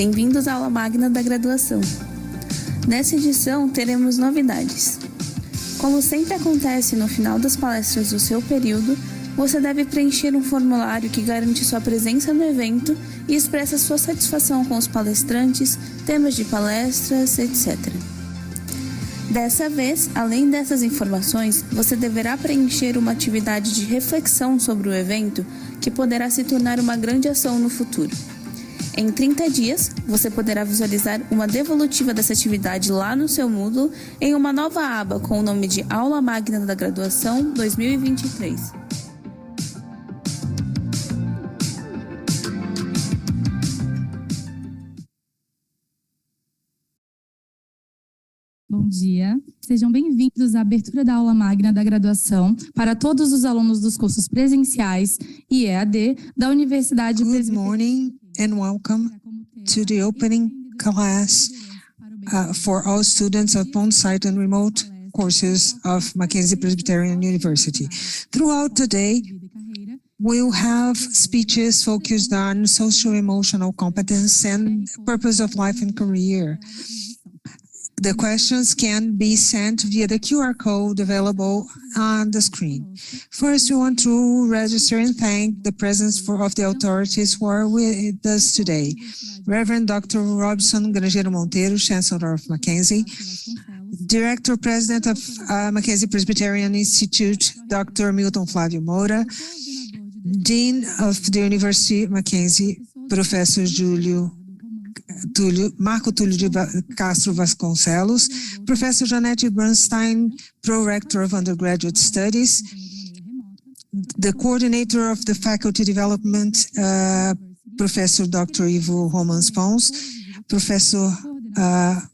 Bem-vindos à Aula Magna da graduação. Nessa edição, teremos novidades. Como sempre acontece no final das palestras do seu período, você deve preencher um formulário que garante sua presença no evento e expressa sua satisfação com os palestrantes, temas de palestras, etc. Dessa vez, além dessas informações, você deverá preencher uma atividade de reflexão sobre o evento que poderá se tornar uma grande ação no futuro. Em 30 dias, você poderá visualizar uma devolutiva dessa atividade lá no seu Moodle em uma nova aba com o nome de Aula Magna da Graduação 2023. Bom dia, sejam bem-vindos à abertura da Aula Magna da graduação para todos os alunos dos cursos presenciais e EAD da Universidade Good Presbiteriana. morning and welcome to the opening class for all students of on-site and remote courses of Mackenzie Presbyterian University. Throughout the day, we'll have speeches focused on social-emotional competence and purpose of life and career. The questions can be sent via the QR code available on the screen. First, we want to register and thank the presence of the authorities who are with us today. Reverend Dr. Robson Grangeiro Monteiro, Chancellor of Mackenzie, Director President of Mackenzie Presbyterian Institute, Dr. Milton Flávio Moura, Dean of the University of Mackenzie, Professor Marco Túlio de Castro Vasconcelos, Professor Janete Bernstein, Pro-Rector of Undergraduate Studies, the Coordinator of the Faculty Development, Professor Dr. Ivo Romans Pons, Professor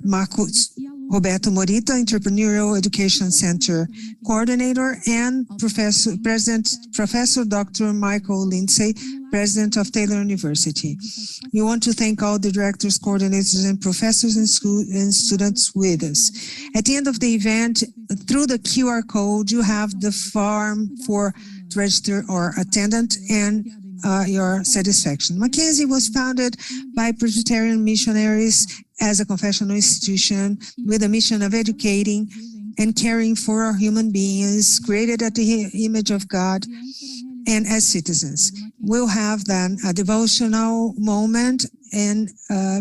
Marcos Roberto Morita, Entrepreneurial Education Center Coordinator, and Professor Dr. Michael Lindsay, President of Taylor University. We want to thank all the directors, coordinators, and professors and students with us. At the end of the event, through the QR code, you have the form for to register or attendant and your satisfaction. Mackenzie was founded by Presbyterian missionaries as a confessional institution with a mission of educating and caring for our human beings created at the image of God and as citizens. We'll have then a devotional moment and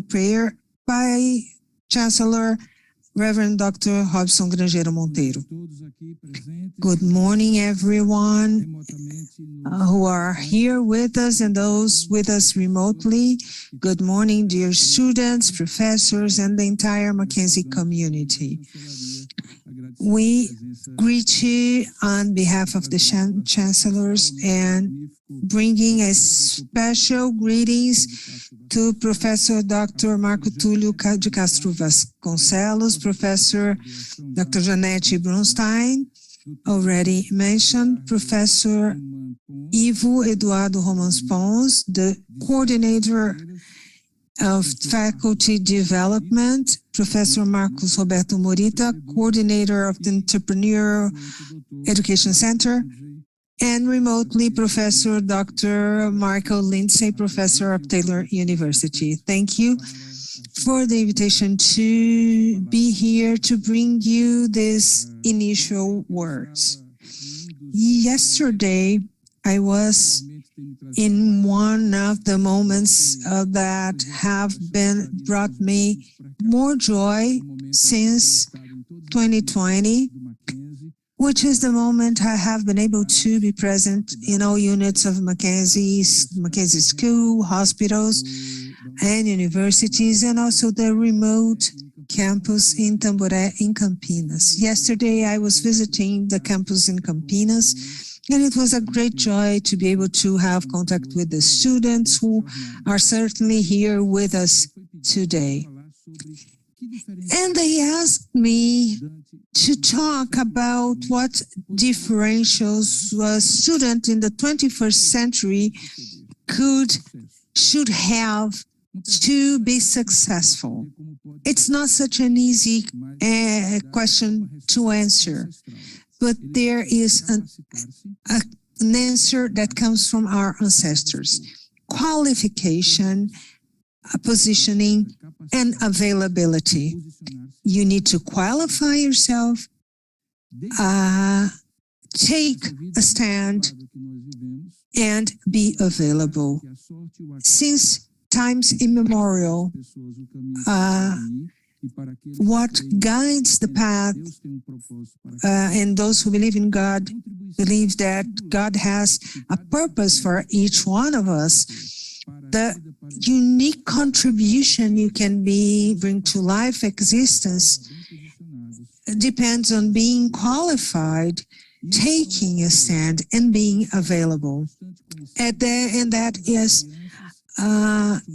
prayer by Chancellor Reverend Dr. Robson Grangeiro Monteiro. Good morning, everyone who are here with us and those with us remotely. Good morning, dear students, professors, and the entire Mackenzie community. We greet you on behalf of the chancellors and bringing a special greetings to Professor Dr. Marco Túlio de Castro Vasconcelos, Professor Dr. Janete Bernstein, already mentioned, Professor Ivo Eduardo Romans Pons, the Coordinator of Faculty Development, Professor Marcos Roberto Morita, Coordinator of the Entrepreneurial Education Center, and remotely Professor Dr. Michael Lindsay, Professor of Taylor University. Thank you for the invitation to be here to bring you these initial words. Yesterday, I was in one of the moments that have brought me more joy since 2020, which is the moment I have been able to be present in all units of Mackenzie School, hospitals, and universities, and also the remote campus in Tamboré in Campinas. Yesterday, I was visiting the campus in Campinas, and it was a great joy to be able to have contact with the students who are certainly here with us today. And they asked me to talk about what differentials a student in the 21st century should have to be successful. It's not such an easy question to answer, but there is an answer that comes from our ancestors. Qualification positioning, and availability. You need to qualify yourself, take a stand, and be available. Since times immemorial, what guides the path, and those who believe in God believe that God has a purpose for each one of us. The unique contribution you can bring to life existence depends on being qualified, taking a stand, and being available. And that is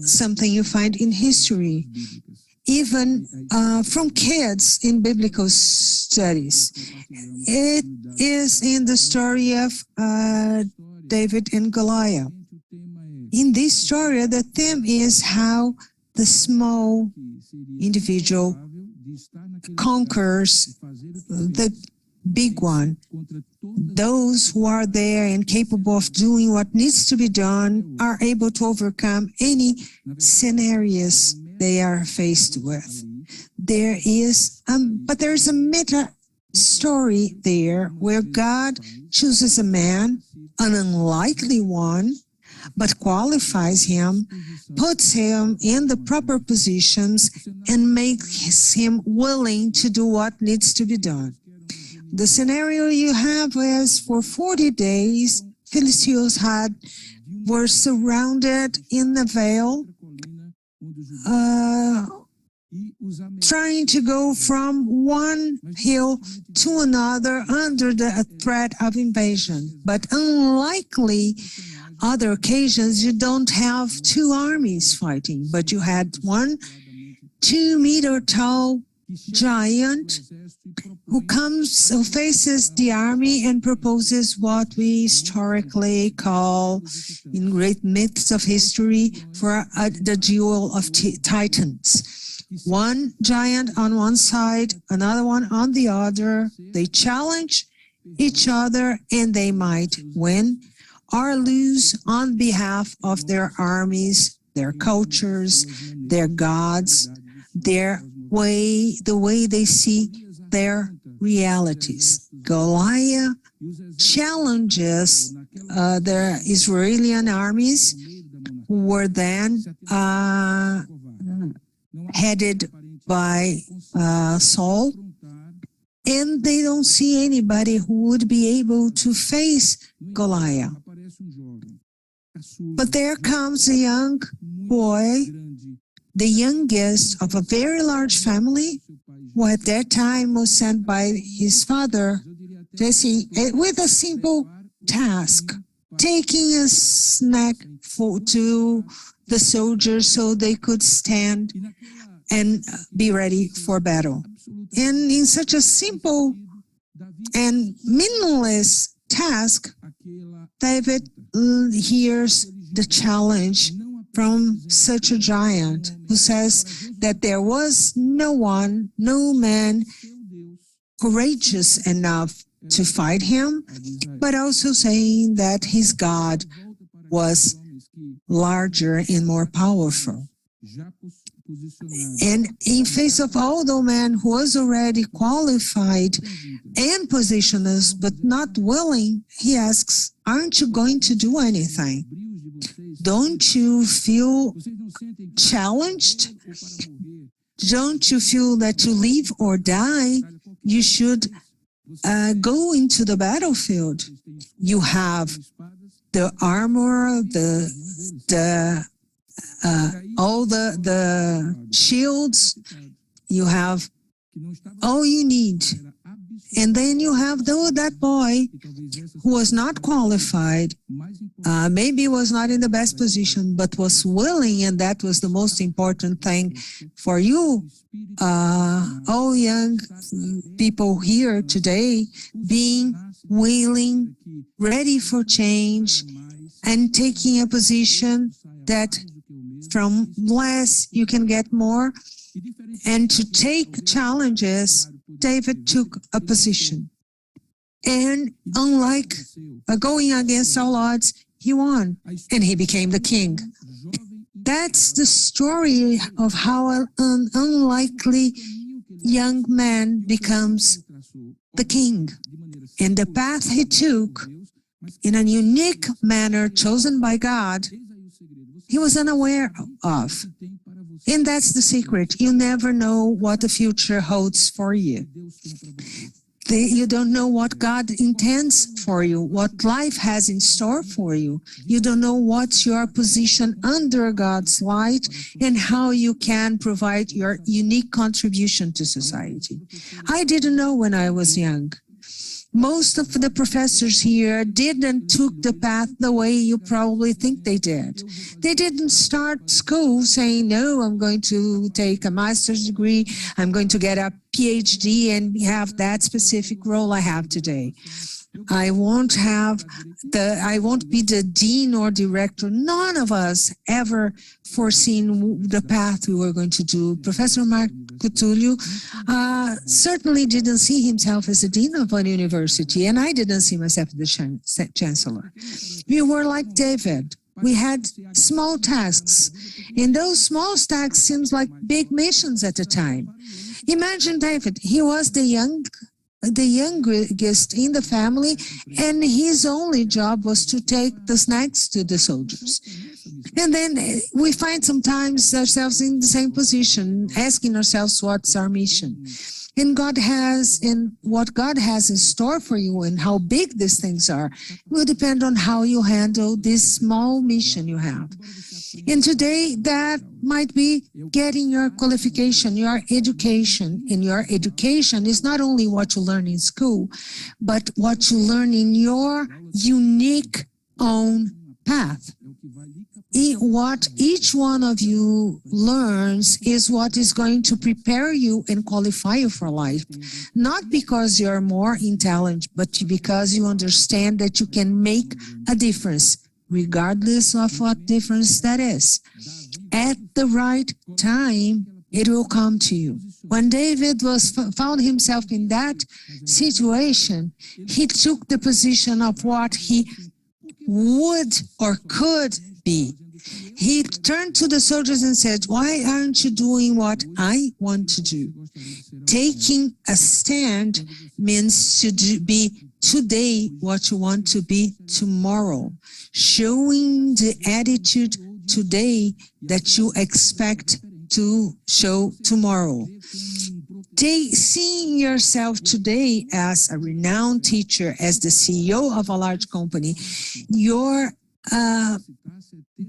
something you find in history, even from kids in biblical studies. It is in the story of David and Goliath. In this story, the theme is how the small individual conquers the big one. Those who are there and capable of doing what needs to be done are able to overcome any scenarios they are faced with. But there's a meta story there where God chooses a man, an unlikely one, but qualifies him, puts him in the proper positions, and makes him willing to do what needs to be done. The scenario you have is for 40 days, Philistines were surrounded in the vale, trying to go from one hill to another under the threat of invasion. But unlikely other occasions, you don't have two armies fighting, but you had one 2-meter tall giant who faces the army and proposes what we historically call, in great myths of history, for the duel of titans. One giant on one side, another one on the other. They challenge each other, and they might win or lose on behalf of their armies, their cultures, their gods, the way they see their realities. Goliath challenges the Israeli armies, who were then headed by Saul, and they don't see anybody who would be able to face Goliath. But there comes a young boy, the youngest of a very large family, who at that time was sent by his father, Jesse, with a simple task, taking a snack to the soldiers so they could stand and be ready for battle. And in such a simple and meaningless task, David hears the challenge from such a giant who says that there was no man courageous enough to fight him, but also saying that his God was larger and more powerful. And in face of all the man who was already qualified and positioned us, but not willing, he asks, aren't you going to do anything? Don't you feel challenged? Don't you feel that to live or die, you should go into the battlefield? You have the armor, all the shields, you have all you need. And then you have that boy who was not qualified, maybe was not in the best position, but was willing, and that was the most important thing for you, all young people here today, being willing, ready for change, and taking a position that from less you can get more, and to take challenges. David took a position, and unlike going against all odds, he won, and he became the king. That's the story of how an unlikely young man becomes the king. And the path he took, in a unique manner chosen by God, he was unaware of. And that's the secret. You never know what the future holds for you. You don't know what God intends for you, what life has in store for you. You don't know what's your position under God's light and how you can provide your unique contribution to society. I didn't know when I was young. Most of the professors here didn't took the path the way you probably think they did. They didn't start school saying, no, I'm going to take a master's degree, I'm going to get a PhD and have that specific role I have today. I won't be the dean or director. None of us ever foreseen the path we were going to do. Professor Matutino certainly didn't see himself as the dean of a university, and I didn't see myself as the chancellor. We were like David. We had small tasks, and those small tasks seems like big missions at the time. Imagine David. He was the youngest in the family, and his only job was to take the snacks to the soldiers. And then we find sometimes ourselves in the same position, asking ourselves, what's our mission? And what God has in store for you and how big these things are will depend on how you handle this small mission you have. And today that might be getting your qualification, your education. And your education is not only what you learn in school, but what you learn in your unique own path. What each one of you learns is what is going to prepare you and qualify you for life. Not because you're more intelligent, but because you understand that you can make a difference, regardless of what difference that is. At the right time, it will come to you. When David found himself in that situation, he took the position of what he would or could be. He turned to the soldiers and said, why aren't you doing what I want to do? Taking a stand means to be today what you want to be tomorrow. Showing the attitude today that you expect to show tomorrow. Seeing yourself today as a renowned teacher, as the CEO of a large company, you're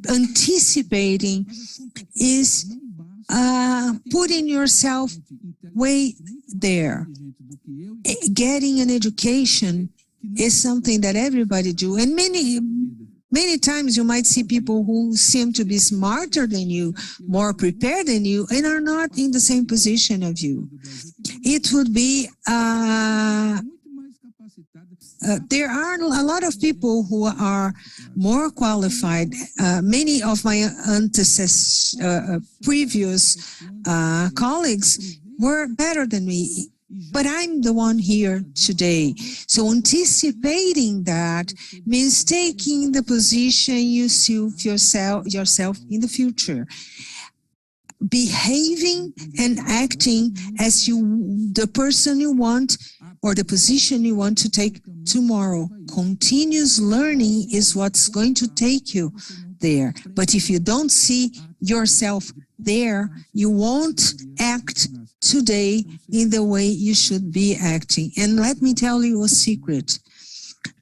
anticipating is putting yourself way there. Getting an education is something that everybody do, and many times you might see people who seem to be smarter than you, more prepared than you, and are not in the same position of you. It would be there are a lot of people who are more qualified. Many of my previous colleagues were better than me, but I'm the one here today. So anticipating that means taking the position you see yourself in the future. Behaving and acting as the person you want or the position you want to take tomorrow. Continuous learning is what's going to take you there. But if you don't see yourself there, you won't act today in the way you should be acting. And let me tell you a secret.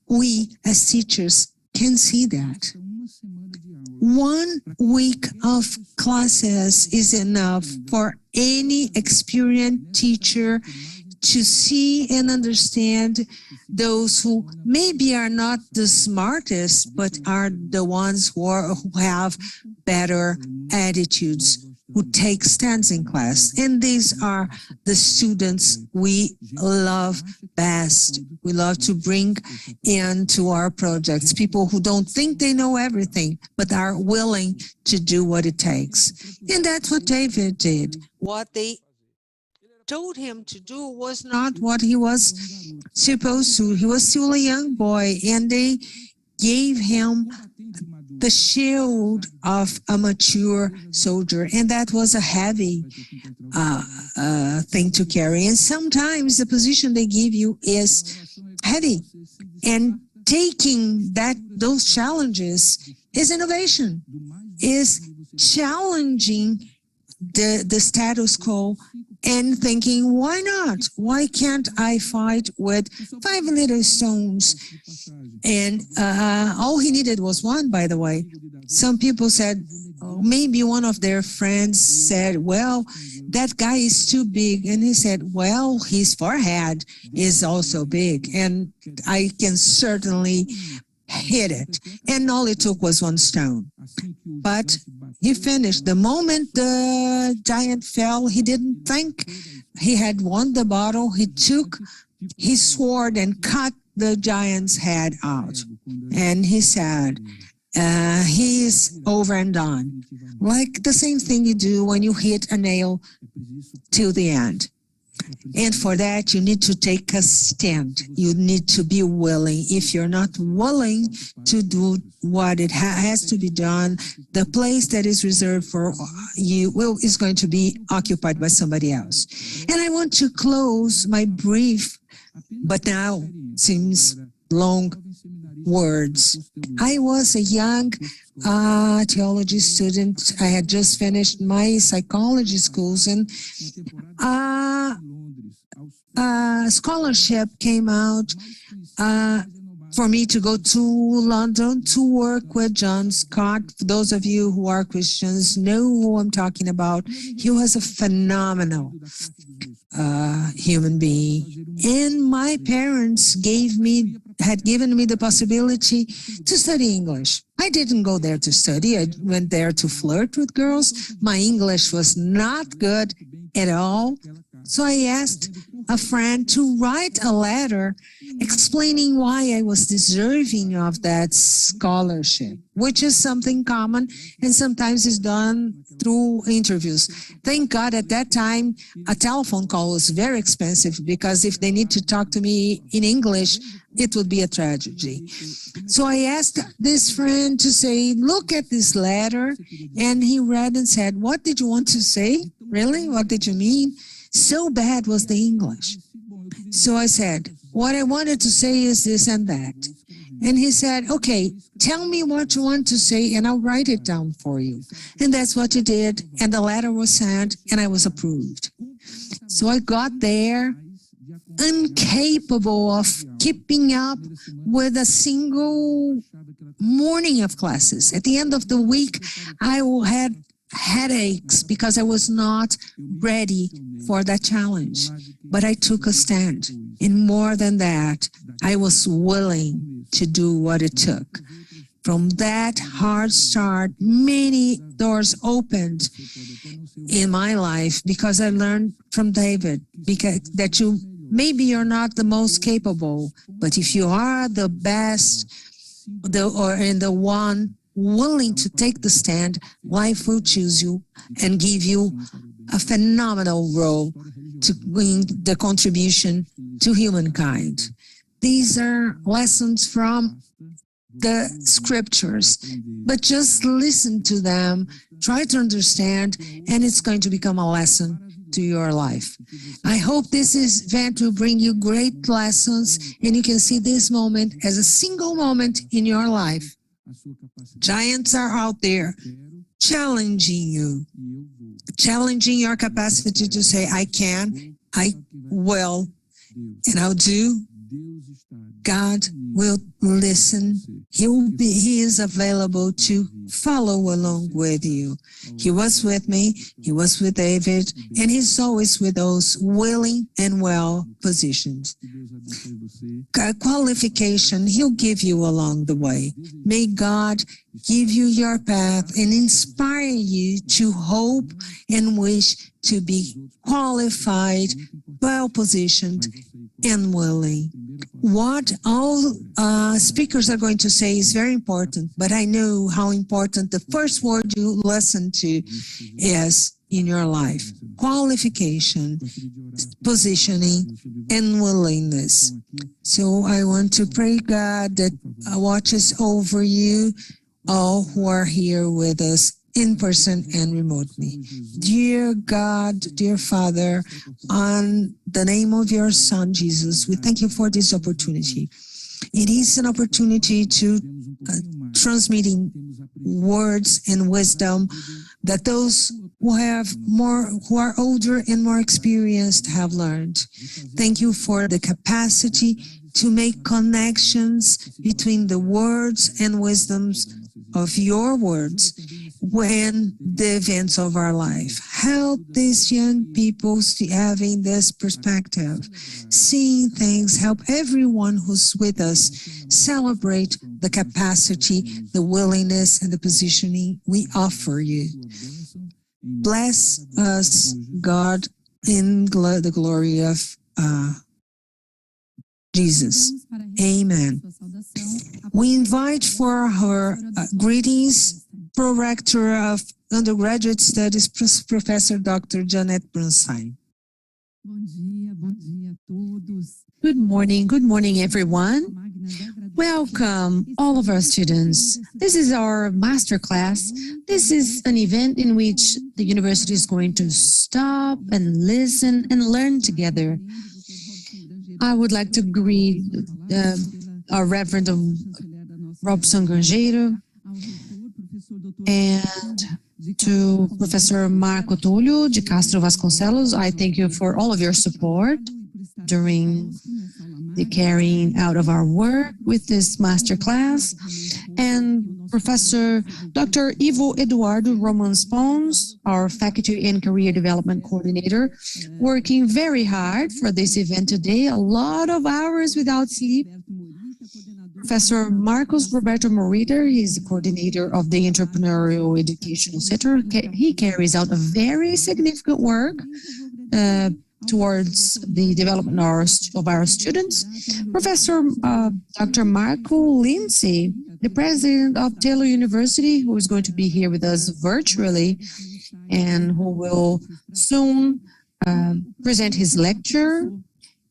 We as teachers can see that. 1 week of classes is enough for any experienced teacher to see and understand those who maybe are not the smartest, but are the ones who have better attitudes, who take stands in class. And these are the students we love best. We love to bring into our projects people who don't think they know everything, but are willing to do what it takes. And that's what David did. What they told him to do was not what he was supposed to. He was still a young boy, and they gave him the shield of a mature soldier, and that was a heavy thing to carry. And sometimes the position they give you is heavy, and taking those challenges is innovation, is challenging the status quo and thinking, why not? Why can't I fight with 5 little stones? And all he needed was one, by the way. Some people said, maybe one of their friends said, well, that guy is too big. And he said, well, his forehead is also big, and I can certainly hit it. And all it took was one stone. But he finished. The moment the giant fell, he didn't think he had won the battle. He took his sword and cut the giant's head out. And he said, he is over and done. Like the same thing you do when you hit a nail till the end. And for that, you need to take a stand. You need to be willing. If you're not willing to do what it has to be done, the place that is reserved for you is going to be occupied by somebody else. And I want to close my brief, but now seems long words. I was a young theology student. I had just finished my psychology schools, and a scholarship came out for me to go to London to work with John Scott. For those of you who are Christians know who I'm talking about. He was a phenomenal human being. And my parents had given me the possibility to study English. I didn't go there to study. I went there to flirt with girls. My English was not good at all. So I asked a friend to write a letter explaining why I was deserving of that scholarship, which is something common and sometimes is done through interviews. Thank God at that time, a telephone call was very expensive, because if they need to talk to me in English, it would be a tragedy. So I asked this friend to say, look at this letter. And he read and said, what did you want to say? Really? What did you mean? So bad was the English. So I said, what I wanted to say is this and that. And he said, okay, tell me what you want to say and I'll write it down for you. And that's what he did. And the letter was sent and I was approved. So I got there, incapable of keeping up with a single morning of classes. At the end of the week, I had headaches because I was not ready for that challenge. But I took a stand. And more than that, I was willing to do what it took. From that hard start, many doors opened in my life because I learned from David that maybe you're not the most capable, but if you are the best the one willing to take the stand, life will choose you and give you a phenomenal role to bring the contribution to humankind. These are lessons from the scriptures, but just listen to them, try to understand, and it's going to become a lesson to your life. I hope this event will bring you great lessons, and you can see this moment as a single moment in your life. Giants are out there challenging you, challenging your capacity to say, I can, I will, and I'll do. God will listen. He is available to follow along with you. He was with me, he was with David, and he's always with those willing and well positioned. Qualification, he'll give you along the way. May God give you your path and inspire you to hope and wish to be qualified, well positioned, and willing. What all speakers are going to say is very important, but I know how important the first word you listen to is in your life: qualification, positioning, and willingness. So I want to pray, God, that watches over you all who are here with us in person and remotely. Dear God, dear Father, on the name of your Son, Jesus, we thank you for this opportunity. It is an opportunity to transmitting words and wisdom that those who are older and more experienced have learned. Thank you for the capacity to make connections between the words and wisdoms of your words when the events of our life. Help these young people having this perspective, seeing things. Help everyone who's with us celebrate the capacity, the willingness, and the positioning we offer you. Bless us, God, in the glory of Jesus. Amen. We invite for her greetings, Prorector of Undergraduate Studies, Professor Dr. Janet Bronstein. Good morning, everyone. Welcome, all of our students. This is our master class. This is an event in which the university is going to stop and listen and learn together. I would like to greet our Reverend Robson Grangeiro and to Professor Marco Tulio de Castro Vasconcelos. I thank you for all of your support during the carrying out of our work with this master class, and Professor Dr. Ivo Eduardo Romans Pons, our Faculty and Career Development Coordinator, working very hard for this event today, a lot of hours without sleep. Professor Marcos Roberto Morita, he's the coordinator of the Entrepreneurial Educational Center. He carries out a very significant work towards the development of our students. Professor Dr. Marco Lindsay, the president of Taylor University, who is going to be here with us virtually and who will soon present his lecture,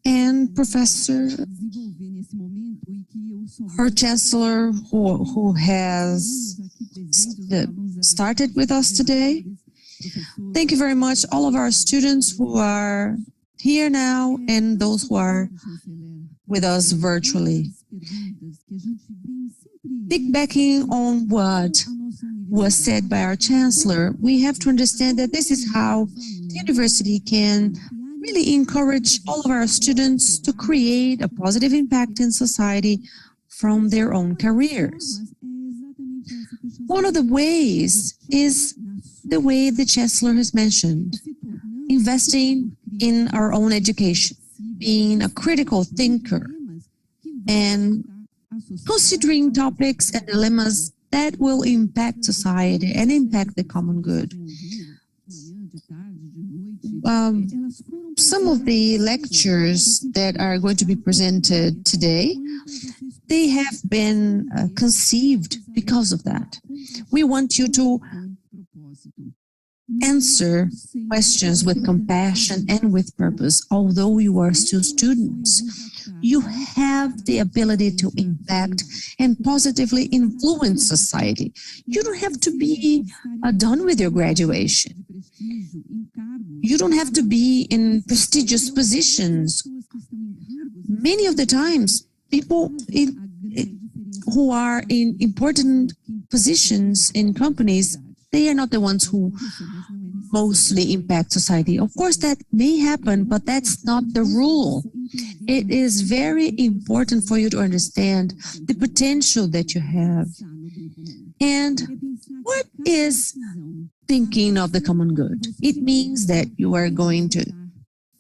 and Professor, our Chancellor, who has started with us today. Thank you very much, all of our students who are here now and those who are with us virtually. Piggybacking on what was said by our Chancellor, we have to understand that this is how the university can really encourage all of our students to create a positive impact in society from their own careers. One of the ways is the way the Chancellor has mentioned, investing in our own education, being a critical thinker, and considering topics and dilemmas that will impact society and impact the common good. Some of the lectures that are going to be presented today, they have been conceived because of that. We want you to answer questions with compassion and with purpose. Although you are still students, you have the ability to impact and positively influence society. You don't have to be done with your graduation. You don't have to be in prestigious positions. Many of the times, people who are in important positions in companies, they are not the ones who mostly impact society. Of course, that may happen, but that's not the rule. It is very important for you to understand the potential that you have. And what is thinking of the common good? It means that you are going to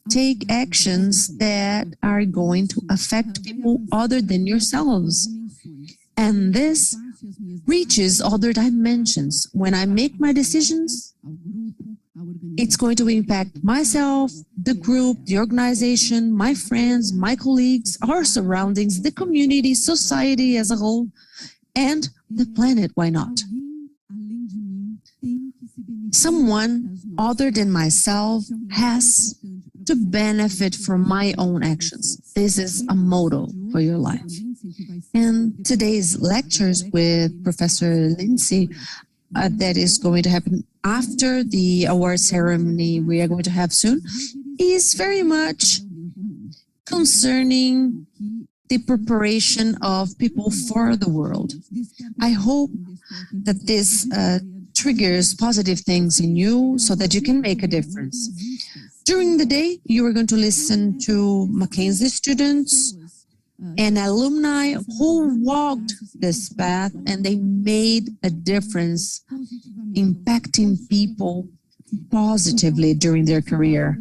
take actions that are going to affect people other than yourselves. And this reaches other dimensions. When I make my decisions, it's going to impact myself, the group, the organization, my friends, my colleagues, our surroundings, the community, society as a whole, and the planet, why not? someone other than myself has to benefit from my own actions. This is a motto for your life. And today's lectures with Professor Lindsay, that is going to happen after the award ceremony we are going to have soon, is very much concerning the preparation of people for the world. I hope that this triggers positive things in you so that you can make a difference. During the day, you are going to listen to Mackenzie students and alumni who walked this path and they made a difference, impacting people positively during their career.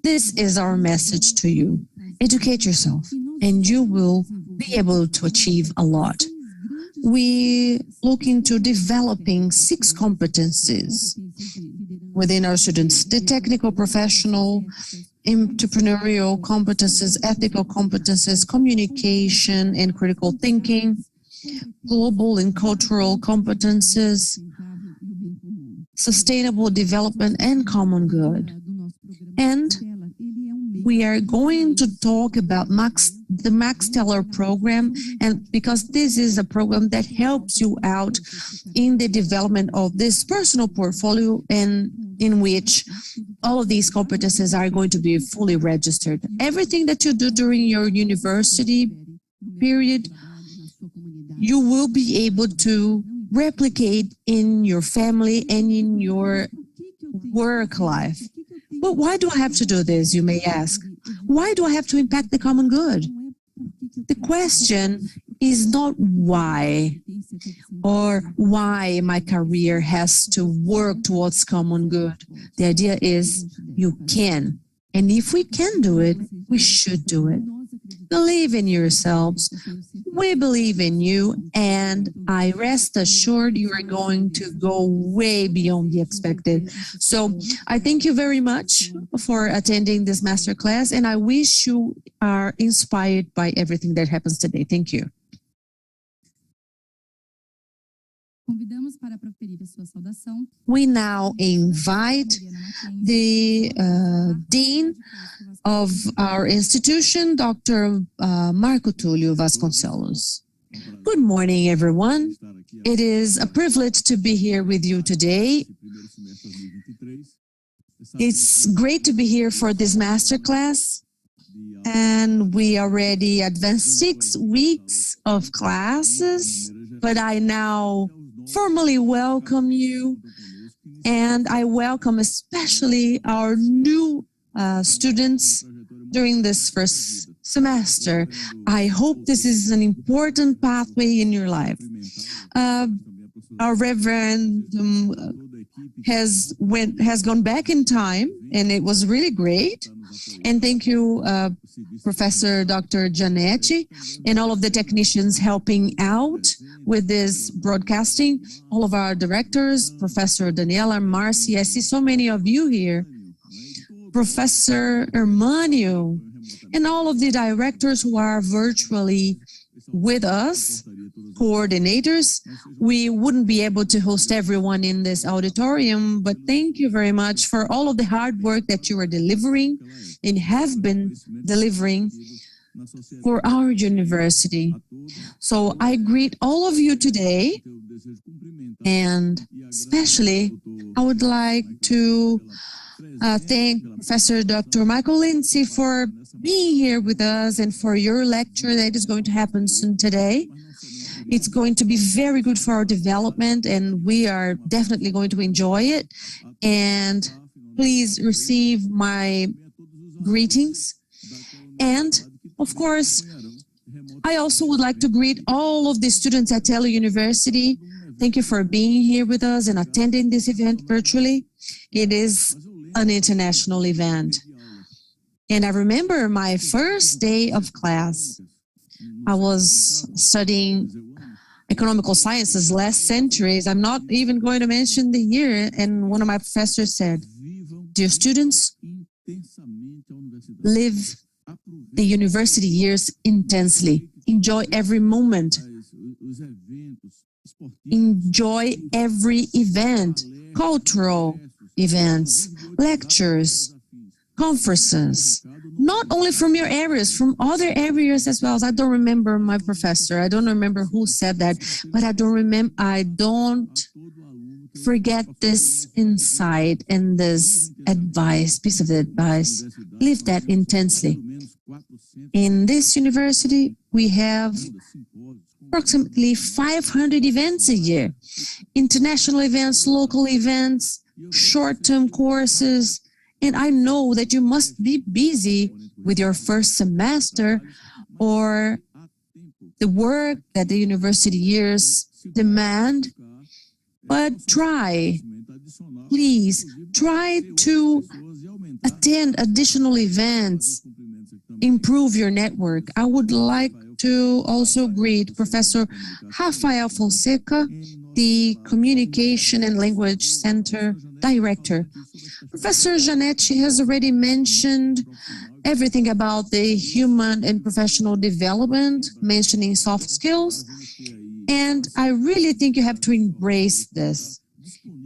This is our message to you. Educate yourself and you will be able to achieve a lot. We look into developing 6 competencies within our students: the technical, professional, entrepreneurial competences, ethical competences, communication and critical thinking, global and cultural competences, sustainable development, and common good. And we are going to talk about the Max Teller program, and because this is a program that helps you out in the development of this personal portfolio, and in which all of these competences are going to be fully registered. Everything that you do during your university period, you will be able to replicate in your family and in your work life. But why do I have to do this, you may ask? Why do I have to impact the common good? The question is not why, or why my career has to work towards common good. The idea is you can. And if we can do it, we should do it. Believe in yourselves. We believe in you, and I rest assured you are going to go way beyond the expected. So I thank you very much for attending this masterclass, and I wish you are inspired by everything that happens today. Thank you. We now invite the Dean of our institution, Dr. Marco Tulio Vasconcelos. Good morning, everyone. It is a privilege to be here with you today. It's great to be here for this masterclass. And we already advanced 6 weeks of classes, but I now formally welcome you, and I welcome especially our new students during this first semester. I hope this is an important pathway in your life. Our Reverend has gone back in time, and it was really great. And thank you, Professor Dr. Gianetti, and all of the technicians helping out with this broadcasting, all of our directors, Professor Daniela, Marcy, I see so many of you here, Professor Hermanio, and all of the directors who are virtually with us, coordinators. We wouldn't be able to host everyone in this auditorium, but thank you very much for all of the hard work that you are delivering and have been delivering for our university. So I greet all of you today, and especially I would like to thank Professor Dr. Michael Lindsay for being here with us and for your lecture that is going to happen soon today. It's going to be very good for our development, and we are definitely going to enjoy it. And please receive my greetings. And of course, I also would like to greet all of the students at Aula University. Thank you for being here with us and attending this event virtually. It is an international event. And I remember my first day of class. I was studying economical sciences last centuries. I'm not even going to mention the year. And one of my professors said, "Dear students, live the university years intensely. Enjoy every moment. enjoy every event, cultural events, lectures, conferences, not only from your areas, from other areas as well. I don't remember my professor. I don't remember who said that, but I don't forget this insight and this advice, piece of advice. Live that intensely. In this university, we have approximately 500 events a year. International events, local events, short-term courses. And I know that you must be busy with your first semester or the work that the university years demand. But please try to attend additional events, improve your network. I would like to also greet Professor Rafael Fonseca, the Communication and Language Center Director. Professor Janetti has already mentioned everything about the human and professional development, mentioning soft skills. And I really think you have to embrace this.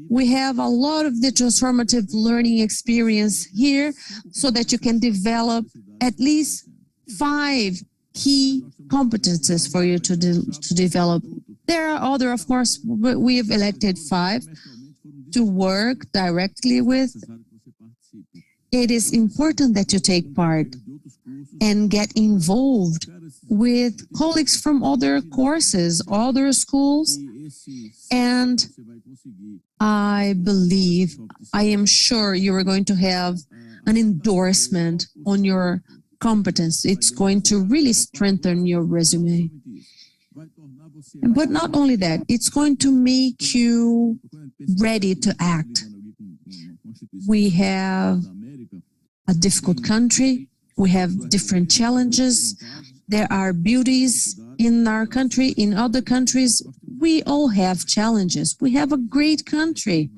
We have a lot of the transformative learning experience here so that you can develop at least 5 key competences for you to develop. There are other, of course, but we have elected 5 to work directly with. It is important that you take part and get involved with colleagues from other courses, other schools, and I am sure you are going to have an endorsement on your competence. It's going to really strengthen your resume. But not only that, it's going to make you ready to act. We have a difficult country. We have different challenges. There are beauties in our country, in other countries. We all have challenges. We have a great country,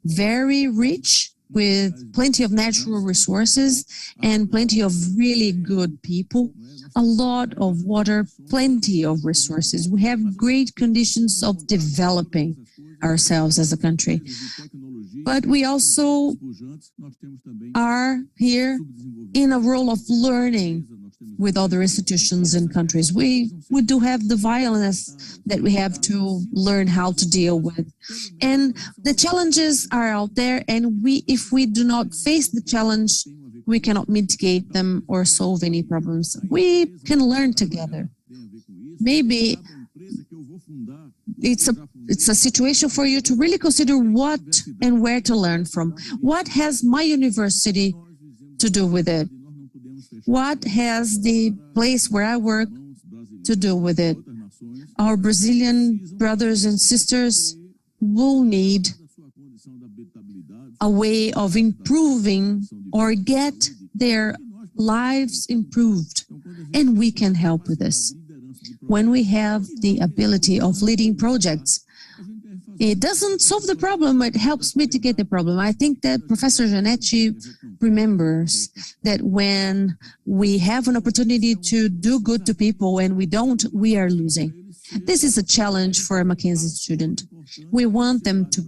very rich, with plenty of natural resources and plenty of really good people, a lot of water, plenty of resources. We have great conditions of developing ourselves as a country. But we also are here in a role of learning with other institutions and countries. We do have the violence that we have to learn how to deal with. And the challenges are out there, and if we do not face the challenge, we cannot mitigate them or solve any problems. We can learn together. Maybe it's a situation for you to really consider what and where to learn from. What has my university to do with it? What has the place where I work to do with it? Our Brazilian brothers and sisters will need a way of improving or get their lives improved, and we can help with this. When we have the ability of leading projects, it doesn't solve the problem, it helps mitigate the problem. I think that Professor Janetti remembers that when we have an opportunity to do good to people and we don't, we are losing. This is a challenge for a Mackenzie student. We want them to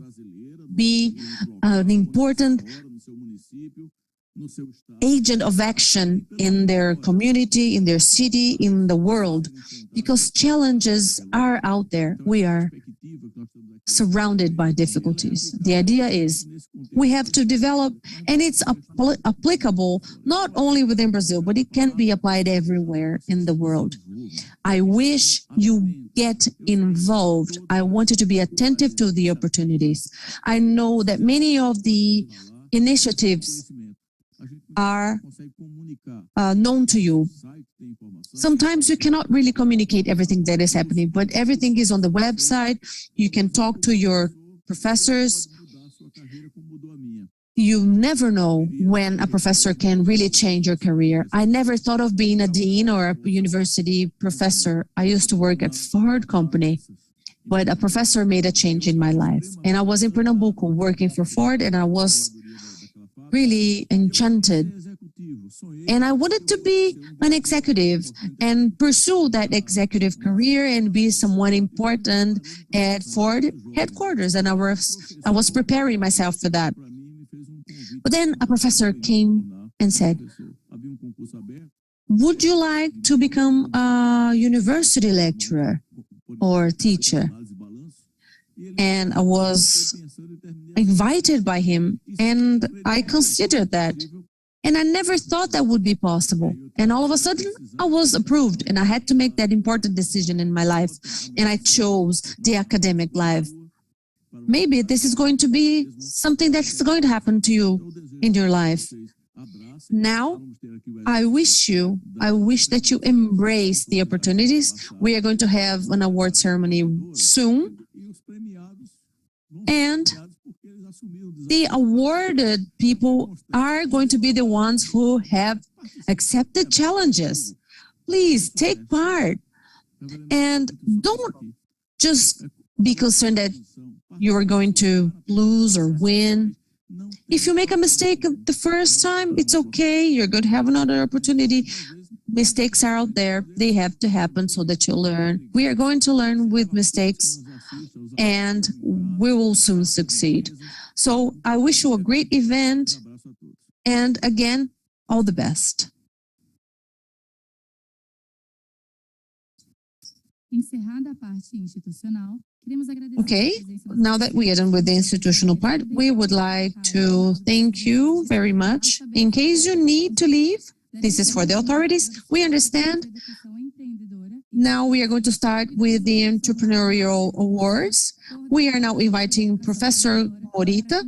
be an important agent of action in their community, in their city, in the world, because challenges are out there. We are surrounded by difficulties. The idea is we have to develop, and it's applicable not only within Brazil, but it can be applied everywhere in the world. I wish you get involved. I want you to be attentive to the opportunities. I know that many of the initiatives are known to you. Sometimes you cannot really communicate everything that is happening, but everything is on the website. You can talk to your professors. You never know when a professor can really change your career. I never thought of being a dean or a university professor. I used to work at Ford Company, but a professor made a change in my life. And I was in Pernambuco working for Ford, and I was really enchanted And I wanted to be an executive and pursue that executive career and be someone important at Ford headquarters. And I was preparing myself for that. But then a professor came and said, would you like to become a university lecturer or teacher? And I was invited by him, and I considered that. And I never thought that would be possible. And all of a sudden, I was approved, and I had to make that important decision in my life. And I chose the academic life. Maybe this is going to be something that's going to happen to you in your life. Now, I wish that you embrace the opportunities. We are going to have an award ceremony soon. And the awarded people are going to be the ones who have accepted challenges. Please take part and don't just be concerned that you are going to lose or win. If you make a mistake the first time, it's okay. You're going to have another opportunity. Mistakes are out there. They have to happen so that you learn. We are going to learn with mistakes, and we will soon succeed. So I wish you a great event, and again, all the best. Okay, now that we are done with the institutional part, we would like to thank you very much. In case you need to leave, this is for the authorities. We understand. Now we are going to start with the entrepreneurial awards. We are now inviting Professor Morita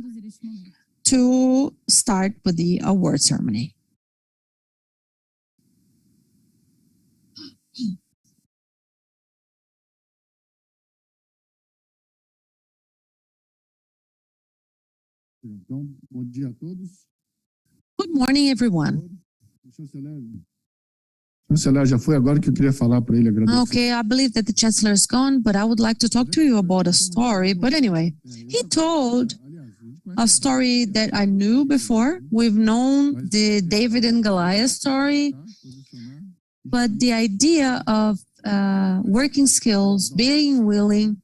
to start with the award ceremony. Good morning, everyone. Chanceler, já foi agora que eu queria falar para ele, agradecer. Okay, I believe that the chancellor is gone, but I would like to talk to you about a story. But anyway, he told a story that I knew before. We've known the David and Goliath story, but the idea of working skills, being willing,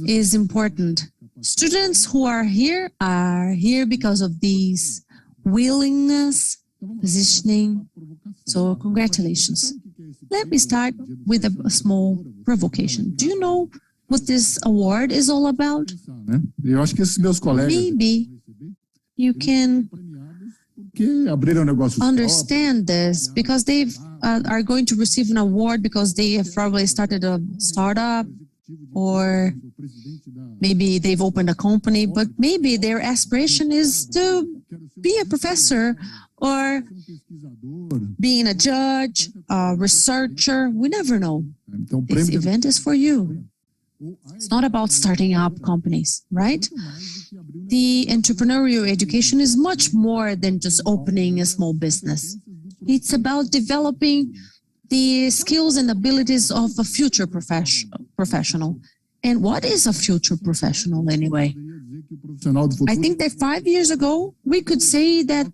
is important. Students who are here because of these willingness, positioning. So congratulations. Let me start with a small provocation. Do you know what this award is all about? Eu acho que esses meus colegas Maybe you can understand this because they are going to receive an award because they have probably started a startup, or maybe they've opened a company, but maybe their aspiration is to be a professor or being a judge, a researcher. We never know. This event is for you. It's not about starting up companies, right? The entrepreneurial education is much more than just opening a small business. It's about developing the skills and abilities of a future professional. And what is a future professional anyway? I think that 5 years ago, we could say that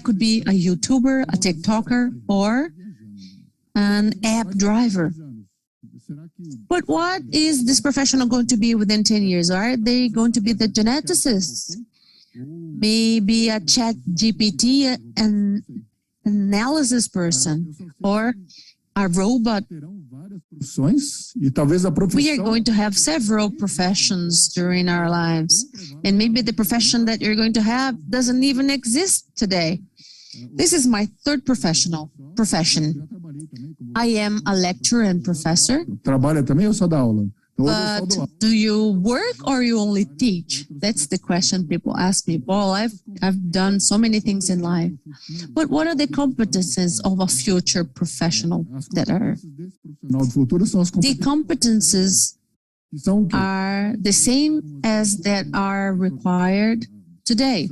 could be a YouTuber, a TikToker, or an app driver. But what is this professional going to be within 10 years? Are they going to be the geneticists? Maybe a chat GPT and analysis person, or a robot. We are going to have several professions during our lives. And maybe the profession that you're going to have doesn't even exist today. This is my third profession. I am a lecturer and professor. Trabalha também ou só dá aula? But do you work or you only teach? That's the question people ask me. Paul, I've done so many things in life. But what are the competences of a future professional that are? The competences are the same as that are required today.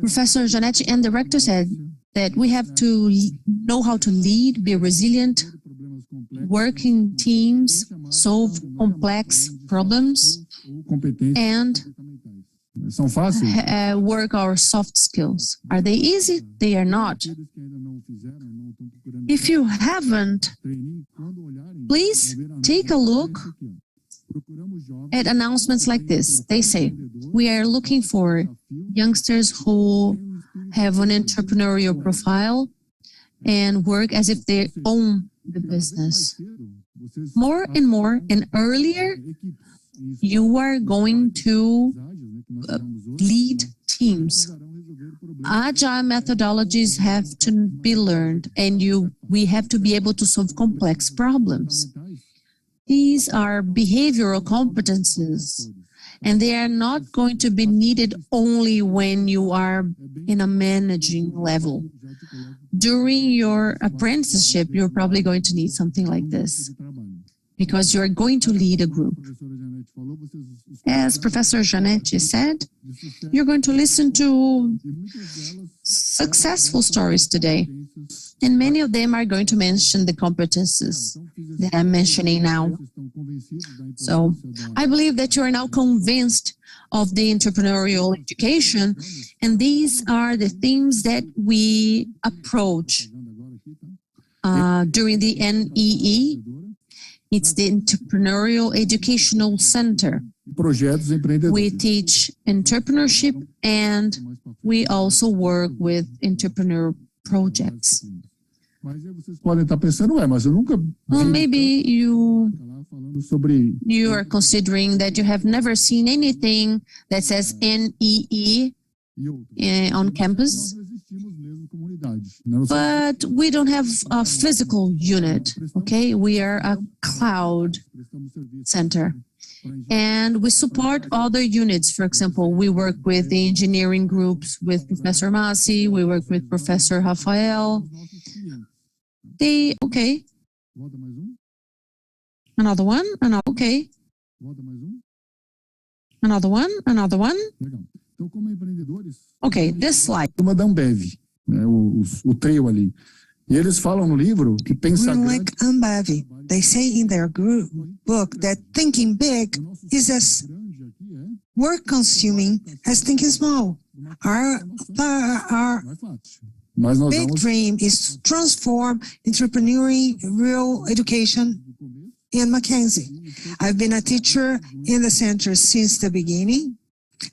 Professor Janetti and the rector said that we have to know how to lead, be resilient, work in teams, solve complex problems, and São fáceis? Work our soft skills. Are they easy? They are not. If you haven't, please take a look at announcements like this. They say, we are looking for youngsters who have an entrepreneurial profile and work as if they own the business. More and more and earlier, you are going to lead teams. Agile methodologies have to be learned, and we have to be able to solve complex problems. These are behavioral competencies, and they are not going to be needed only when you are in a managing level. During your apprenticeship, you're probably going to need something like this, because you're going to lead a group. As Professor Janetti said, you're going to listen to successful stories today, and many of them are going to mention the competences that I'm mentioning now. So I believe that you are now convinced of the entrepreneurial education, and these are the themes that we approach during the NEE. It's the Entrepreneurial Educational Center. We teach entrepreneurship, and we also work with entrepreneur projects. Well, maybe you are considering that you have never seen anything that says NEE on campus, but we don't have a physical unit, okay? We are a cloud center, and we support other units. For example, we work with the engineering groups with Professor Massi, we work with Professor Rafael. Okay. Another one, okay. Another one. Okay, this slide. Turma da Ambev, né, o trio ali. E eles falam no livro que pensar grande... Like Ambev, they say in their book that thinking big is as work-consuming as thinking small. Our big dream is to transform entrepreneurial education in Mackenzie. I've been a teacher in the center since the beginning.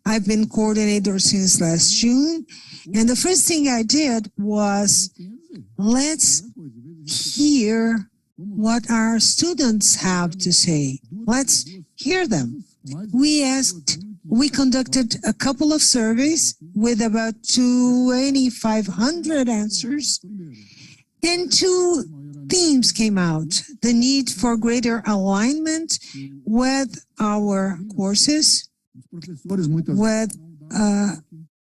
I've been coordinator since last June. And the first thing I did was, let's hear what our students have to say. Let's hear them. We conducted a couple of surveys with about 2,500 answers, and two themes came out: the need for greater alignment with our courses, with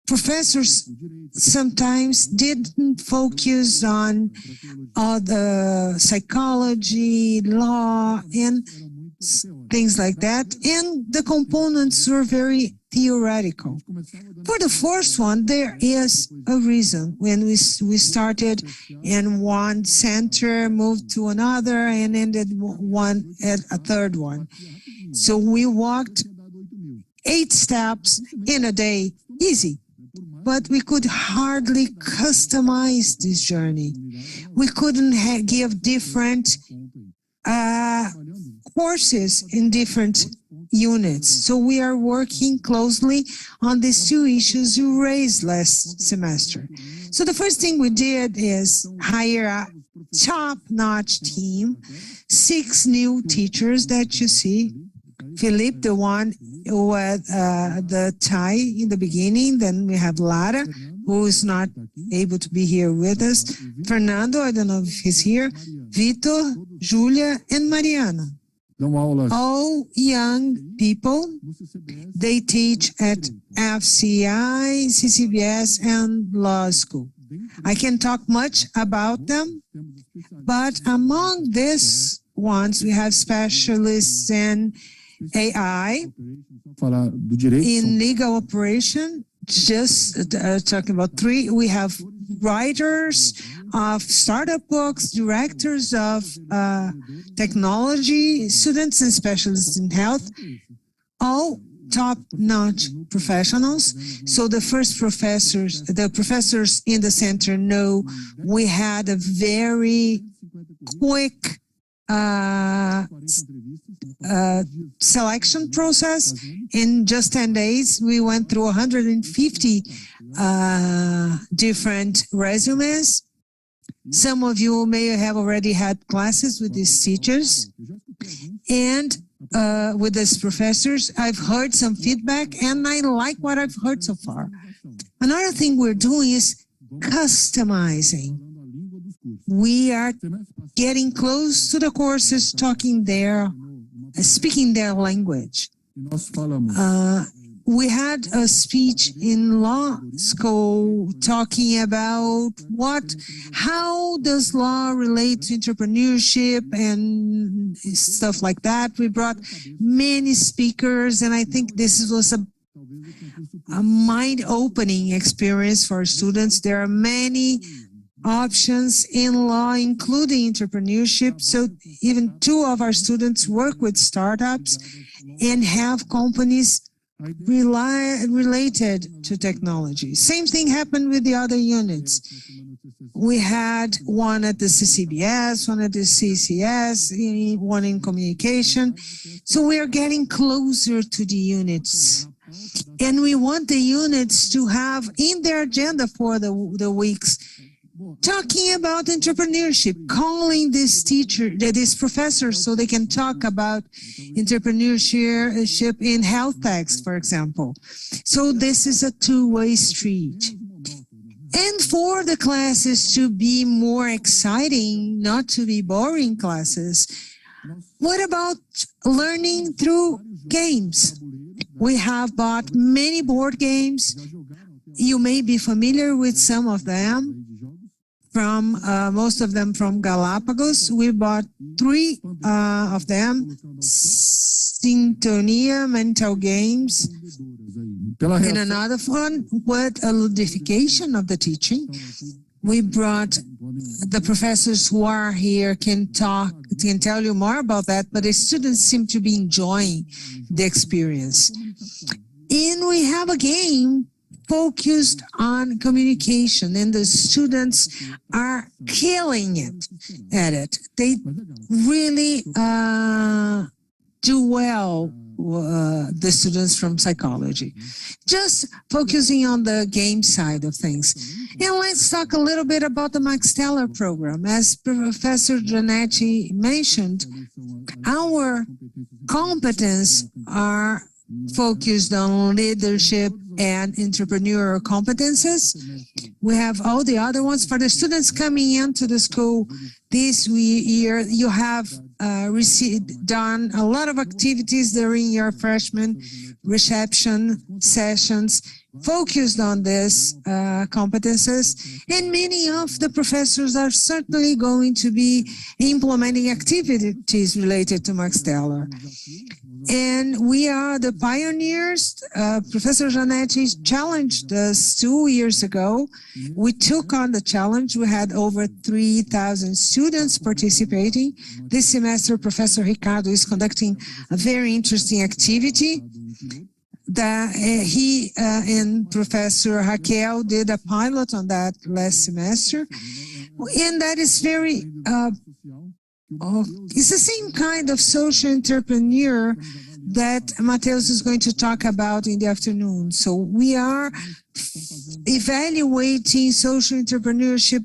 professors sometimes didn't focus on the psychology, law, and things like that, and the components were very theoretical. For the first one, there is a reason. When we started in one center, moved to another, and ended one at a third one. So we walked 8 steps in a day, easy. But we could hardly customize this journey. We couldn't give different courses in different units. So we are working closely on these 2 issues you raised last semester. So the first thing we did is hire a top-notch team, 6 new teachers that you see. Philippe, the one with the tie in the beginning. Then we have Lara, who is not able to be here with us. Fernando, I don't know if he's here. Vitor, Julia, and Mariana. All young people. They teach at FCI, CCBS, and law school. I can't talk much about them, but among these ones, we have specialists in AI, in legal operation, just talking about 3. We have writers of startup books, directors of technology, students and specialists in health, all top-notch professionals. So the professors in the center know we had a very quick selection process. In just 10 days, we went through 150 different resumes. Some of you may have already had classes with these teachers and with these professors. I've heard some feedback and I like what I've heard so far. Another thing we're doing is customizing. We are getting close to the courses, speaking their language. We had a speech in law school talking about how does law relate to entrepreneurship and stuff like that. We brought many speakers, and I think this was a mind-opening experience for students. There are many options in law, including entrepreneurship. So even 2 of our students work with startups and have companies related to technology. Same thing happened with the other units. We had one at the CCBS, one at the CCS, one in communication. So we are getting closer to the units. And we want the units to have in their agenda for the weeks talking about entrepreneurship, calling this professor so they can talk about entrepreneurship in health techs, for example. So this is a two-way street. And for the classes to be more exciting, not to be boring classes, what about learning through games? We have bought many board games. You may be familiar with some of them. Most of them from Galapagos. We bought 3 of them, Sintonia, mental games, and another one with a ludification of the teaching. We brought the professors who are here can tell you more about that, but the students seem to be enjoying the experience. And we have a game focused on communication, and the students are killing it at it. They really do well, the students from psychology. Just focusing on the game side of things. And let's talk a little bit about the Max Teller program. As Professor Giannetti mentioned, our competence are focused on leadership and entrepreneurial competences. We have all the other ones. For the students coming into the school this year, you have done a lot of activities during your freshman reception sessions focused on these competences, and many of the professors are certainly going to be implementing activities related to Max Teller. And we are the pioneers. Professor Giannetti challenged us 2 years ago. We took on the challenge. We had over 3,000 students participating. This semester, Professor Ricardo is conducting a very interesting activity that he and Professor Raquel did a pilot on that last semester. And that is very it's the same kind of social entrepreneur that Mateus is going to talk about in the afternoon. So we are evaluating social entrepreneurship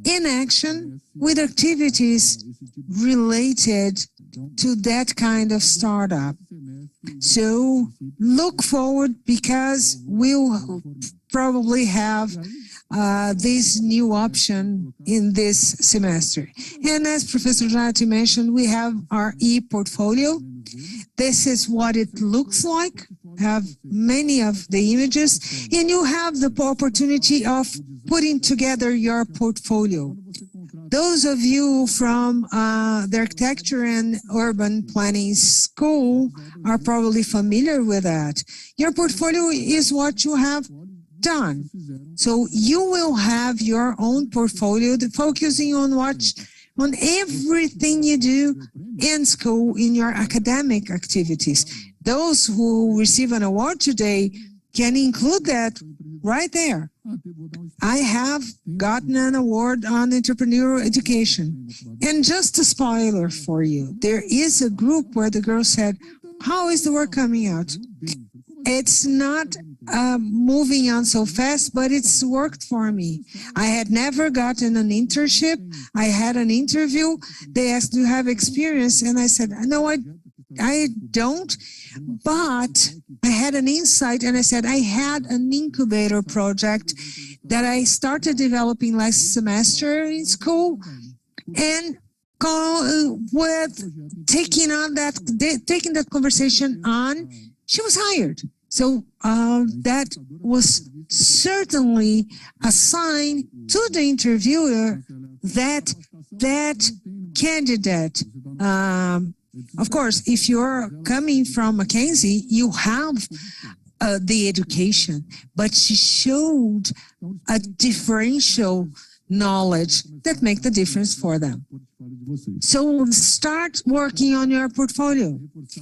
in action with activities related to that kind of startup. So look forward, because we'll probably have this new option in this semester. And as Professor Giannetti mentioned, we have our e-portfolio. This is what it looks like. Have many of the images, and you have the opportunity of putting together your portfolio. Those of you from the Architecture and Urban Planning School are probably familiar with that. Your portfolio is what you have done. So you will have your own portfolio focusing on on everything you do in school, in your academic activities. Those who receive an award today can include that right there. I have gotten an award on entrepreneurial education. And just a spoiler for you, there is a group where the girl said, how is the work coming out? It's not moving on so fast, but it's worked for me. I had never gotten an internship. I had an interview. They asked, do you have experience? And I said, no, I don't. But I had an insight, and I said, I had an incubator project that I started developing last semester in school, and with taking that conversation on, she was hired. So that was certainly a sign to the interviewer that that candidate, of course, if you're coming from Mackenzie, you have the education, but she showed a differential knowledge that make the difference for them. So start working on your portfolio.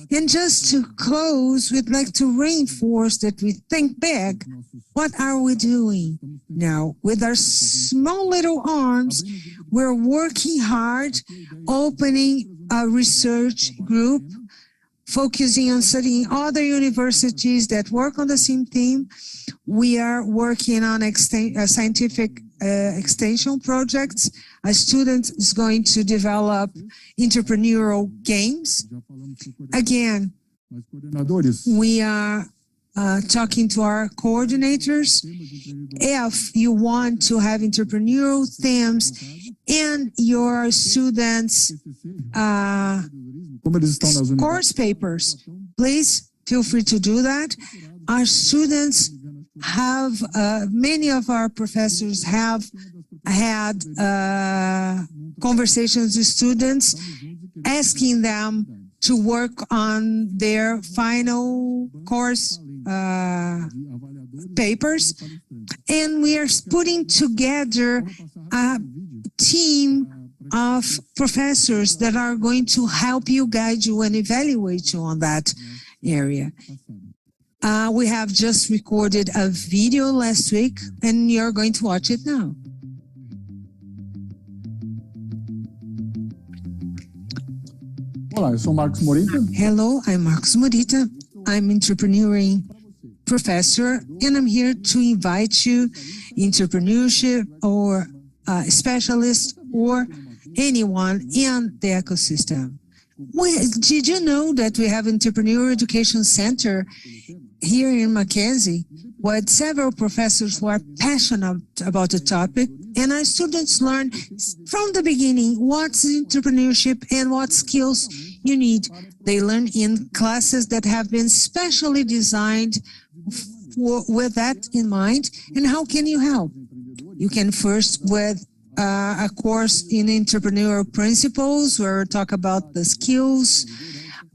And just to close, we'd like to reinforce that we think big. What are we doing now? With our small little arms, we're working hard, opening a research group, focusing on studying other universities that work on the same theme. We are working on scientific extension projects. A student is going to develop entrepreneurial games. Again, we are talking to our coordinators. If you want to have entrepreneurial themes in your students' course papers, please feel free to do that. Our students have, many of our professors have had conversations with students asking them to work on their final course papers. And we are putting together a team of professors that are going to help you, guide you, and evaluate you on that area. We have just recorded a video last week, and you're going to watch it now. Olá, eu sou Marcos Morita. Hello, I'm Marcos Morita. I'm entrepreneuring professor, and I'm here to invite you, entrepreneurship or specialist or anyone in the ecosystem. Did you know that we have Entrepreneurial Education Center here in Mackenzie with several professors who are passionate about the topic, and our students learn from the beginning what's entrepreneurship and what skills you need. They learn in classes that have been specially designed with that in mind. And how can you help? You can first with a course in entrepreneurial principles where we talk about the skills,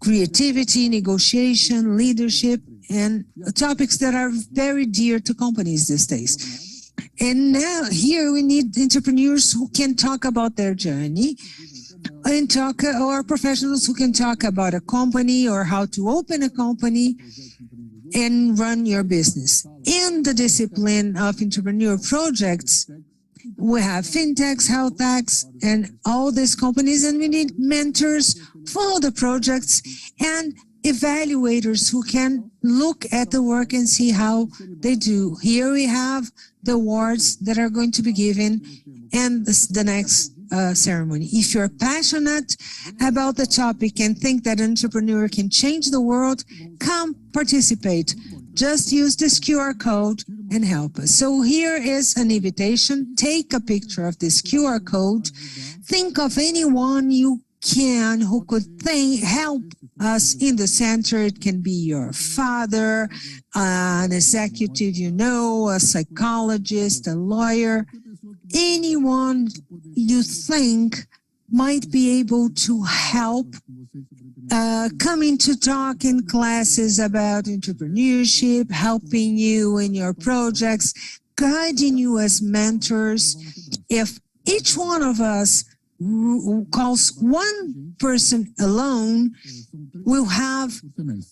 creativity, negotiation, leadership, and topics that are very dear to companies these days. And now here we need entrepreneurs who can talk about their journey and or professionals who can talk about a company or how to open a company and run your business. In the discipline of entrepreneurial projects, we have fintechs, health techs, and all these companies, and we need mentors for the projects and evaluators who can look at the work and see how they do. Here we have the awards that are going to be given and the next ceremony. If you're passionate about the topic and think that an entrepreneur can change the world, come participate. Just use this QR code and help us. So here is an invitation. Take a picture of this QR code. Think of anyone you can who could help us in the center. It can be your father, an executive you know, a psychologist, a lawyer, anyone you think might be able to help coming to talk in classes about entrepreneurship, helping you in your projects, guiding you as mentors. If each one of us because one person alone will have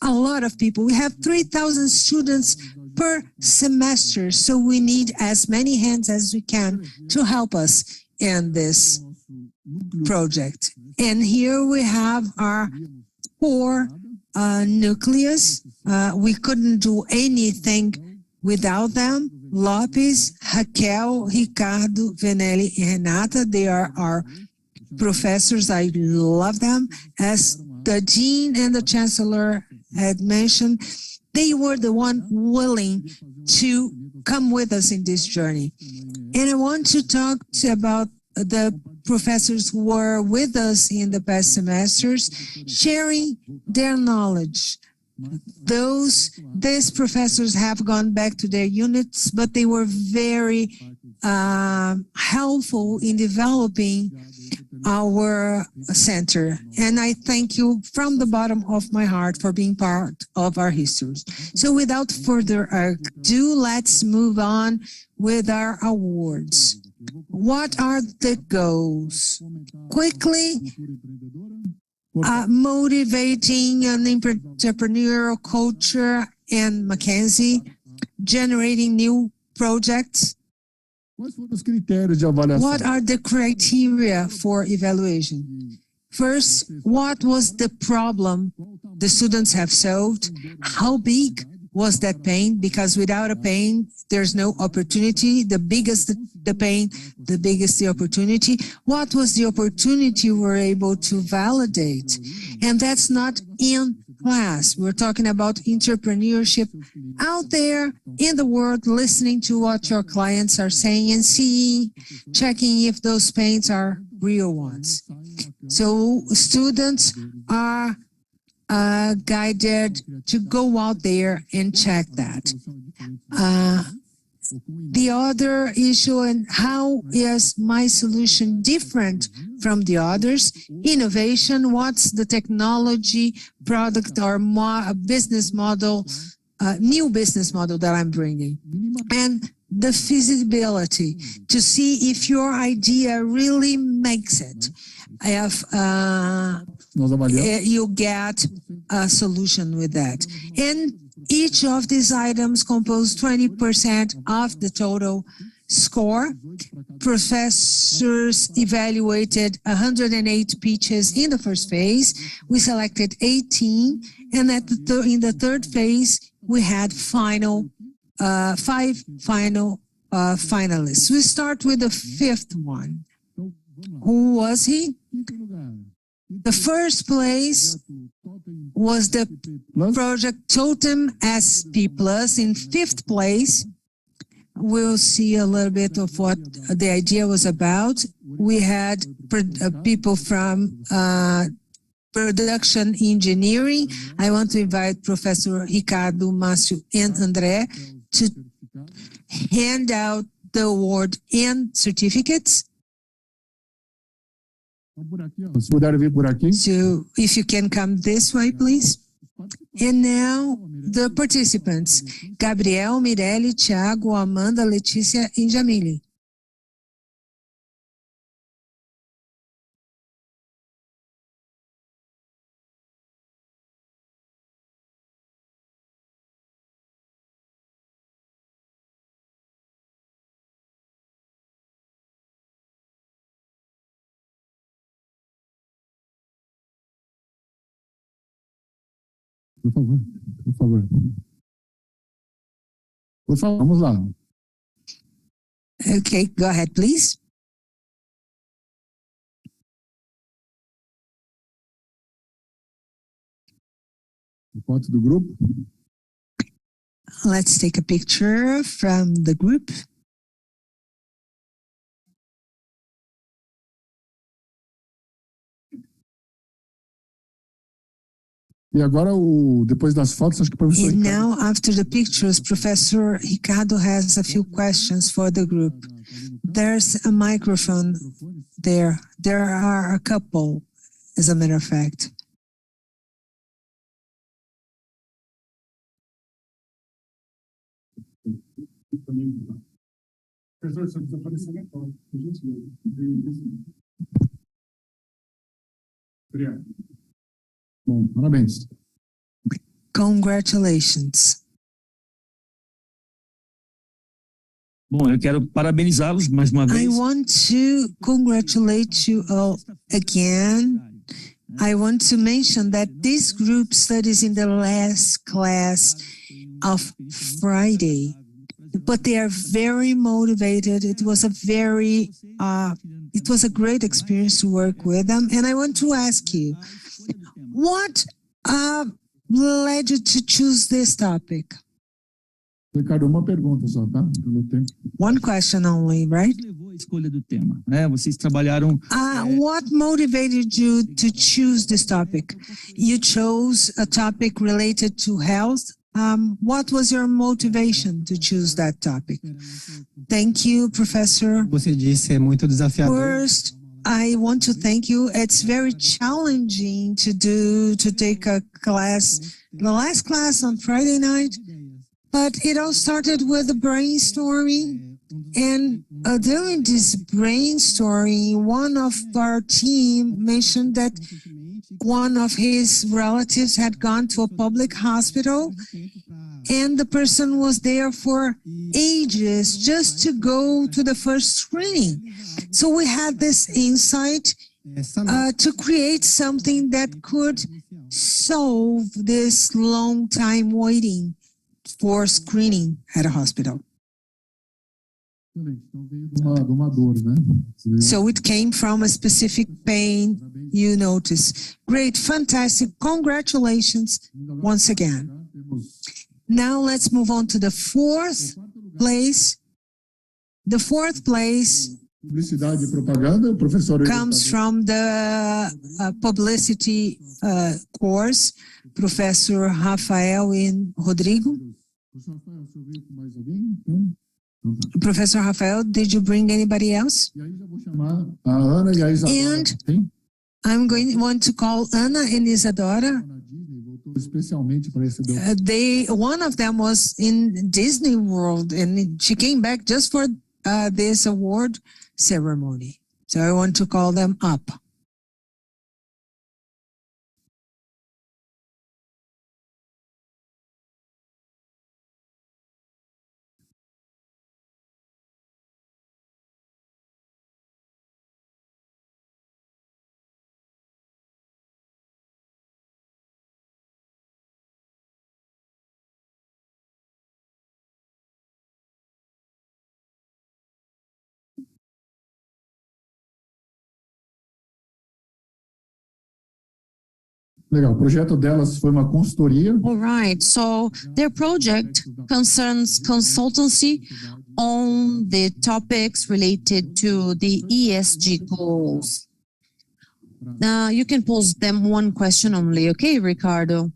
a lot of people. We have 3,000 students per semester, so we need as many hands as we can to help us in this project. And here we have our core nucleus. We couldn't do anything without them. Lopes, Raquel, Ricardo, Venelli, and Renata, they are our professors. I love them. As the dean and the chancellor had mentioned, they were the one willing to come with us in this journey. And I want to talk about the professors who were with us in the past semesters, sharing their knowledge. These professors have gone back to their units, but they were very helpful in developing our center. And I thank you from the bottom of my heart for being part of our history. So without further ado, let's move on with our awards. What are the goals? Quickly, motivating an entrepreneurial culture in Mackenzie, generating new projects. What are the criteria for evaluation? First, what was the problem the students have solved? How big was that pain? Because without a pain, there's no opportunity. The biggest the pain, the biggest the opportunity. What was the opportunity we're able to validate? And that's not in class. We're talking about entrepreneurship out there in the world, listening to what your clients are saying and seeing, checking if those pains are real ones. So students are guided to go out there and check that. The other issue, and how is my solution different from the others? Innovation, what's the technology, product, or business model, new business model that I'm bringing? And the feasibility, to see if your idea really makes it. If you get a solution with that. And each of these items compose 20% of the total score. Professors evaluated 108 pitches in the first phase. We selected 18, and in the third phase, we had five final finalists. We start with the fifth one. Who was he? The first place was the project Totem SP+. In fifth place, we'll see a little bit of what the idea was about. We had people from production engineering. I want to invite Professor Ricardo, Márcio, and André to hand out the award and certificates. So if you can come this way, please. And now the participants, Gabriel, Mirelle, Thiago, Amanda, Letícia, and Jamile. Por favor, por favor. Por favor, vamos lá. Okay, go ahead, please. Foto do grupo. Let's take a picture from the group. E agora, depois das fotos, acho que o professor And Ricardo... now, after the pictures, Professor Ricardo has a few questions for the group. There's a microphone there. There are a couple, as a matter of fact. Bom, parabéns. Congratulations. Bom, eu quero parabenizá-los mais uma I vez. want to congratulate you all again. I want to mention that this group studies in the last class of Friday, but they are very motivated. It was a great experience to work with them. And I want to ask you, what led you to choose this topic? Ricardo, uma pergunta só, tá? Pelo tempo. One question only, right? Levou a escolha do tema, né? Vocês trabalharam. What motivated you to choose this topic? You chose a topic related to health. What was your motivation to choose that topic? Thank you, Professor. Você disse é muito desafiador. First, I want to thank you. It's very challenging to take a class, the last class on Friday night, but it all started with a brainstorming. And during this brainstorming, one of our team mentioned that one of his relatives had gone to a public hospital and the person was there for ages just to go to the first screening. So we had this insight to create something that could solve this long time waiting for screening at a hospital. Uma dor, né? So it came from a specific pain you notice. Great, fantastic. Congratulations once again. Now let's move on to the fourth place. The fourth place Publicidade e propaganda, o professor comes from the publicity course, Professor Rafael and Rodrigo. Professor Rafael, did you bring anybody else? E aí já vou chamar a Ana e a Isadora. And I'm want to call Ana and Isadora. Especialmente para esse One of them was in Disney World and she came back just for this award ceremony. So I want to call them up. Legal, o projeto delas foi uma consultoria. All right, so their project concerns consultancy on the topics related to the ESG goals. Now you can pose them one question only, okay, Ricardo?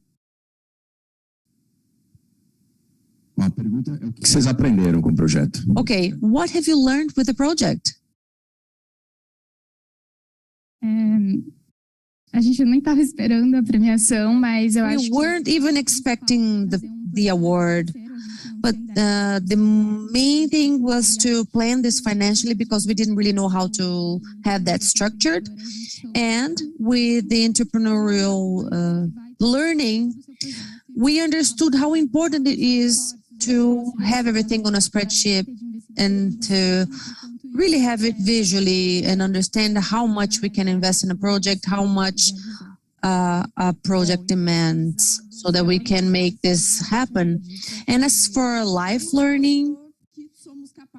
A pergunta é o que vocês aprenderam com o projeto? Okay, what have you learned with the project? A gente nem estava esperando a premiação, mas eu acho We que weren't even expecting the award, but the main thing was to plan this financially because we didn't really know how to have that structured. And with the entrepreneurial learning, we understood how important it is to have everything on a spreadsheet and to really have it visually and understand how much we can invest in a project, how much a project demands so that we can make this happen. And as for life learning,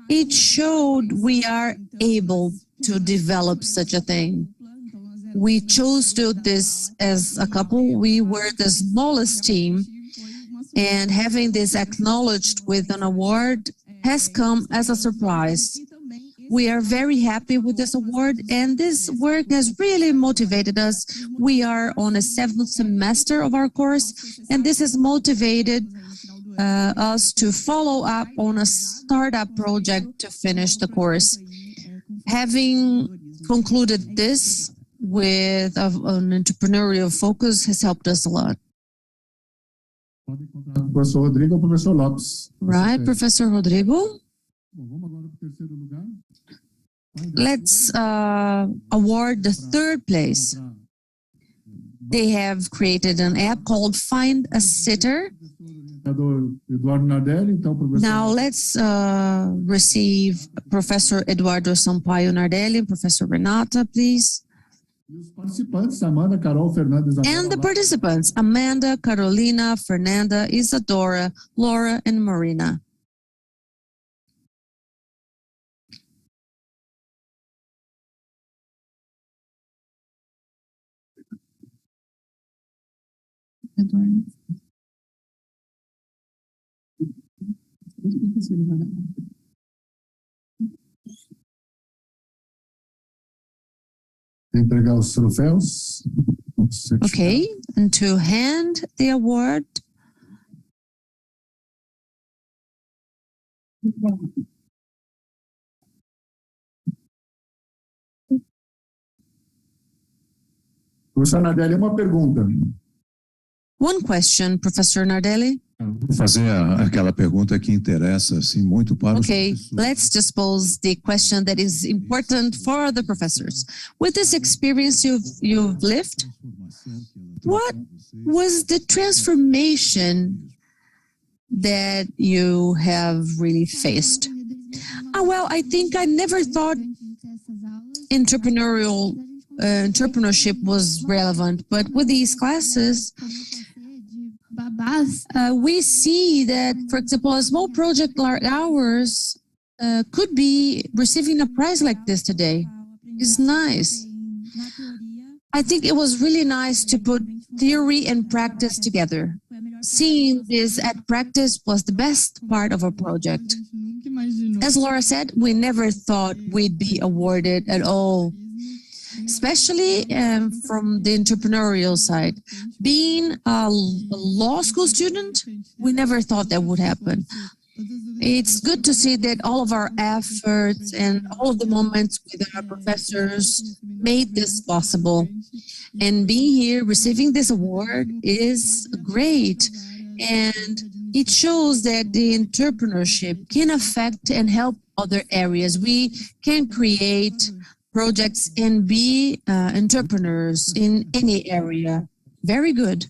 it showed we are able to develop such a thing. We chose to do this as a couple. We were the smallest team, and having this acknowledged with an award has come as a surprise. We are very happy with this award, and this work has really motivated us. We are on a 7th semester of our course, and this has motivated us to follow up on a startup project to finish the course. Having concluded this with an entrepreneurial focus has helped us a lot. Pode encontrar o professor Rodrigo ou o professor Lopes. Right, Professor Rodrigo? Bom, vamos agora para o terceiro lugar. Let's award the third place. They have created an app called Find a Sitter. Eduardo Nardelli, então, professor. Now let's receive Professor Eduardo Sampaio Nardelli and Professor Renata, please. E os participantes, Amanda, Carol, Fernanda, Isadora. And the participants, Amanda, Carolina, Fernanda, Isadora, Laura, and Marina. Eduardo. Entregar os troféus. Okay, and to hand the award. Professor Nardelli, uma pergunta. One question, Professor Nardelli. Vou fazer aquela pergunta que interessa assim muito para os Okay, professores. let's just pose the question that is important for the professors. With this experience you've lived, what was the transformation that you have really faced? Well, I think I never thought entrepreneurship was relevant, but with these classes, we see that, for example, a small project like ours could be receiving a prize like this today. It's nice. I think it was really nice to put theory and practice together. Seeing this at practice was the best part of our project. As Laura said, we never thought we'd be awarded at all, especially from the entrepreneurial side. Being a law school student, we never thought that would happen. It's good to see that all of our efforts and all of the moments with our professors made this possible. And being here, receiving this award is great. And it shows that the entrepreneurship can affect and help other areas. We can create projects and be entrepreneurs in any area. Very good.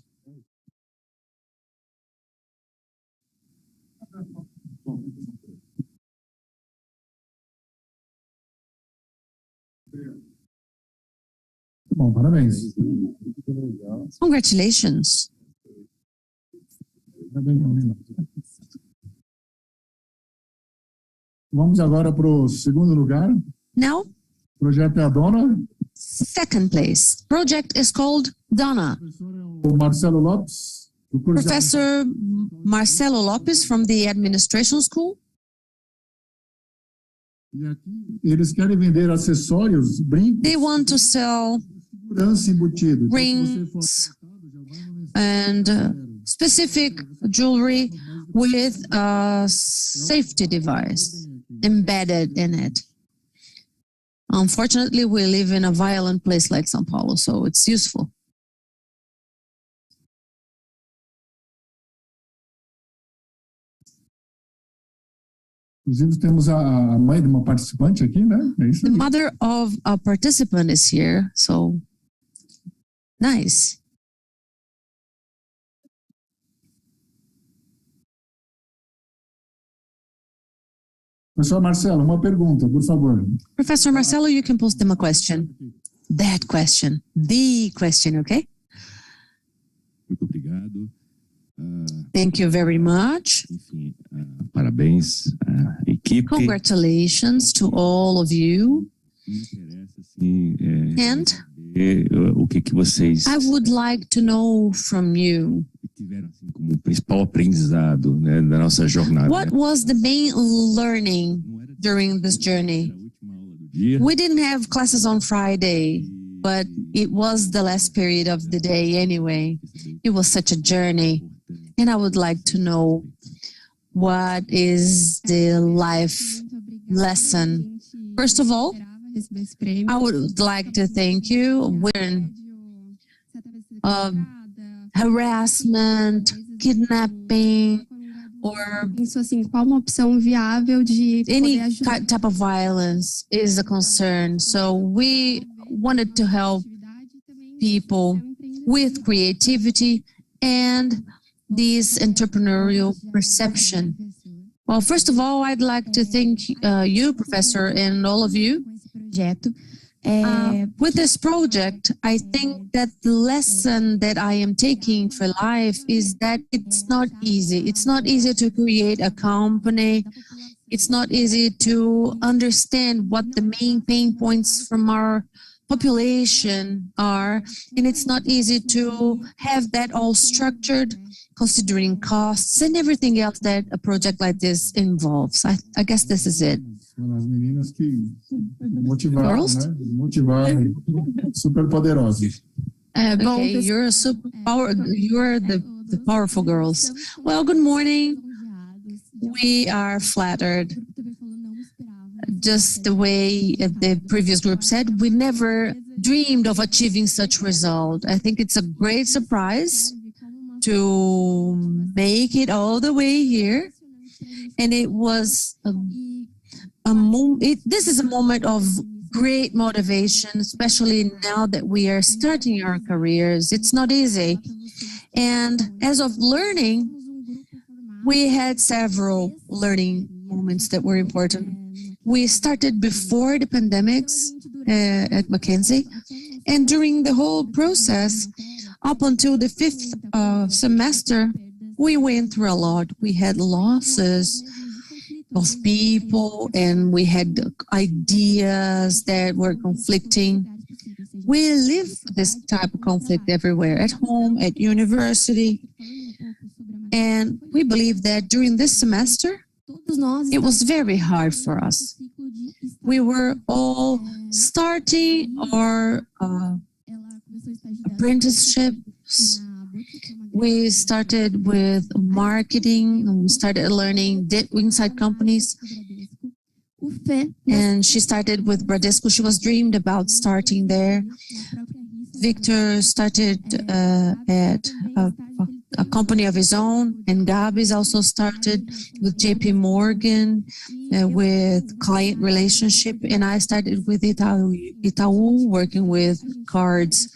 Bom, parabéns. Congratulations. Vamos agora para o segundo lugar. Now, O projeto é a Dona. second place. Project is called Donna. O Marcelo Lopes. Do curso de Professor Marcelo Lopes from the Administration School. E aqui eles querem vender acessórios, brincos, They want to sell segurança embutido. Então, se você for rings contratado, já vai uma mensagem. and specific jewelry with a safety device embedded in it. Unfortunately, we live in a violent place like São Paulo, so it's useful. Inclusive, temos a mãe de uma participante aqui, né? É isso The aí. mother of a participant is here, so nice. Professor Marcelo, uma pergunta, por favor. Professor Marcelo, you can pose them a question. That question, the question, okay? Muito obrigado. Thank you very much. Enfim, parabéns à equipe. Congratulations to all of you. Me interessa, assim, And saber o que vocês I would like to know from you, tiveram assim, como principal aprendizado, né, da nossa jornada. what was the main learning during this journey? Era a última aula do dia. We didn't have classes on Friday, but it was the last period of the day anyway. It was such a journey. And I would like to know, what is the life lesson? First of all, I would like to thank you when harassment, kidnapping, or Isso assim, qual uma opção viável de any poder ajudar? type of violence is a concern. So we wanted to help people with creativity and this entrepreneurial perception. Well, first of all, I'd like to thank you, Professor, and all of you. With this project, I think that the lesson that I am taking for life is that it's not easy. It's not easy to create a company. It's not easy to understand what the main pain points from our population are. And it's not easy to have that all structured, considering costs and everything else that a project like this involves. I guess this is it. As meninas que motivaram, Girls? né? Motivaram, super poderosas. Okay, you're a superpower. You're the powerful girls. Well, good morning. We are flattered. Just the way the previous group said, we never dreamed of achieving such result. I think it's a great surprise to make it all the way here. And it was this is a moment of great motivation, especially now that we are starting our careers. It's not easy. And as of learning, we had several learning moments that were important. We started before the pandemics at Mackenzie, and during the whole process, up until the 5th semester, we went through a lot. We had losses of people, and we had ideas that were conflicting. We live this type of conflict everywhere, at home, at university. And we believe that during this semester, it was very hard for us. We were all starting our apprenticeships. We started with marketing, and we started learning inside companies. And she started with Bradesco. She was dreamed about starting there. Victor started at a company of his own, and Gabi's also started with JP Morgan, with client relationship, and I started with Itaú, working with cards.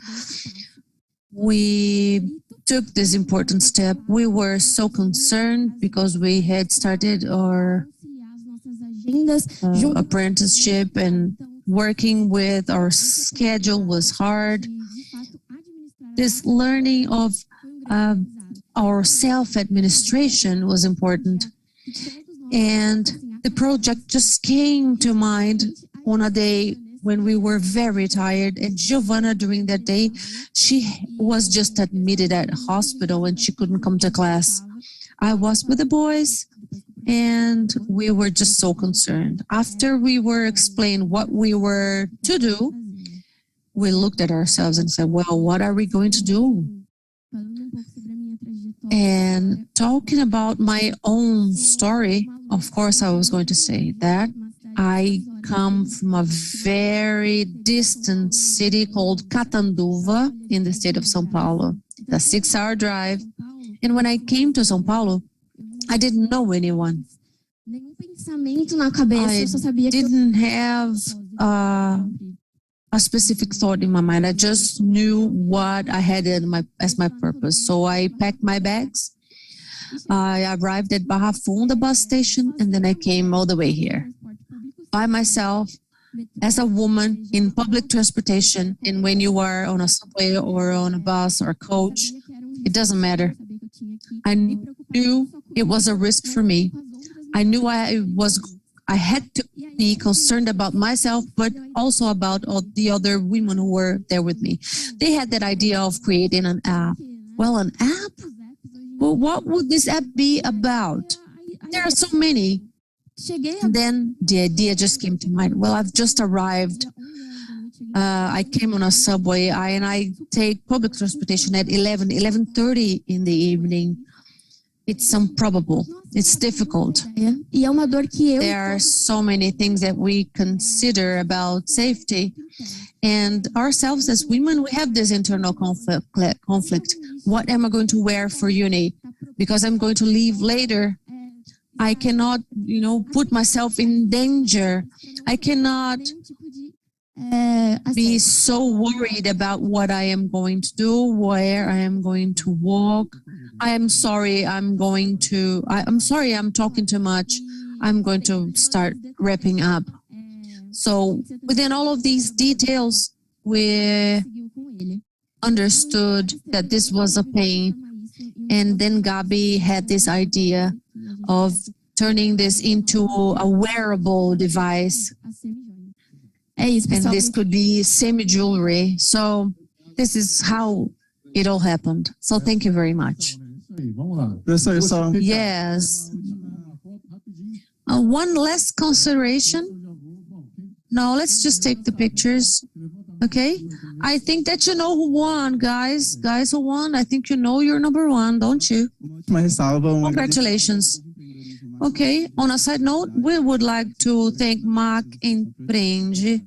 We took this important step. We were so concerned because we had started our apprenticeship, and working with our schedule was hard. This learning of our self-administration was important. And the project just came to mind on a day when we were very tired. And Giovanna, during that day, she was just admitted at hospital and she couldn't come to class. I was with the boys and we were just so concerned. After we were explained what we were to do, we looked at ourselves and said, well, what are we going to do? And talking about my own story, of course, I was going to say that I come from a very distant city called Catanduva in the state of São Paulo. It's a 6-hour drive. And when I came to São Paulo, I didn't know anyone. I didn't have a specific thought in my mind. I just knew what I had as my purpose. So I packed my bags. I arrived at Barra Funda bus station, and then I came all the way here by myself as a woman in public transportation. And when you are on a subway or on a bus or a coach, it doesn't matter. I knew it was a risk for me. I knew I had to be concerned about myself, but also about all the other women who were there with me. They had that idea of creating an app. Well, an app? Well, what would this app be about? There are so many. Then the idea just came to mind. Well, I've just arrived. I came on a subway and I take public transportation at 11:30 in the evening. It's improbable. It's difficult. There are so many things that we consider about safety. And ourselves as women, we have this internal conflict. What am I going to wear for uni? Because I'm going to leave later. I cannot, put myself in danger. I cannot be so worried about what I am going to do, where I am going to walk. I'm sorry, I'm sorry, I'm talking too much. I'm going to start wrapping up. So within all of these details, we understood that this was a pain. And then Gabi had this idea of turning this into a wearable device. And this could be semi-jewelry. So this is how it all happened. So thank you very much. Yes. One last consideration. No, let's just take the pictures. Okay. I think that you know who won, guys. Guys who won, I think you know you're number one, don't you? Congratulations. Okay. On a side note, we would like to thank Mackenzie.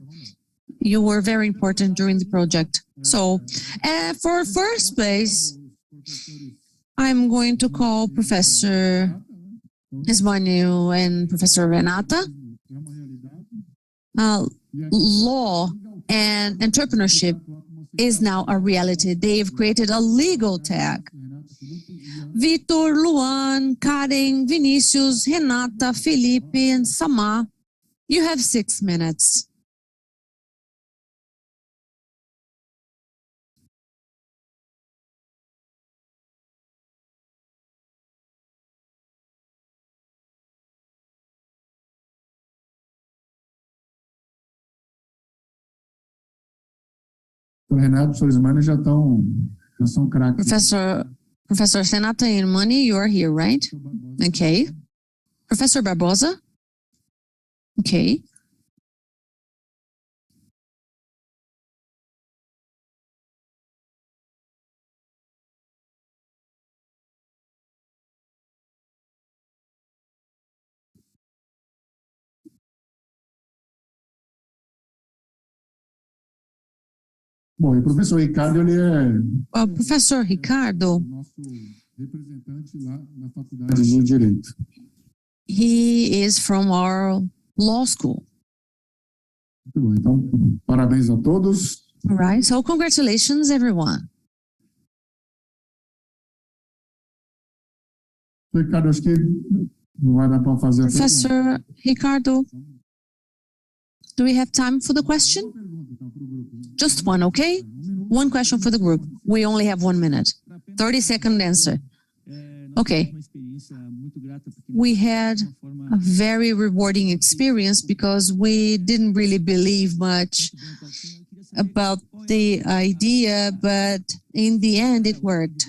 You were very important during the project. So for first place, I'm going to call Professor Esmanil and Professor Renata. Law and entrepreneurship is now a reality. They've created a legal tag. Vitor, Luan, Karen, Vinicius, Renata, Felipe, and Samar, you have 6 minutes. O Renato, professor Ismani já são craques. Professor Renata and Mani, you are here, right? Okay. Professor Barbosa? Okay. Bom, e o professor Ricardo, ele é... Professor Ricardo, nosso representante lá na Faculdade de Direito. He is from our law school. Muito bom, então, parabéns a todos. All right, so congratulations, everyone. Ricardo, acho que não vai dar para fazer a pergunta. Professor Ricardo, do we have time for the question? Just one, okay? One question for the group. We only have 1 minute. 30-second answer. Okay. We had a very rewarding experience because we didn't really believe much about the idea, but in the end it worked.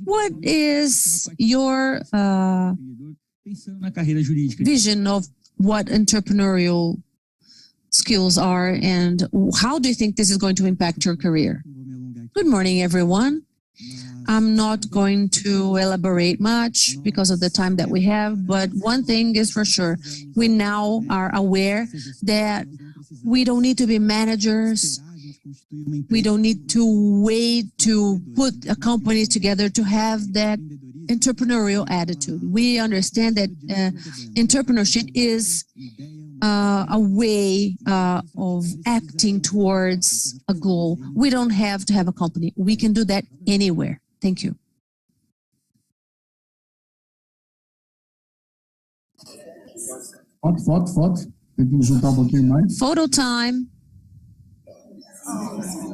What is your vision of what entrepreneurial skills are, and how do you think this is going to impact your career? Good morning, everyone. I'm not going to elaborate much because of the time that we have, but one thing is for sure. We now are aware that we don't need to be managers. We don't need to wait to put a company together to have that entrepreneurial attitude. We understand that entrepreneurship is a way of acting towards a goal. We don't have to have a company. We can do that anywhere. Thank you. Foto. Tem que juntar pouquinho mais. Photo time.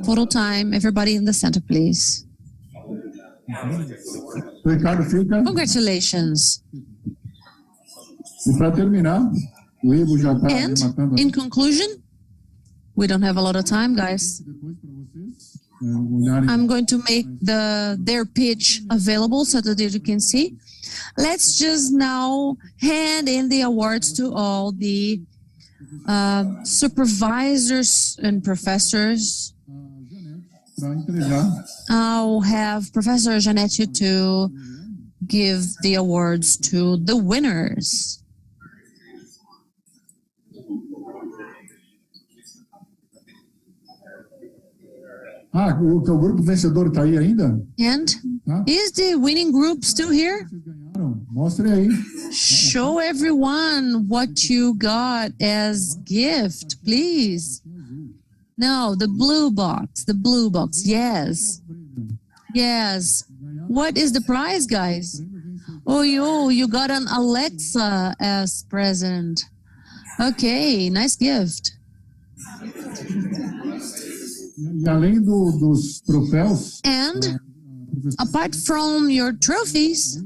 Photo time. Everybody in the center, please. Ricardo, fica. Congratulations. E para terminar, o Ivo já está rematando. In conclusion, we don't have a lot of time, guys. I'm going to make their pitch available so that you can see. Let's just now hand in the awards to all the supervisors and professors. I'll have Professor Janete to give the awards to the winners. O teu grupo vencedor está aí ainda? And is the winning group still here? Mostre aí. Show everyone what you got as gift, please. No, the blue box. The blue box. Yes. Yes. What is the prize, guys? Oh, you got an Alexa as present. Okay, nice gift. E além dos troféus. And apart from your trophies,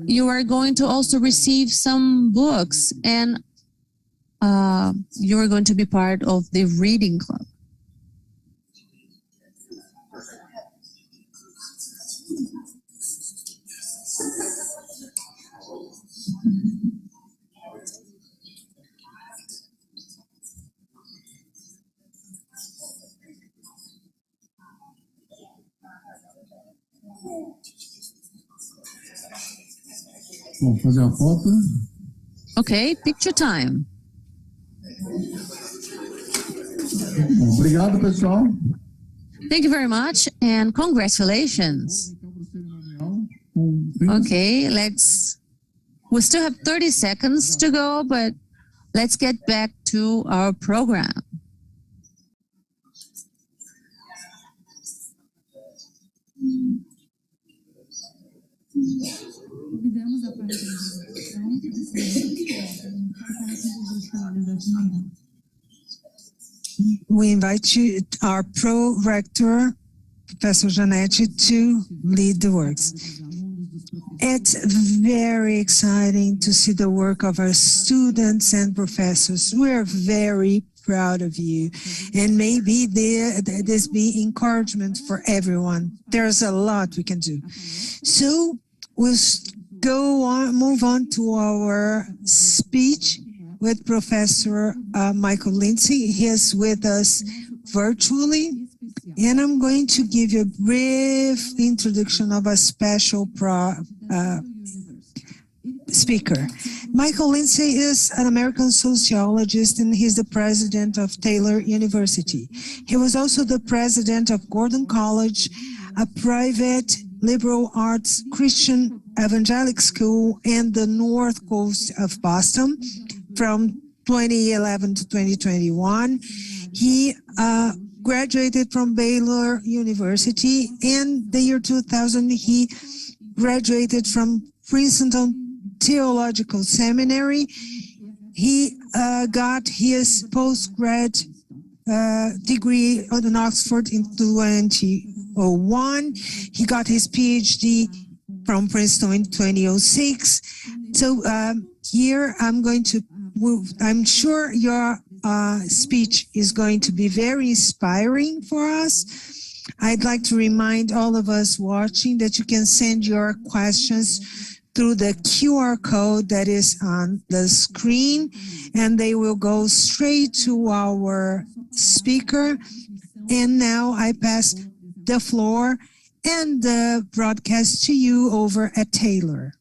you are going to also receive some books, and you are going to be part of the reading club. Vamos fazer a foto. Okay, picture time. Bom, obrigado, pessoal. Thank you very much, and congratulations. Okay, we still have 30 seconds to go, but let's get back to our program. We invite you, our pro-rector, Professor Janete, to lead the works. It's very exciting to see the work of our students and professors. We're very proud of you, and maybe this be encouragement for everyone. There's a lot we can do. So we'll move on to our speech with Professor Michael Lindsay. He is with us virtually, and I'm going to give you a brief introduction of a special speaker. Michael Lindsay is an American sociologist, and he's the president of Taylor University. He was also the president of Gordon College, a private liberal arts Christian evangelical school in the North Coast of Boston from 2011 to 2021. He graduated from Baylor University. In the year 2000, he graduated from Princeton Theological Seminary. He got his postgrad degree in Oxford in 2001. He got his PhD from Princeton in 2006. So here I'm going to move. I'm sure your speech is going to be very inspiring for us. I'd like to remind all of us watching that you can send your questions through the QR code that is on the screen, and they will go straight to our speaker. And now I pass the floor and the broadcast to you over at Taylor.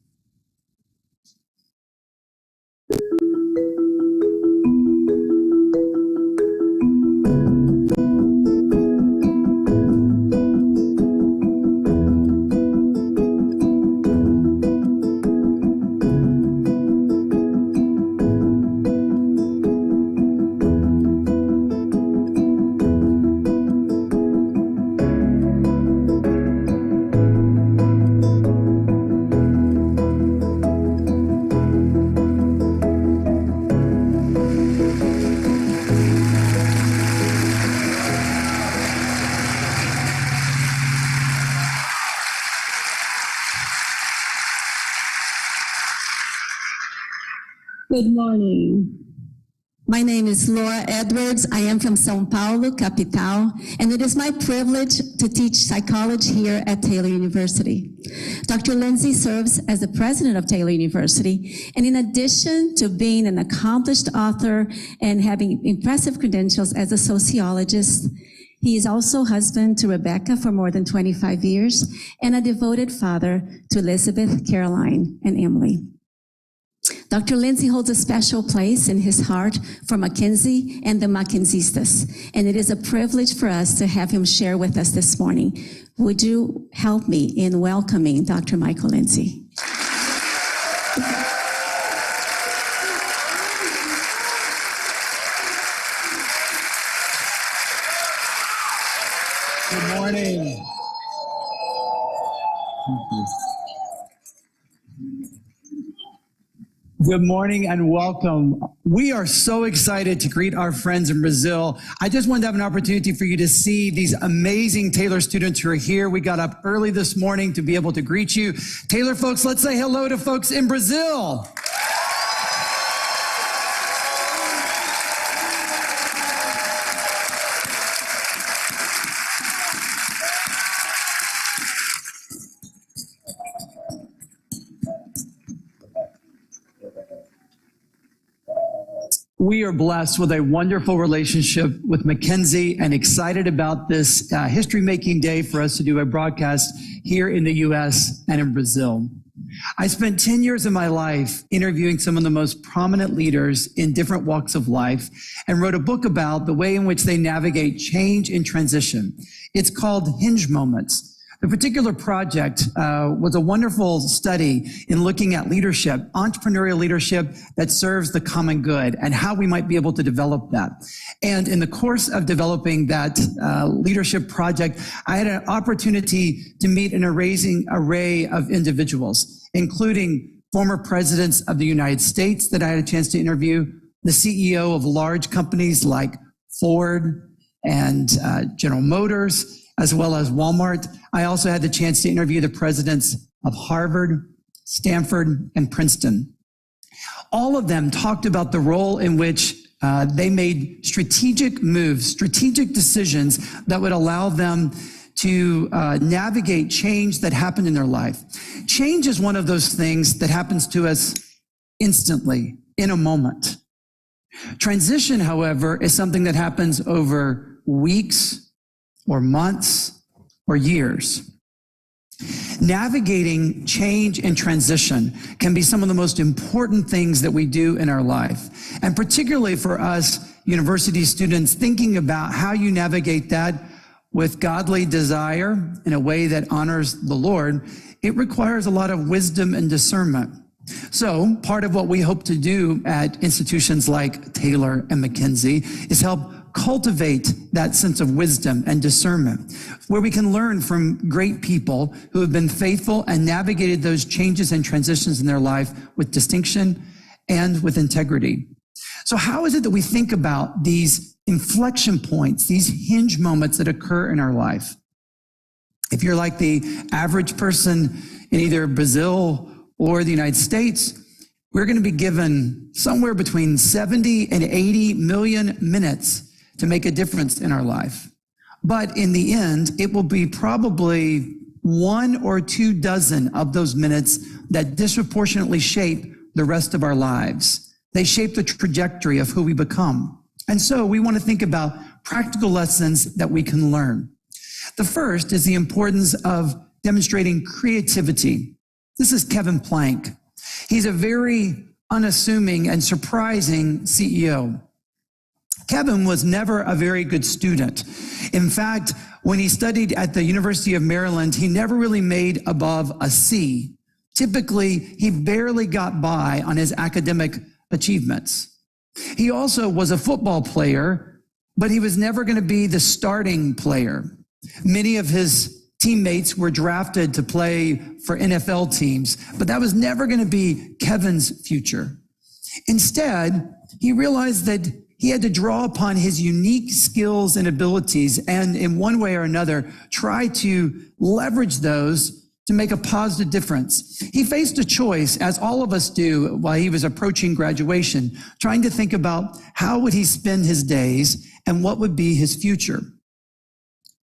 Good morning. My name is Laura Edwards. I am from São Paulo, capital, and it is my privilege to teach psychology here at Taylor University. Dr. Lindsay serves as the president of Taylor University, and in addition to being an accomplished author and having impressive credentials as a sociologist, he is also husband to Rebecca for more than 25 years and a devoted father to Elizabeth, Caroline, and Emily. Dr. Lindsay holds a special place in his heart for Mackenzie and the Mackenzistas, and it is a privilege for us to have him share with us this morning. Would you help me in welcoming Dr. Michael Lindsay? Good morning and welcome. We are so excited to greet our friends in Brazil. I just wanted to have an opportunity for you to see these amazing Taylor students who are here. We got up early this morning to be able to greet you. Taylor folks, let's say hello to folks in Brazil. We are blessed with a wonderful relationship with Mackenzie and excited about this history-making day for us to do a broadcast here in the U.S. and in Brazil. I spent 10 years of my life interviewing some of the most prominent leaders in different walks of life and wrote a book about the way in which they navigate change and transition. It's called Hinge Moments. The particular project was a wonderful study in looking at leadership, entrepreneurial leadership that serves the common good and how we might be able to develop that. And in the course of developing that leadership project, I had an opportunity to meet an amazing array of individuals, including former presidents of the United States that I had a chance to interview, the CEO of large companies like Ford and General Motors, as well as Walmart. I also had the chance to interview the presidents of Harvard, Stanford, and Princeton. All of them talked about the role in which they made strategic moves, strategic decisions that would allow them to navigate change that happened in their life. Change is one of those things that happens to us instantly, in a moment. Transition, however, is something that happens over weeks, or months, or years. Navigating change and transition can be some of the most important things that we do in our life. And particularly for us university students, thinking about how you navigate that with godly desire in a way that honors the Lord, it requires a lot of wisdom and discernment. So part of what we hope to do at institutions like Taylor and Mackenzie is help cultivate that sense of wisdom and discernment, where we can learn from great people who have been faithful and navigated those changes and transitions in their life with distinction and with integrity. So how is it that we think about these inflection points, these hinge moments that occur in our life? If you're like the average person in either Brazil or the United States, we're going to be given somewhere between 70 and 80 million minutes to make a difference in our life. But in the end, it will be probably 1 or 2 dozen of those minutes that disproportionately shape the rest of our lives. They shape the trajectory of who we become. And so we want to think about practical lessons that we can learn. The first is the importance of demonstrating creativity. This is Kevin Plank. He's a very unassuming and surprising CEO. Kevin was never a very good student. In fact, when he studied at the University of Maryland, he never really made above a C. Typically, he barely got by on his academic achievements. He also was a football player, but he was never going to be the starting player. Many of his teammates were drafted to play for NFL teams, but that was never going to be Kevin's future. Instead, he realized that he had to draw upon his unique skills and abilities and in one way or another, try to leverage those to make a positive difference. He faced a choice, as all of us do while he was approaching graduation, trying to think about how would he spend his days and what would be his future.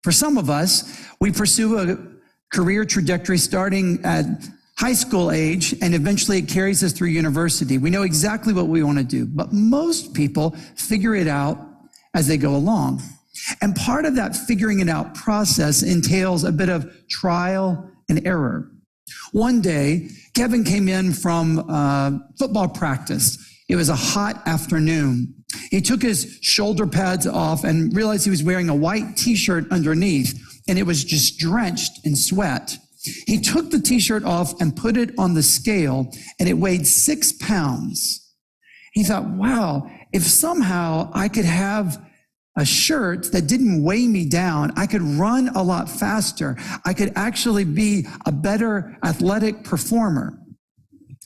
For some of us, we pursue a career trajectory starting at high school age, and eventually it carries us through university. We know exactly what we want to do, but most people figure it out as they go along. And part of that figuring it out process entails a bit of trial and error. One day, Kevin came in from football practice. It was a hot afternoon. He took his shoulder pads off and realized he was wearing a white t-shirt underneath, and it was just drenched in sweat. He took the t-shirt off and put it on the scale, and it weighed 6 pounds. He thought, wow, if somehow I could have a shirt that didn't weigh me down, I could run a lot faster. I could actually be a better athletic performer.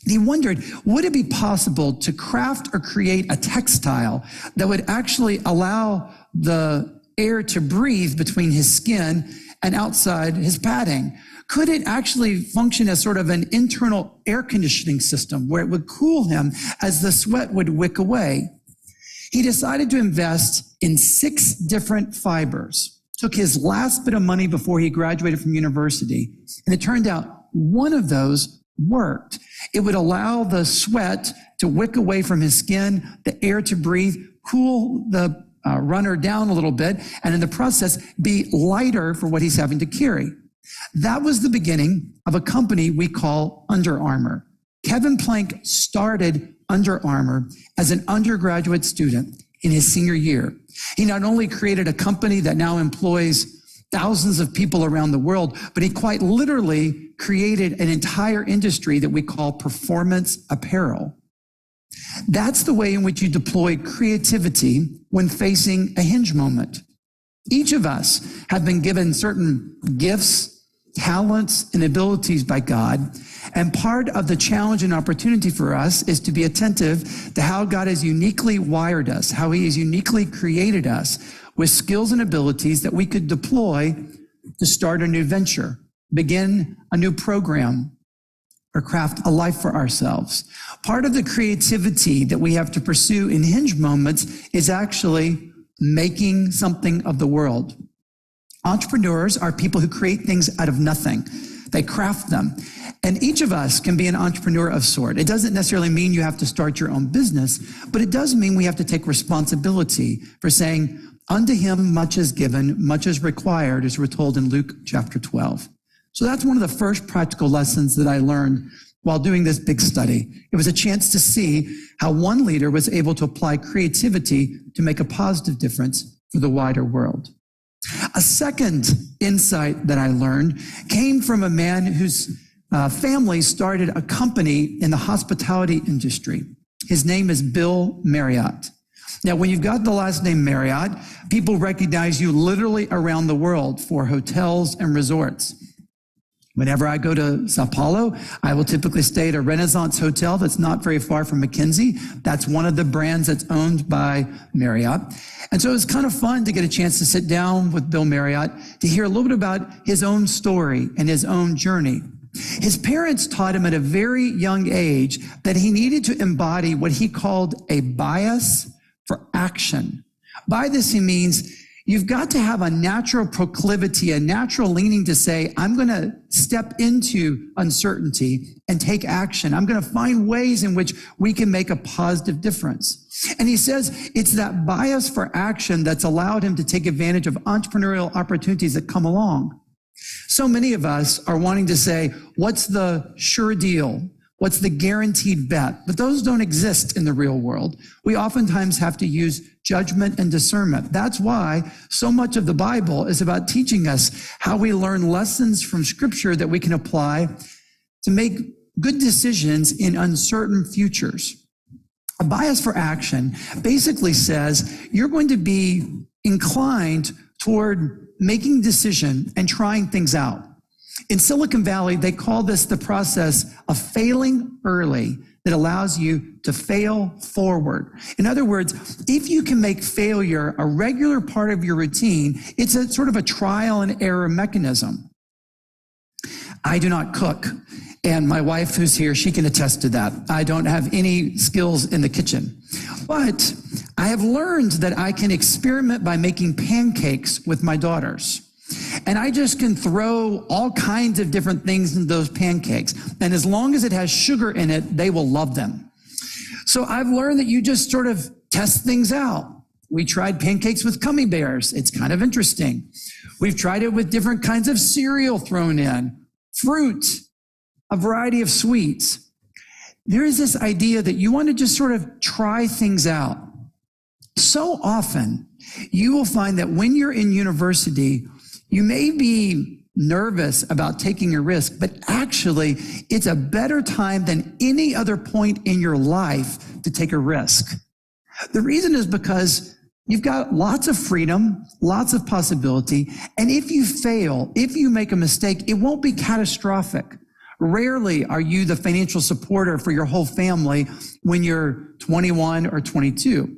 He wondered, would it be possible to craft or create a textile that would actually allow the air to breathe between his skin and outside his padding? Could it actually function as sort of an internal air conditioning system where it would cool him as the sweat would wick away? He decided to invest in 6 different fibers, took his last bit of money before he graduated from university, and it turned out one of those worked. It would allow the sweat to wick away from his skin, the air to breathe, cool the runner down a little bit, and in the process be lighter for what he's having to carry. That was the beginning of a company we call Under Armour. Kevin Plank started Under Armour as an undergraduate student in his senior year. He not only created a company that now employs thousands of people around the world, but he quite literally created an entire industry that we call performance apparel. That's the way in which you deploy creativity when facing a hinge moment. Each of us have been given certain gifts, talents, and abilities by God. And part of the challenge and opportunity for us is to be attentive to how God has uniquely wired us, how he has uniquely created us with skills and abilities that we could deploy to start a new venture, begin a new program, or craft a life for ourselves. Part of the creativity that we have to pursue in hinge moments is actually making something of the world. Entrepreneurs are people who create things out of nothing. They craft them. And each of us can be an entrepreneur of sort. It doesn't necessarily mean you have to start your own business, but it does mean we have to take responsibility for saying, unto him much is given, much is required, as we're told in Luke chapter 12. So that's one of the first practical lessons that I learned while doing this big study. It was a chance to see how one leader was able to apply creativity to make a positive difference for the wider world. A second insight that I learned came from a man whose family started a company in the hospitality industry. His name is Bill Marriott. Now, when you've got the last name Marriott, people recognize you literally around the world for hotels and resorts. Whenever I go to Sao Paulo, I will typically stay at a Renaissance hotel that's not very far from Mackenzie. That's one of the brands that's owned by Marriott. And so it was kind of fun to get a chance to sit down with Bill Marriott to hear a little bit about his own story and his own journey. His parents taught him at a very young age that he needed to embody what he called a bias for action. By this, he means you've got to have a natural proclivity, a natural leaning to say, I'm going to step into uncertainty and take action. I'm going to find ways in which we can make a positive difference. And he says it's that bias for action that's allowed him to take advantage of entrepreneurial opportunities that come along. So many of us are wanting to say, what's the sure deal? What's the guaranteed bet? But those don't exist in the real world. We oftentimes have to use judgment and discernment. That's why so much of the Bible is about teaching us how we learn lessons from Scripture that we can apply to make good decisions in uncertain futures. A bias for action basically says you're going to be inclined toward making a decision and trying things out. In Silicon Valley, they call this the process of failing early that allows you to fail forward. In other words, if you can make failure a regular part of your routine, it's a sort of a trial and error mechanism. I do not cook, and my wife who's here, she can attest to that. I don't have any skills in the kitchen, but I have learned that I can experiment by making pancakes with my daughters. And I just can throw all kinds of different things in those pancakes. And as long as it has sugar in it, they will love them. So I've learned that you just sort of test things out. We tried pancakes with gummy bears. It's kind of interesting. We've tried it with different kinds of cereal thrown in, fruit, a variety of sweets. There is this idea that you want to just sort of try things out. So often, you will find that when you're in university, you may be nervous about taking a risk, but actually it's a better time than any other point in your life to take a risk. The reason is because You've got lots of freedom, lots of possibility. And if you fail, if you make a mistake, it won't be catastrophic. Rarely are you the financial supporter for your whole family when you're 21 or 22.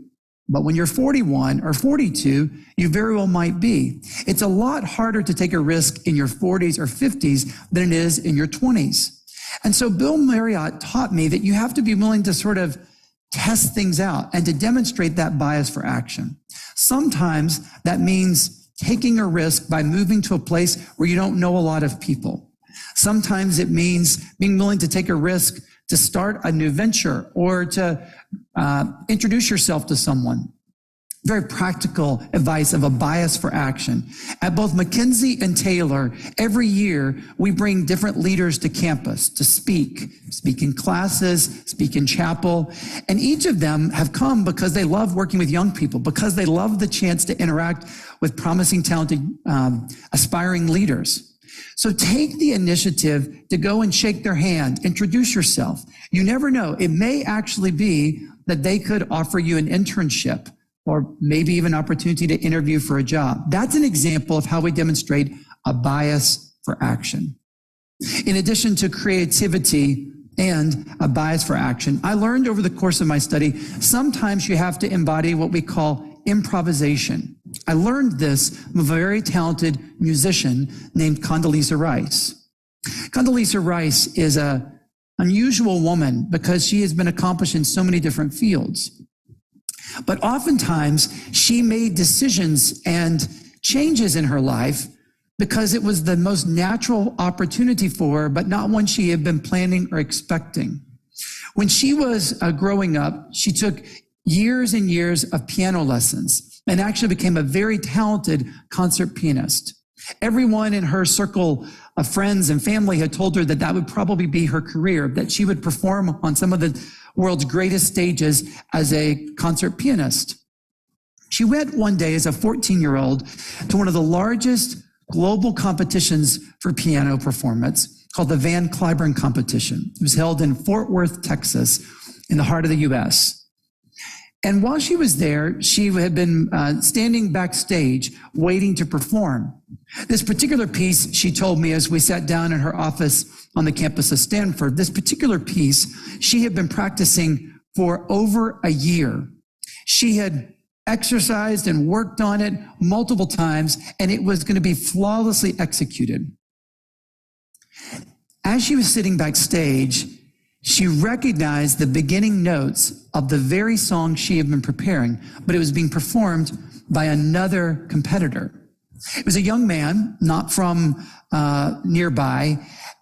But when you're 41 or 42, you very well might be. It's a lot harder to take a risk in your 40s or 50s than it is in your 20s. And so Bill Marriott taught me that you have to be willing to sort of test things out and to demonstrate that bias for action. Sometimes that means taking a risk by moving to a place where you don't know a lot of people. Sometimes it means being willing to take a risk to start a new venture or to introduce yourself to someone. Very practical advice of a bias for action. At both Mackenzie and Taylor, every year we bring different leaders to campus to speak in classes, speak in chapel. And each of them have come because they love working with young people, because they love the chance to interact with promising, talented, aspiring leaders. So take the initiative to go and shake their hand, introduce yourself. You never know. It may actually be that they could offer you an internship or maybe even an opportunity to interview for a job. That's an example of how we demonstrate a bias for action. In addition to creativity and a bias for action, I learned over the course of my study, sometimes you have to embody what we call improvisation. I learned this from a very talented musician named Condoleezza Rice. Condoleezza Rice is an unusual woman because she has been accomplished in so many different fields. But oftentimes she made decisions and changes in her life because it was the most natural opportunity for her, but not one she had been planning or expecting. When she was growing up, she took years and years of piano lessons and actually became a very talented concert pianist. Everyone in her circle of friends and family had told her that that would probably be her career, that she would perform on some of the world's greatest stages as a concert pianist. She went one day as a 14-year-old to one of the largest global competitions for piano performance called the Van Cliburn Competition. It was held in Fort Worth, Texas, in the heart of the U.S. And while she was there, she had been standing backstage waiting to perform. This particular piece, she told me as we sat down in her office on the campus of Stanford, this particular piece, she had been practicing for over a year. She had exercised and worked on it multiple times, and it was going to be flawlessly executed. As she was sitting backstage, she recognized the beginning notes of the very song she had been preparing, but it was being performed by another competitor. It was a young man, not from nearby,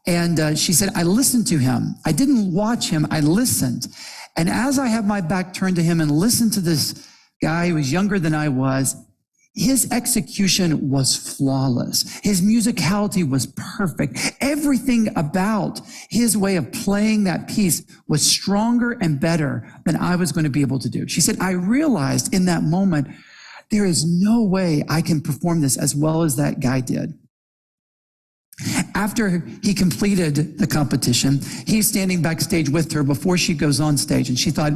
and she said, I listened to him. I didn't watch him, I listened. And as I had my back turned to him and listened to this guy who was younger than I was, his execution was flawless. His musicality was perfect. Everything about his way of playing that piece was stronger and better than I was going to be able to do. She said, I realized in that moment, there is no way I can perform this as well as that guy did. After he completed the competition, he's standing backstage with her before she goes on stage. And she thought,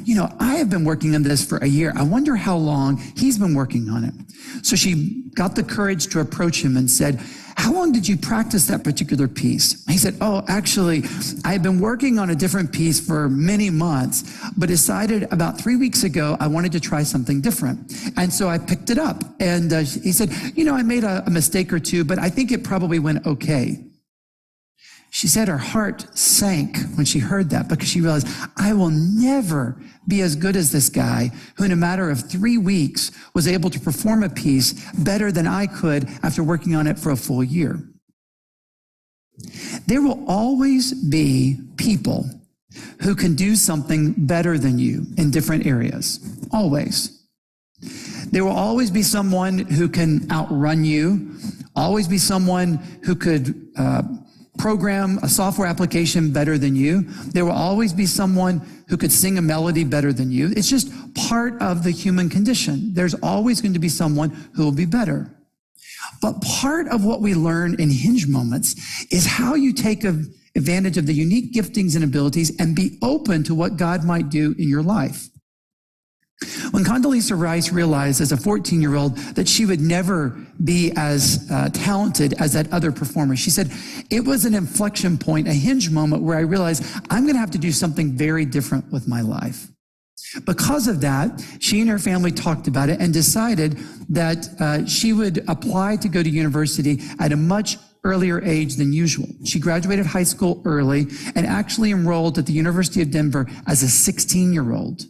you know, I have been working on this for a year. I wonder how long he's been working on it. So she got the courage to approach him and said, how long did you practice that particular piece? He said, oh, actually, I had been working on a different piece for many months, but decided about 3 weeks ago, I wanted to try something different. And so I picked it up. And he said, you know, I made a mistake or two, but I think it probably went okay. She said her heart sank when she heard that because she realized, I will never be as good as this guy who in a matter of 3 weeks was able to perform a piece better than I could after working on it for a full year. There will always be people who can do something better than you in different areas. Always. There will always be someone who can outrun you, always be someone who could program a software application better than you. There will always be someone who could sing a melody better than you. It's just part of the human condition. There's always going to be someone who will be better. But part of what we learn in Hinge Moments is how you take advantage of the unique giftings and abilities and be open to what God might do in your life. When Condoleezza Rice realized as a 14-year-old that she would never be as talented as that other performer, she said, it was an inflection point, a hinge moment where I realized I'm going to have to do something very different with my life. Because of that, she and her family talked about it and decided that she would apply to go to university at a much earlier age than usual. She graduated high school early and actually enrolled at the University of Denver as a 16-year-old.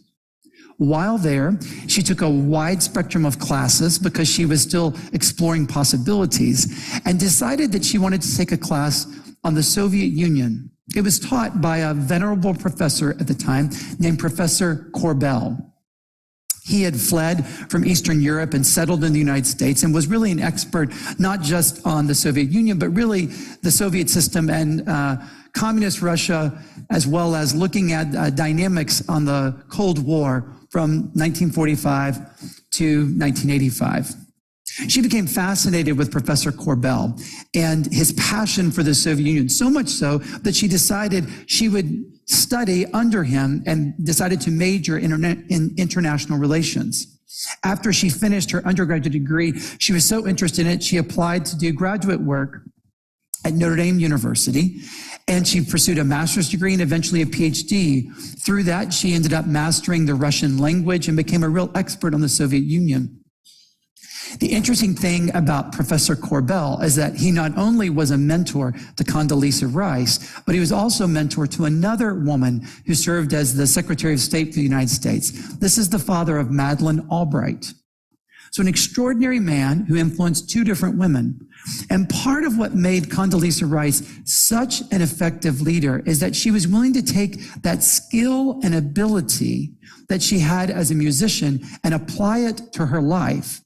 While there, she took a wide spectrum of classes because she was still exploring possibilities and decided that she wanted to take a class on the Soviet Union. It was taught by a venerable professor at the time named Professor Korbel. He had fled from Eastern Europe and settled in the United States and was really an expert not just on the Soviet Union, but really the Soviet system and communist Russia, as well as looking at dynamics on the Cold War from 1945 to 1985. She became fascinated with Professor Korbel and his passion for the Soviet Union, so much so that she decided she would study under him and decided to major in international relations. After she finished her undergraduate degree, she was so interested in it, she applied to do graduate work at Notre Dame University, and she pursued a master's degree and eventually a PhD. Through that, she ended up mastering the Russian language and became a real expert on the Soviet Union. The interesting thing about Professor Korbel is that he not only was a mentor to Condoleezza Rice, but he was also a mentor to another woman who served as the Secretary of State for the United States. This is the father of Madeleine Albright. So an extraordinary man who influenced two different women. And part of what made Condoleezza Rice such an effective leader is that she was willing to take that skill and ability that she had as a musician and apply it to her life.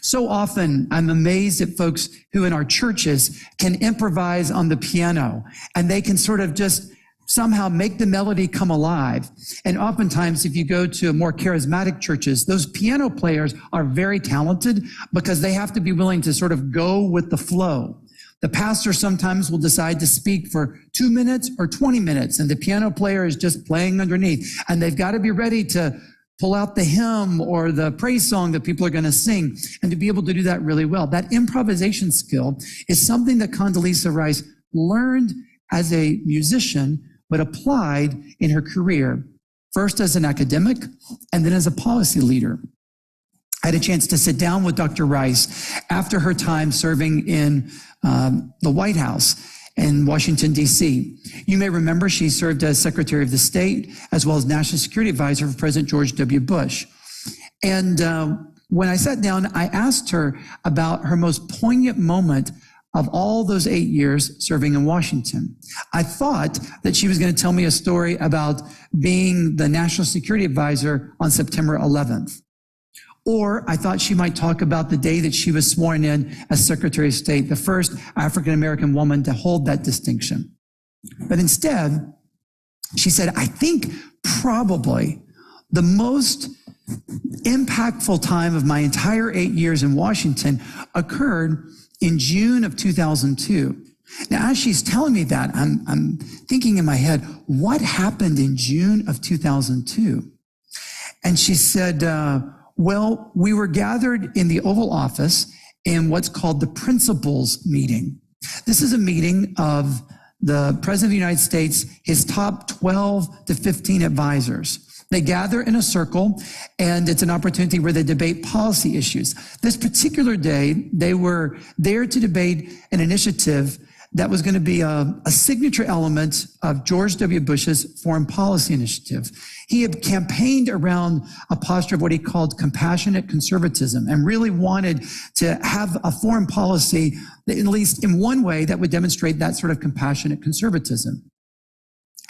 So often I'm amazed at folks who in our churches can improvise on the piano and they can sort of just somehow make the melody come alive. And oftentimes, if you go to more charismatic churches, those piano players are very talented because they have to be willing to sort of go with the flow. The pastor sometimes will decide to speak for 2 minutes or 20 minutes, and the piano player is just playing underneath. And they've got to be ready to pull out the hymn or the praise song that people are going to sing, and to be able to do that really well. That improvisation skill is something that Condoleezza Rice learned as a musician, but applied in her career, first as an academic and then as a policy leader. I had a chance to sit down with Dr. Rice after her time serving in the White House in Washington, D.C. You may remember she served as Secretary of the State as well as National Security Advisor for President George W. Bush. And when I sat down, I asked her about her most poignant moment of all those 8 years serving in Washington. I thought that she was going to tell me a story about being the National Security Advisor on September 11th. Or I thought she might talk about the day that she was sworn in as Secretary of State, the first African-American woman to hold that distinction. But instead, she said, I think probably the most impactful time of my entire 8 years in Washington occurred in June of 2002. Now, as she's telling me that, I'm thinking in my head, what happened in June of 2002? And she said, well, we were gathered in the Oval Office in what's called the Principals Meeting. This is a meeting of the President of the United States, his top 12 to 15 advisors. They gather in a circle, and it's an opportunity where they debate policy issues. This particular day, they were there to debate an initiative that was going to be a signature element of George W. Bush's foreign policy initiative. He had campaigned around a posture of what he called compassionate conservatism and really wanted to have a foreign policy that, at least in one way, that would demonstrate that sort of compassionate conservatism.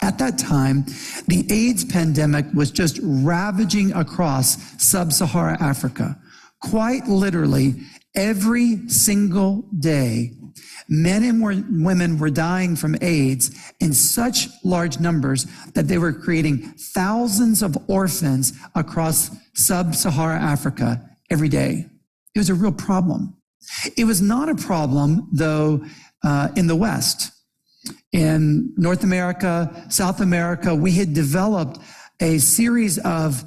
At that time, the AIDS pandemic was just ravaging across sub-Saharan Africa. Quite literally, every single day, men and women were dying from AIDS in such large numbers that they were creating thousands of orphans across sub-Saharan Africa every day. It was a real problem. It was not a problem, though, in the West. In North America, South America, we had developed a series of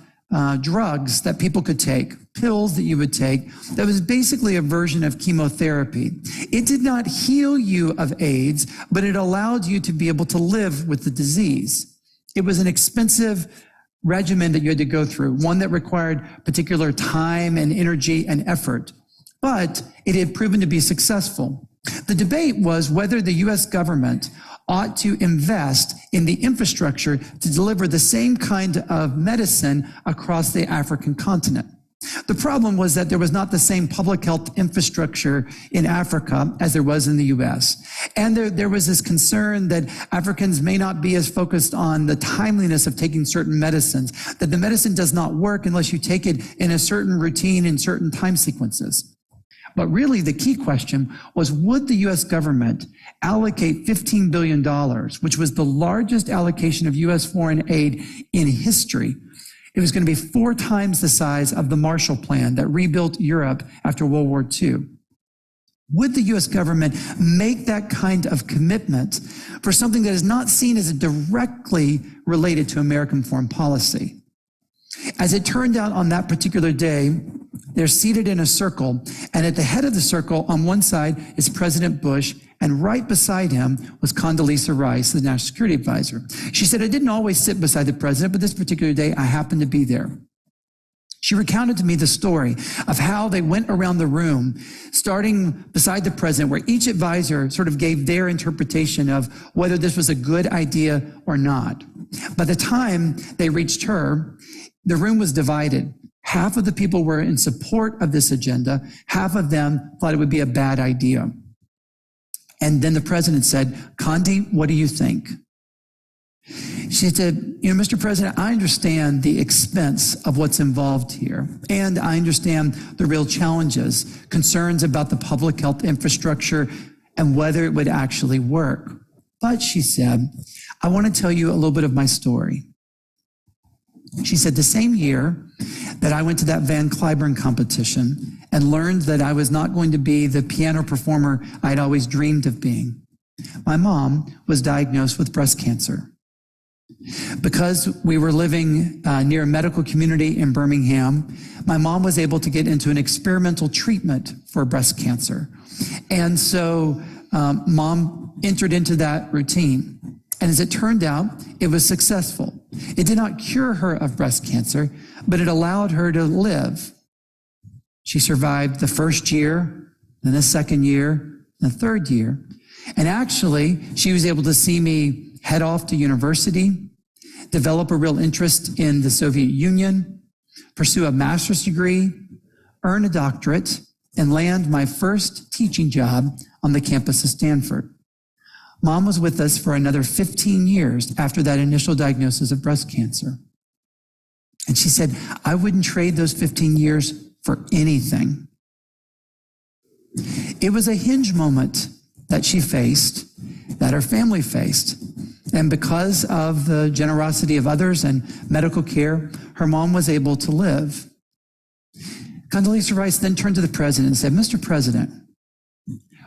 drugs that people could take, pills that you would take, that was basically a version of chemotherapy. It did not heal you of AIDS, but it allowed you to be able to live with the disease. It was an expensive regimen that you had to go through, one that required particular time and energy and effort, but it had proven to be successful. The debate was whether the US government ought to invest in the infrastructure to deliver the same kind of medicine across the African continent. The problem was that there was not the same public health infrastructure in Africa as there was in the US. And there was this concern that Africans may not be as focused on the timeliness of taking certain medicines, that the medicine does not work unless you take it in a certain routine in certain time sequences. But really the key question was, would the US government allocate $15 billion, which was the largest allocation of US foreign aid in history? It was going to be 4 times the size of the Marshall Plan that rebuilt Europe after World War II. Would the US government make that kind of commitment for something that is not seen as directly related to American foreign policy? As it turned out on that particular day, they're seated in a circle, and at the head of the circle on one side is President Bush, and right beside him was Condoleezza Rice, the National Security Advisor. She said, I didn't always sit beside the president, but this particular day I happened to be there. She recounted to me the story of how they went around the room, starting beside the president, where each advisor sort of gave their interpretation of whether this was a good idea or not. By the time they reached her, the room was divided. Half of the people were in support of this agenda. Half of them thought it would be a bad idea. And then the president said, Condi, what do you think? She said, Mr. President, I understand the expense of what's involved here. And I understand the real challenges, concerns about the public health infrastructure and whether it would actually work. But she said, I want to tell you a little bit of my story. She said, the same year that I went to that Van Cliburn competition and learned that I was not going to be the piano performer I'd always dreamed of being, my mom was diagnosed with breast cancer. Because we were living near a medical community in Birmingham, my mom was able to get into an experimental treatment for breast cancer. And so mom entered into that routine. And as it turned out, it was successful. It did not cure her of breast cancer, but it allowed her to live. She survived the first year, then the second year, the third year. And actually, she was able to see me head off to university, develop a real interest in the Soviet Union, pursue a master's degree, earn a doctorate, and land my first teaching job on the campus of Stanford. Mom was with us for another 15 years after that initial diagnosis of breast cancer. And she said, I wouldn't trade those 15 years for anything. It was a hinge moment that she faced, that her family faced. And because of the generosity of others and medical care, her mom was able to live. Condoleezza Rice then turned to the president and said, Mr. President,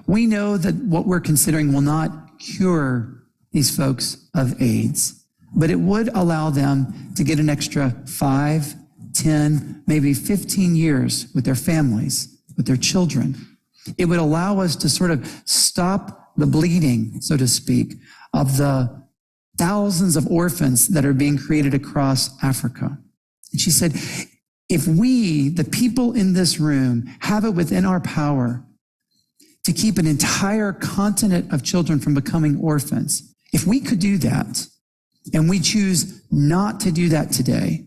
we know that what we're considering will not cure these folks of AIDS, but it would allow them to get an extra 5, 10, maybe 15 years with their families, with their children. It would allow us to sort of stop the bleeding, so to speak, of the thousands of orphans that are being created across Africa. And she said, if we, the people in this room, have it within our power to keep an entire continent of children from becoming orphans, if we could do that, and we choose not to do that today,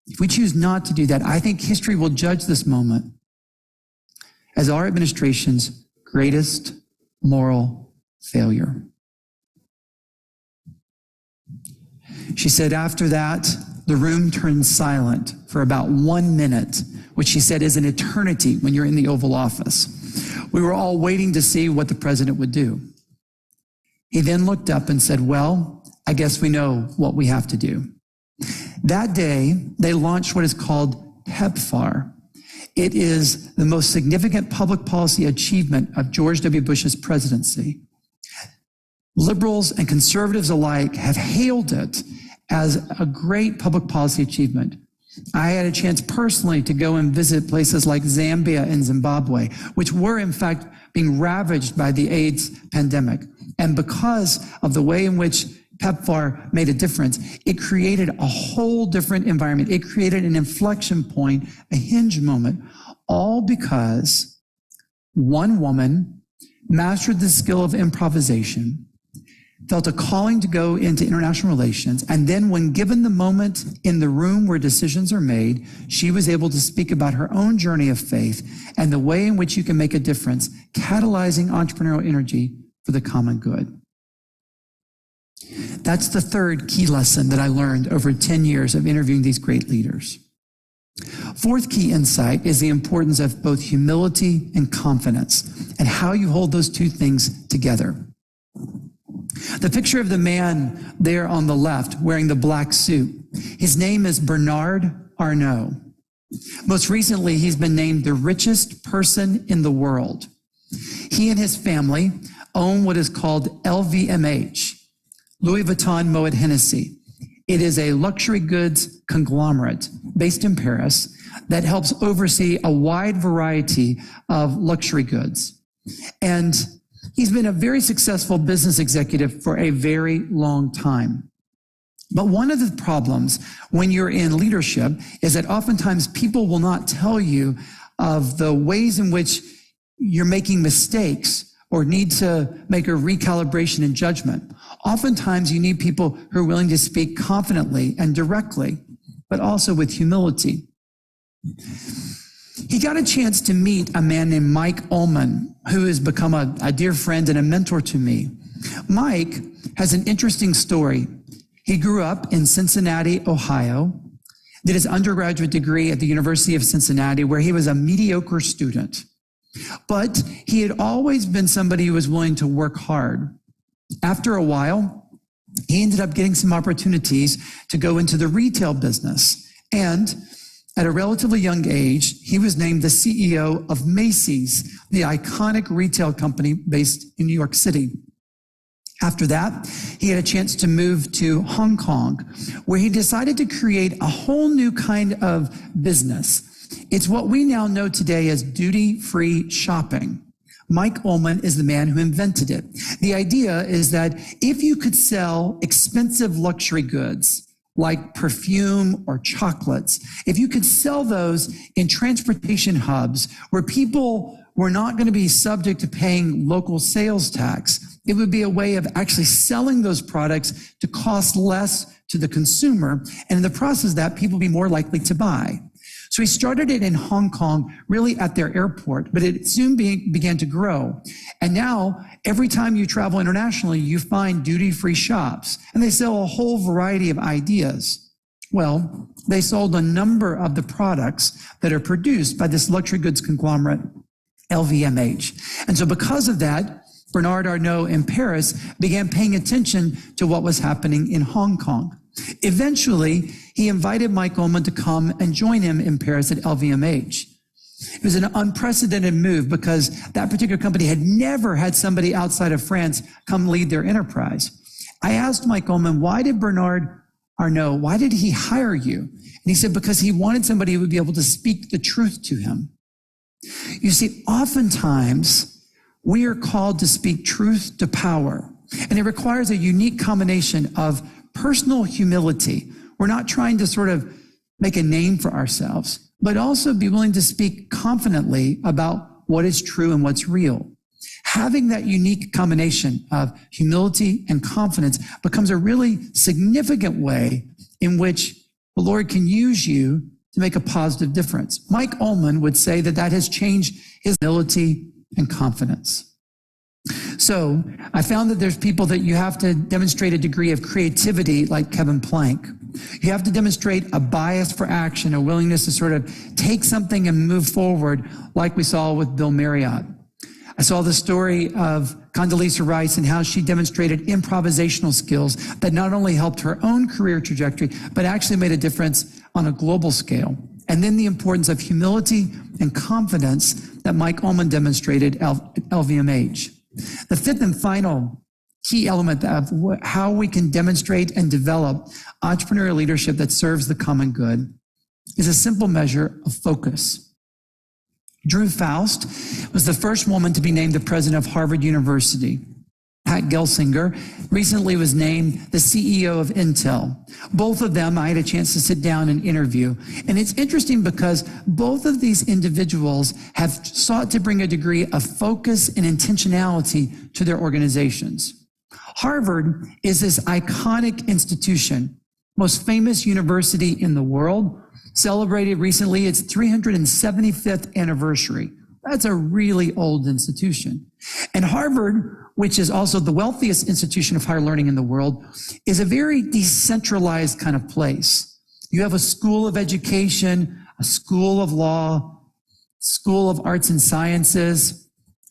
if we choose not to do that, I think history will judge this moment as our administration's greatest moral failure. She said after that, the room turned silent for about 1 minute, which she said is an eternity when you're in the Oval Office. We were all waiting to see what the president would do. He then looked up and said, well, I guess we know what we have to do. That day, they launched what is called PEPFAR. It is the most significant public policy achievement of George W. Bush's presidency. Liberals and conservatives alike have hailed it as a great public policy achievement. I had a chance personally to go and visit places like Zambia and Zimbabwe, which were in fact being ravaged by the AIDS pandemic. And because of the way in which PEPFAR made a difference, it created a whole different environment. It created an inflection point, a hinge moment, all because one woman mastered the skill of improvisation, felt a calling to go into international relations, and then when given the moment in the room where decisions are made, she was able to speak about her own journey of faith and the way in which you can make a difference, catalyzing entrepreneurial energy for the common good. That's the third key lesson that I learned over 10 years of interviewing these great leaders. Fourth key insight is the importance of both humility and confidence and how you hold those two things together. The picture of the man there on the left wearing the black suit, his name is Bernard Arnault. Most recently, he's been named the richest person in the world. He and his family own what is called LVMH, Louis Vuitton Moet Hennessy. It is a luxury goods conglomerate based in Paris that helps oversee a wide variety of luxury goods. And he's been a very successful business executive for a very long time. But one of the problems when you're in leadership is that oftentimes people will not tell you of the ways in which you're making mistakes or need to make a recalibration in judgment. Oftentimes you need people who are willing to speak confidently and directly, but also with humility. He got a chance to meet a man named Mike Ullman, who has become a dear friend and a mentor to me. Mike has an interesting story. He grew up in Cincinnati, Ohio, did his undergraduate degree at the University of Cincinnati, where he was a mediocre student. But he had always been somebody who was willing to work hard. After a while, he ended up getting some opportunities to go into the retail business. And at a relatively young age, he was named the CEO of Macy's, the iconic retail company based in New York City. After that, he had a chance to move to Hong Kong, where he decided to create a whole new kind of business. It's what we now know today as duty-free shopping. Mike Ullman is the man who invented it. The idea is that if you could sell expensive luxury goods, like perfume or chocolates, if you could sell those in transportation hubs where people were not going to be subject to paying local sales tax, it would be a way of actually selling those products to cost less to the consumer. And in the process of that, people would be more likely to buy. So he started it in Hong Kong, really at their airport, but it soon began to grow. And now, every time you travel internationally, you find duty-free shops, and they sell a whole variety of ideas. Well, they sold a number of the products that are produced by this luxury goods conglomerate, LVMH. And so because of that, Bernard Arnault in Paris began paying attention to what was happening in Hong Kong. Eventually, he invited Mike Ullman to come and join him in Paris at LVMH. It was an unprecedented move because that particular company had never had somebody outside of France come lead their enterprise. I asked Mike Ullman, why did Bernard Arnault, why did he hire you? And he said, because he wanted somebody who would be able to speak the truth to him. You see, oftentimes we are called to speak truth to power, and it requires a unique combination of personal humility. We're not trying to sort of make a name for ourselves, but also be willing to speak confidently about what is true and what's real. Having that unique combination of humility and confidence becomes a really significant way in which the Lord can use you to make a positive difference. Mike Ullman would say that that has changed his humility and confidence. So I found that there's people that you have to demonstrate a degree of creativity like Kevin Plank. You have to demonstrate a bias for action, a willingness to sort of take something and move forward like we saw with Bill Marriott. I saw the story of Condoleezza Rice and how she demonstrated improvisational skills that not only helped her own career trajectory, but actually made a difference on a global scale. And then the importance of humility and confidence that Mike Ullman demonstrated at LVMH. The fifth and final key element of how we can demonstrate and develop entrepreneurial leadership that serves the common good is a simple measure of focus. Drew Faust was the first woman to be named the president of Harvard University. Pat Gelsinger recently was named the CEO of Intel. Both of them, I had a chance to sit down and interview. And it's interesting because both of these individuals have sought to bring a degree of focus and intentionality to their organizations. Harvard is this iconic institution, most famous university in the world, celebrated recently its 375th anniversary. That's a really old institution. And Harvard, which is also the wealthiest institution of higher learning in the world, is a very decentralized kind of place. You have a school of education, a school of law, school of arts and sciences,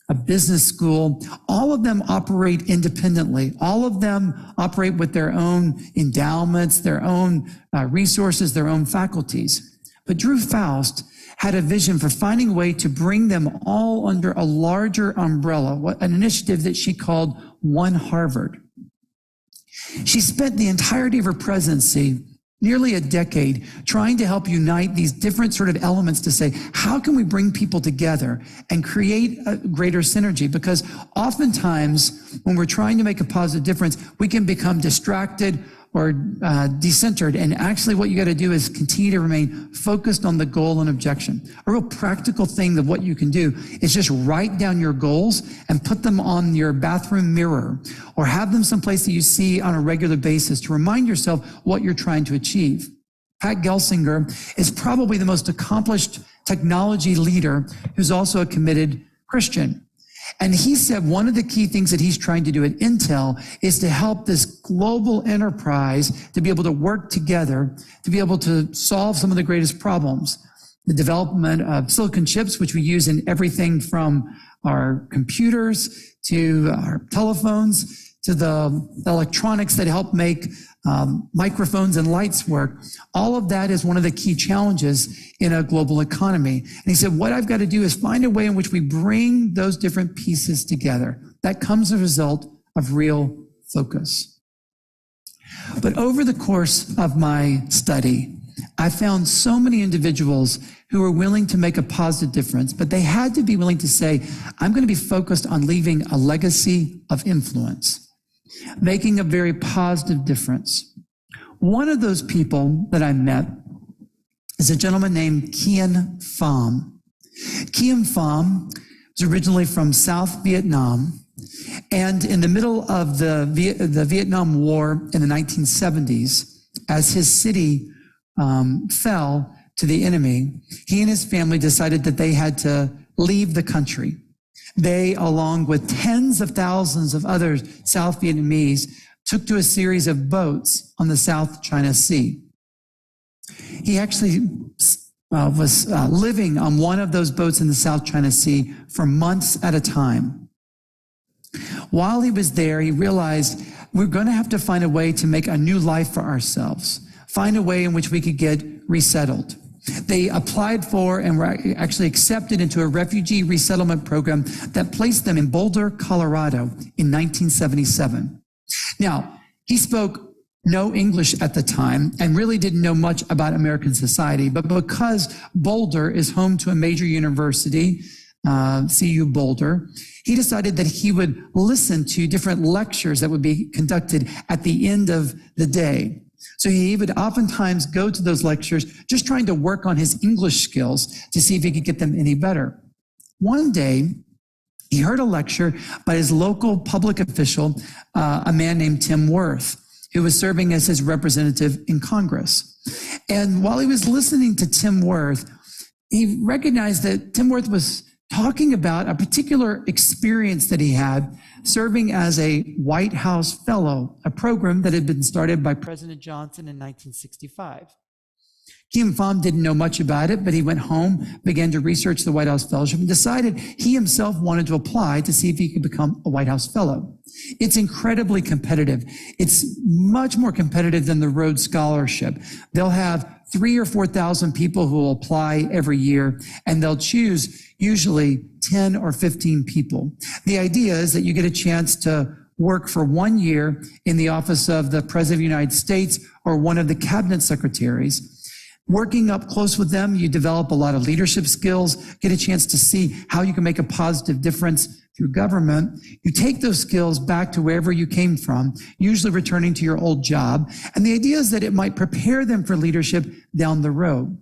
a business school. All of them operate independently. All of them operate with their own endowments, their own resources, their own faculties. But Drew Faust had a vision for finding a way to bring them all under a larger umbrella, an initiative that she called One Harvard. She spent the entirety of her presidency, nearly a decade, trying to help unite these different sort of elements to say, how can we bring people together and create a greater synergy? Because oftentimes when we're trying to make a positive difference, we can become distracted or decentered. And actually what you got to do is continue to remain focused on the goal and objection. A real practical thing of what you can do is just write down your goals and put them on your bathroom mirror or have them someplace that you see on a regular basis to remind yourself what you're trying to achieve. Pat Gelsinger is probably the most accomplished technology leader who's also a committed Christian. And he said one of the key things that he's trying to do at Intel is to help this global enterprise to be able to work together, to be able to solve some of the greatest problems. The development of silicon chips, which we use in everything from our computers to our telephones to the electronics that help make microphones and lights work. All of that is one of the key challenges in a global economy. And he said, what I've got to do is find a way in which we bring those different pieces together. That comes as a result of real focus. But over the course of my study, I found so many individuals who were willing to make a positive difference, but they had to be willing to say, I'm going to be focused on leaving a legacy of influence, making a very positive difference. One of those people that I met is a gentleman named Kien Pham. Kien Pham was originally from South Vietnam, and in the middle of the Vietnam War in the 1970s, as his city fell to the enemy, he and his family decided that they had to leave the country. They, along with tens of thousands of other South Vietnamese, took to a series of boats on the South China Sea. He actually was living on one of those boats in the South China Sea for months at a time. While he was there, he realized we're going to have to find a way to make a new life for ourselves, find a way in which we could get resettled. They applied for and were actually accepted into a refugee resettlement program that placed them in Boulder, Colorado in 1977. Now, he spoke no English at the time and really didn't know much about American society, but because Boulder is home to a major university, CU Boulder, he decided that he would listen to different lectures that would be conducted at the end of the day. So he would oftentimes go to those lectures just trying to work on his English skills to see if he could get them any better. One day, he heard a lecture by his local public official, a man named Tim Wirth, who was serving as his representative in Congress. And while he was listening to Tim Wirth, he recognized that Tim Wirth was talking about a particular experience that he had serving as a White House Fellow, a program that had been started by President Johnson in 1965. Kien Pham didn't know much about it, but he went home, began to research the White House Fellowship, and decided he himself wanted to apply to see if he could become a White House Fellow. It's incredibly competitive. It's much more competitive than the Rhodes Scholarship. They'll have 3,000 or 4,000 people who will apply every year, and they'll choose usually 10 or 15 people. The idea is that you get a chance to work for 1 year in the office of the President of the United States or one of the cabinet secretaries. Working up close with them, you develop a lot of leadership skills, get a chance to see how you can make a positive difference through government. You take those skills back to wherever you came from, usually returning to your old job. And the idea is that it might prepare them for leadership down the road.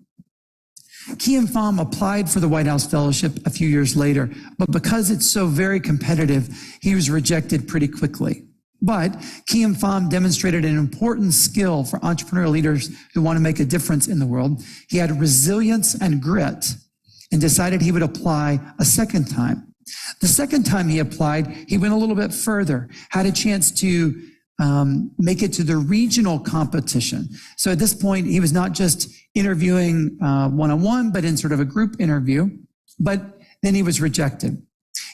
Kiem Pham applied for the White House Fellowship a few years later, but because it's so very competitive, he was rejected pretty quickly. But Kiem Pham demonstrated an important skill for entrepreneurial leaders who want to make a difference in the world. He had resilience and grit and decided he would apply a second time. The second time he applied, he went a little bit further, had a chance to make it to the regional competition. So at this point, he was not just interviewing one-on-one, but in sort of a group interview, but then he was rejected.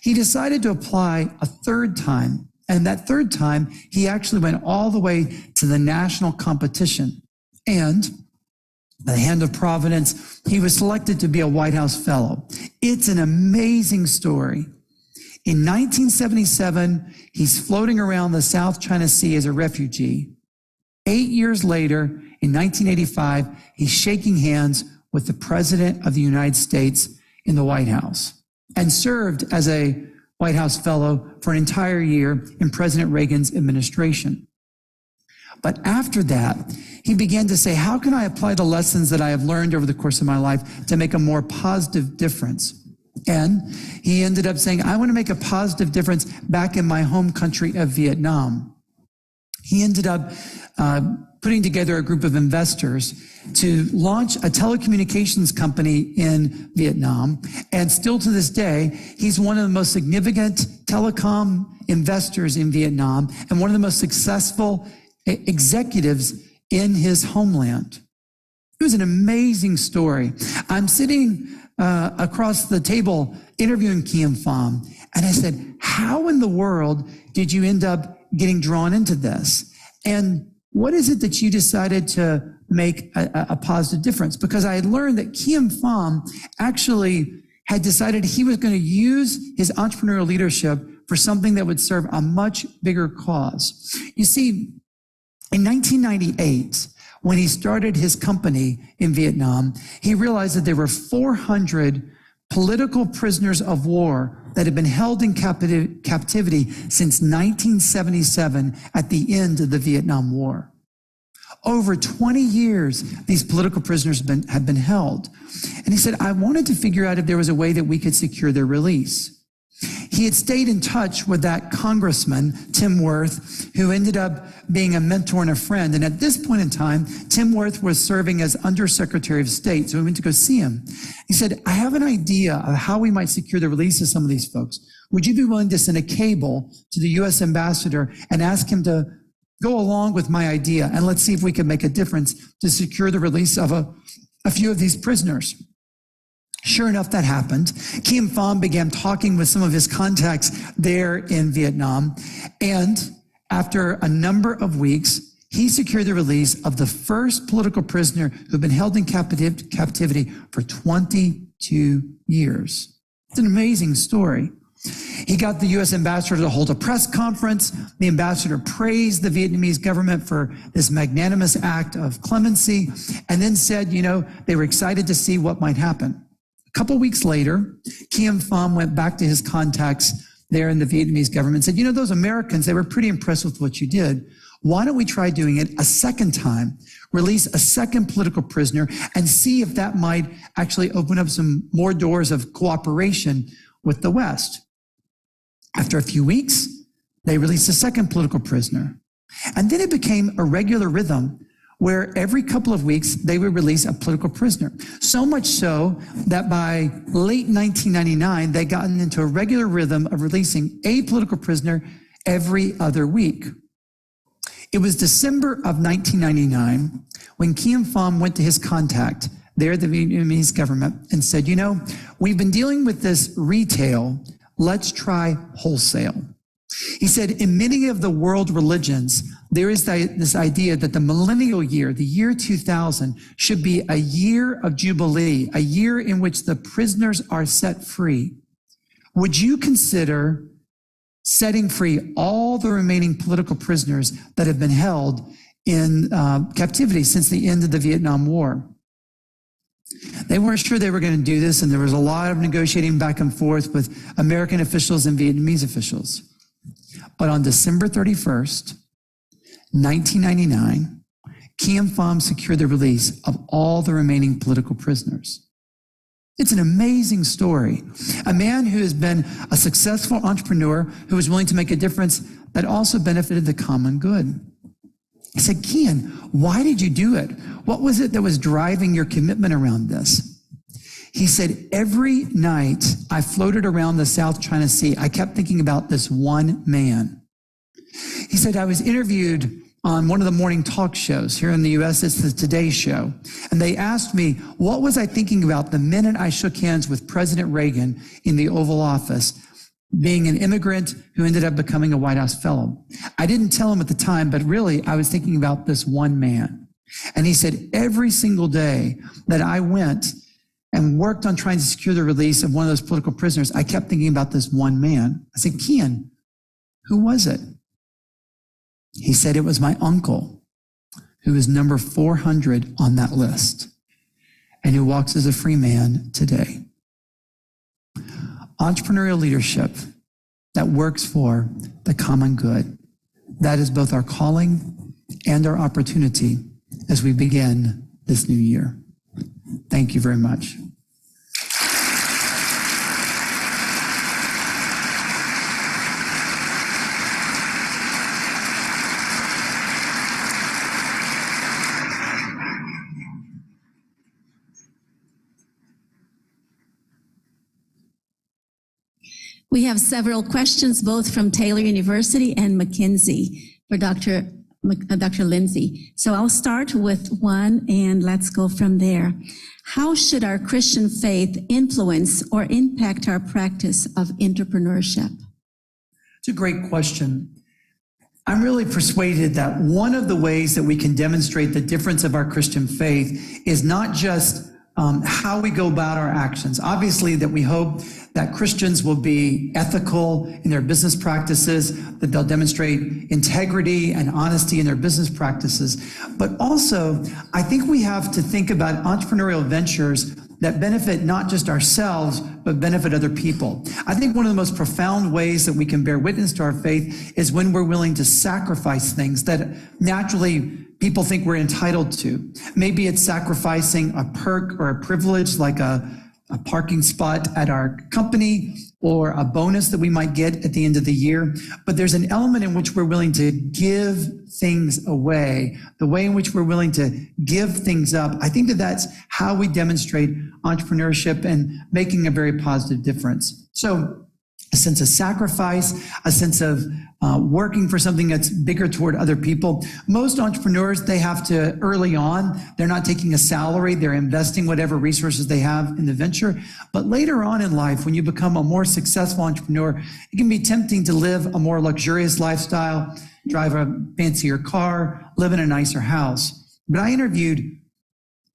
He decided to apply a third time, and that third time, he actually went all the way to the national competition. And by the hand of Providence, he was selected to be a White House Fellow. It's an amazing story. In 1977, he's floating around the South China Sea as a refugee. 8 years later, in 1985, he's shaking hands with the President of the United States in the White House and served as a White House Fellow for an entire year in President Reagan's administration. But after that, he began to say, how can I apply the lessons that I have learned over the course of my life to make a more positive difference? And he ended up saying, I want to make a positive difference back in my home country of Vietnam. He ended up putting together a group of investors to launch a telecommunications company in Vietnam. And still to this day, he's one of the most significant telecom investors in Vietnam and one of the most successful executives in his homeland. It was an amazing story. I'm sitting across the table interviewing Kiem Pham, and I said, how in the world did you end up getting drawn into this? And what is it that you decided to make a positive difference? Because I had learned that Kiem Pham actually had decided he was going to use his entrepreneurial leadership for something that would serve a much bigger cause. You see, in 1998, when he started his company in Vietnam, he realized that there were 400 political prisoners of war that had been held in captivity since 1977 at the end of the Vietnam War. Over 20 years, these political prisoners had been held. And he said, I wanted to figure out if there was a way that we could secure their release. He had stayed in touch with that congressman, Tim Wirth, who ended up being a mentor and a friend. And at this point in time, Tim Wirth was serving as Undersecretary of State. So we went to go see him. He said, I have an idea of how we might secure the release of some of these folks. Would you be willing to send a cable to the U.S. ambassador and ask him to go along with my idea? And let's see if we can make a difference to secure the release of a few of these prisoners. Sure enough, that happened. Kiem Pham began talking with some of his contacts there in Vietnam. And after a number of weeks, he secured the release of the first political prisoner who'd been held in captivity for 22 years. It's an amazing story. He got the U.S. ambassador to hold a press conference. The ambassador praised the Vietnamese government for this magnanimous act of clemency, and then said, they were excited to see what might happen. A couple weeks later, Kiem Pham went back to his contacts there in the Vietnamese government and said, those Americans, they were pretty impressed with what you did. Why don't we try doing it a second time, release a second political prisoner, and see if that might actually open up some more doors of cooperation with the West? After a few weeks, they released a second political prisoner. And then it became a regular rhythm where every couple of weeks they would release a political prisoner. So much so that by late 1999, they gotten into a regular rhythm of releasing a political prisoner every other week. It was December of 1999 when Kiem Pham went to his contact there at the Vietnamese government and said, we've been dealing with this retail, let's try wholesale. He said, in many of the world religions, there is this idea that the millennial year, the year 2000, should be a year of jubilee, a year in which the prisoners are set free. Would you consider setting free all the remaining political prisoners that have been held in captivity since the end of the Vietnam War? They weren't sure they were going to do this, and there was a lot of negotiating back and forth with American officials and Vietnamese officials. But on December 31st, 1999, Kim Pham secured the release of all the remaining political prisoners. It's an amazing story. A man who has been a successful entrepreneur who was willing to make a difference that also benefited the common good. I said, Kian, why did you do it? What was it that was driving your commitment around this? He said, every night I floated around the South China Sea, I kept thinking about this one man. He said, I was interviewed on one of the morning talk shows here in the U.S. It's the Today Show. And they asked me, what was I thinking about the minute I shook hands with President Reagan in the Oval Office, being an immigrant who ended up becoming a White House fellow? I didn't tell him at the time, but really I was thinking about this one man. And he said, every single day that I went and worked on trying to secure the release of one of those political prisoners, I kept thinking about this one man. I said, Kian, who was it? He said, it was my uncle, who is number 400 on that list and who walks as a free man today. Entrepreneurial leadership that works for the common good. That is both our calling and our opportunity as we begin this new year. Thank you very much. We have several questions, both from Taylor University and Mackenzie for Dr. Lindsay. So I'll start with one and let's go from there. How should our Christian faith influence or impact our practice of entrepreneurship? It's a great question. I'm really persuaded that one of the ways that we can demonstrate the difference of our Christian faith is not just how we go about our actions. Obviously, that we hope that Christians will be ethical in their business practices, that they'll demonstrate integrity and honesty in their business practices. But also, I think we have to think about entrepreneurial ventures that benefit not just ourselves, but benefit other people. I think one of the most profound ways that we can bear witness to our faith is when we're willing to sacrifice things that naturally people think we're entitled to. Maybe it's sacrificing a perk or a privilege like a parking spot at our company or a bonus that we might get at the end of the year. But there's an element in which we're willing to give things away, the way in which we're willing to give things up. I think that that's how we demonstrate entrepreneurship and making a very positive difference. So a sense of sacrifice, a sense of working for something that's bigger toward other people. Most entrepreneurs, they have to, early on, they're not taking a salary, they're investing whatever resources they have in the venture. But later on in life, when you become a more successful entrepreneur, it can be tempting to live a more luxurious lifestyle, drive a fancier car, live in a nicer house. But I interviewed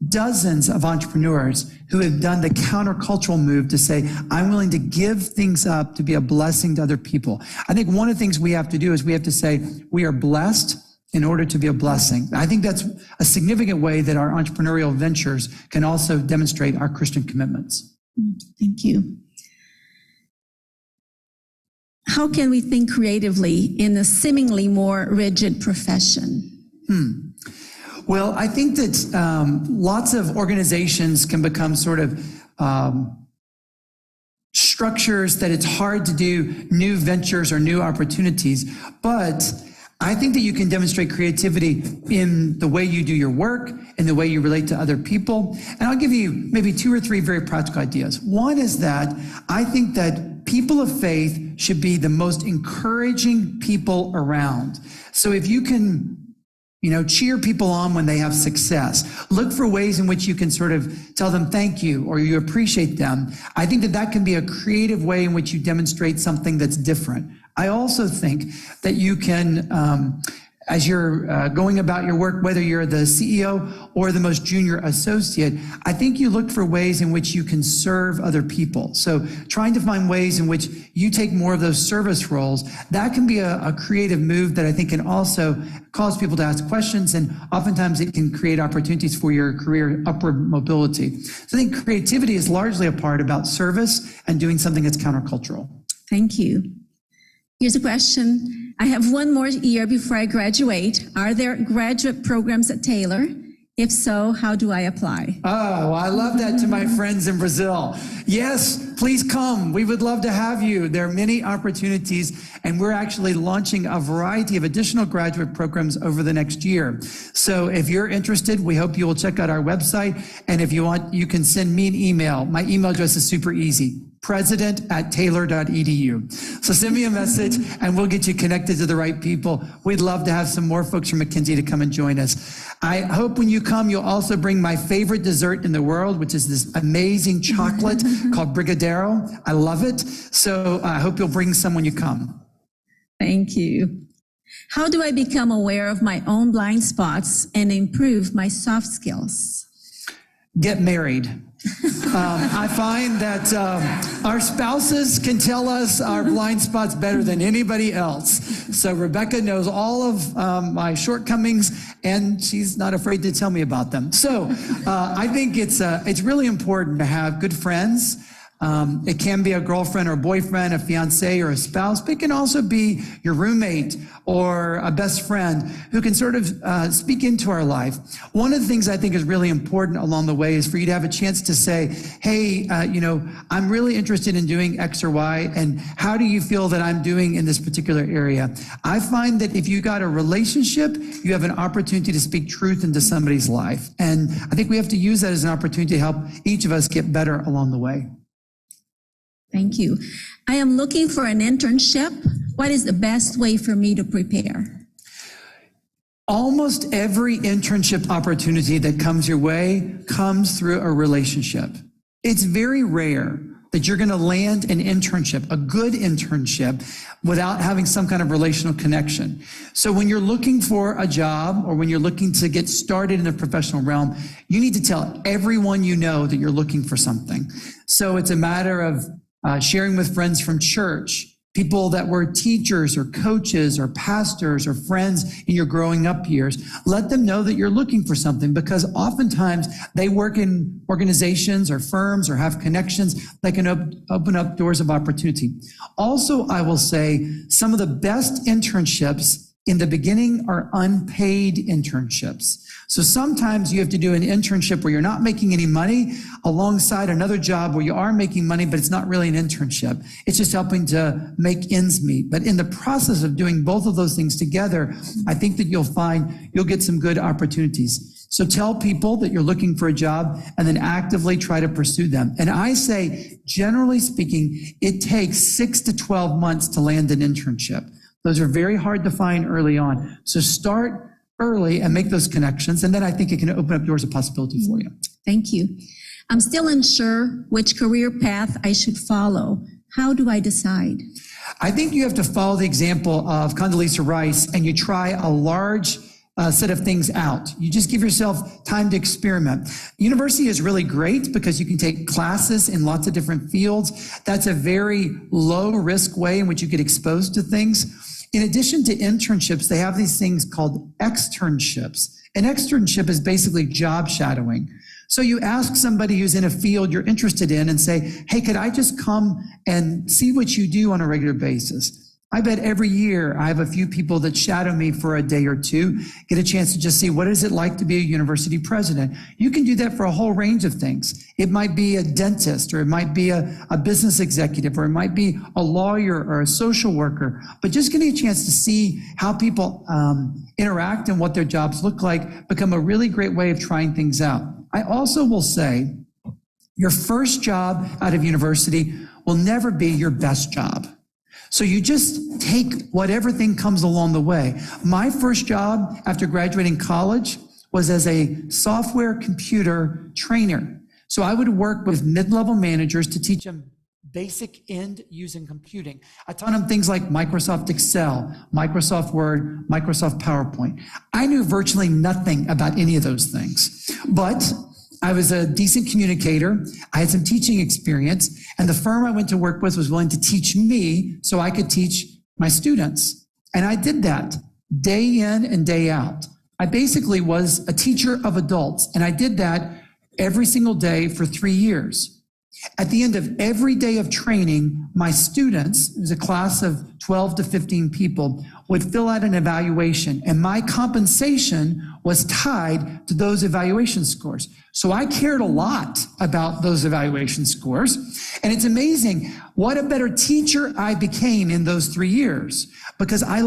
dozens of entrepreneurs who have done the countercultural move to say, I'm willing to give things up to be a blessing to other people. I think one of the things we have to do is we have to say, we are blessed in order to be a blessing. I think that's a significant way that our entrepreneurial ventures can also demonstrate our Christian commitments. Thank you. How can we think creatively in a seemingly more rigid profession? Well, I think that lots of organizations can become sort of structures that it's hard to do new ventures or new opportunities. But I think that you can demonstrate creativity in the way you do your work, in the way you relate to other people. And I'll give you maybe 2 or 3 very practical ideas. One is that I think that people of faith should be the most encouraging people around. So if you can cheer people on when they have success. Look for ways in which you can sort of tell them thank you or you appreciate them. I think that that can be a creative way in which you demonstrate something that's different. I also think that you can as you're going about your work, whether you're the CEO or the most junior associate, I think you look for ways in which you can serve other people. So trying to find ways in which you take more of those service roles, that can be a creative move that I think can also cause people to ask questions, and oftentimes it can create opportunities for your career upward mobility. So I think creativity is largely a part about service and doing something that's countercultural. Thank you. Here's a question. I have one more year before I graduate. Are there graduate programs at Taylor? If so, how do I apply? Oh, I love that to my friends in Brazil. Yes, please come. We would love to have you. There are many opportunities, and we're actually launching a variety of additional graduate programs over the next year. So if you're interested, we hope you will check out our website. And if you want, you can send me an email. My email address is super easy. president@taylor.edu. So send me a message and we'll get you connected to the right people. We'd love to have some more folks from Mackenzie to come and join us. I hope when you come, you'll also bring my favorite dessert in the world, which is this amazing chocolate called Brigadeiro. I love it. So I hope you'll bring some when you come. Thank you. How do I become aware of my own blind spots and improve my soft skills? Get married. I find that our spouses can tell us our blind spots better than anybody else. So Rebecca knows all of my shortcomings, and she's not afraid to tell me about them. So I think it's really important to have good friends. It can be a girlfriend or boyfriend, a fiance or a spouse, but it can also be your roommate or a best friend who can sort of speak into our life. One of the things I think is really important along the way is for you to have a chance to say, hey, I'm really interested in doing X or Y, and how do you feel that I'm doing in this particular area? I find that if you got a relationship, you have an opportunity to speak truth into somebody's life. And I think we have to use that as an opportunity to help each of us get better along the way. Thank you. I am looking for an internship. What is the best way for me to prepare? Almost every internship opportunity that comes your way comes through a relationship. It's very rare that you're going to land an internship, a good internship, without having some kind of relational connection. So when you're looking for a job or when you're looking to get started in the professional realm, you need to tell everyone you know that you're looking for something. So it's a matter of sharing with friends from church, people that were teachers or coaches or pastors or friends in your growing up years. Let them know that you're looking for something, because oftentimes they work in organizations or firms or have connections that can open up doors of opportunity. Also, I will say some of the best internships in the beginning are unpaid internships. So sometimes you have to do an internship where you're not making any money alongside another job where you are making money, but it's not really an internship. It's just helping to make ends meet. But in the process of doing both of those things together, I think that you'll find you'll get some good opportunities. So tell people that you're looking for a job and then actively try to pursue them. And I say, generally speaking, it takes 6 to 12 months to land an internship. Those are very hard to find early on. So start early and make those connections. And then I think it can open up doors of possibility for you. Thank you. I'm still unsure which career path I should follow. How do I decide? I think you have to follow the example of Condoleezza Rice, and you try a large set of things out. You just give yourself time to experiment. University is really great because you can take classes in lots of different fields. That's a very low risk way in which you get exposed to things. In addition to internships, they have these things called externships. An externship is basically job shadowing. So you ask somebody who's in a field you're interested in and say, hey, could I just come and see what you do on a regular basis? I bet every year I have a few people that shadow me for a day or two, get a chance to just see what is it like to be a university president. You can do that for a whole range of things. It might be a dentist, or it might be a business executive, or it might be a lawyer or a social worker. But just getting a chance to see how people interact and what their jobs look like become a really great way of trying things out. I also will say your first job out of university will never be your best job. So you just take whatever thing comes along the way. My first job after graduating college was as a software computer trainer. So I would work with mid-level managers to teach them basic end-using computing. I taught them things like Microsoft Excel, Microsoft Word, Microsoft PowerPoint. I knew virtually nothing about any of those things, but I was a decent communicator. I had some teaching experience, and the firm I went to work with was willing to teach me so I could teach my students. And I did that day in and day out. I basically was a teacher of adults, and I did that every single day for 3 years. At the end of every day of training, my students, it was a class of 12 to 15 people, would fill out an evaluation, and my compensation was tied to those evaluation scores. So I cared a lot about those evaluation scores, and it's amazing what a better teacher I became in those 3 years, because I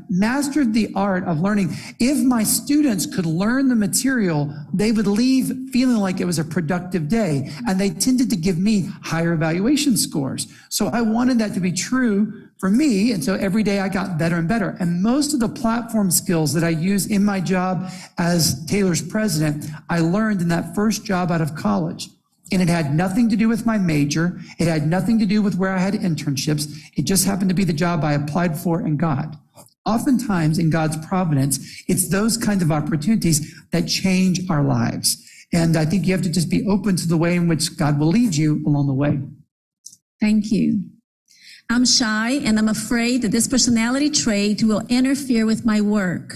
mastered the art of learning. If my students could learn the material, they would leave feeling like it was a productive day, and they tended to give me higher evaluation scores. So I wanted that to be true for me, and so every day I got better and better. And most of the platform skills that I use in my job as Taylor's president, I learned in that first job out of college. And it had nothing to do with my major. It had nothing to do with where I had internships. It just happened to be the job I applied for and got. Oftentimes in God's providence, it's those kinds of opportunities that change our lives. And I think you have to just be open to the way in which God will lead you along the way. Thank you. I'm shy and I'm afraid that this personality trait will interfere with my work.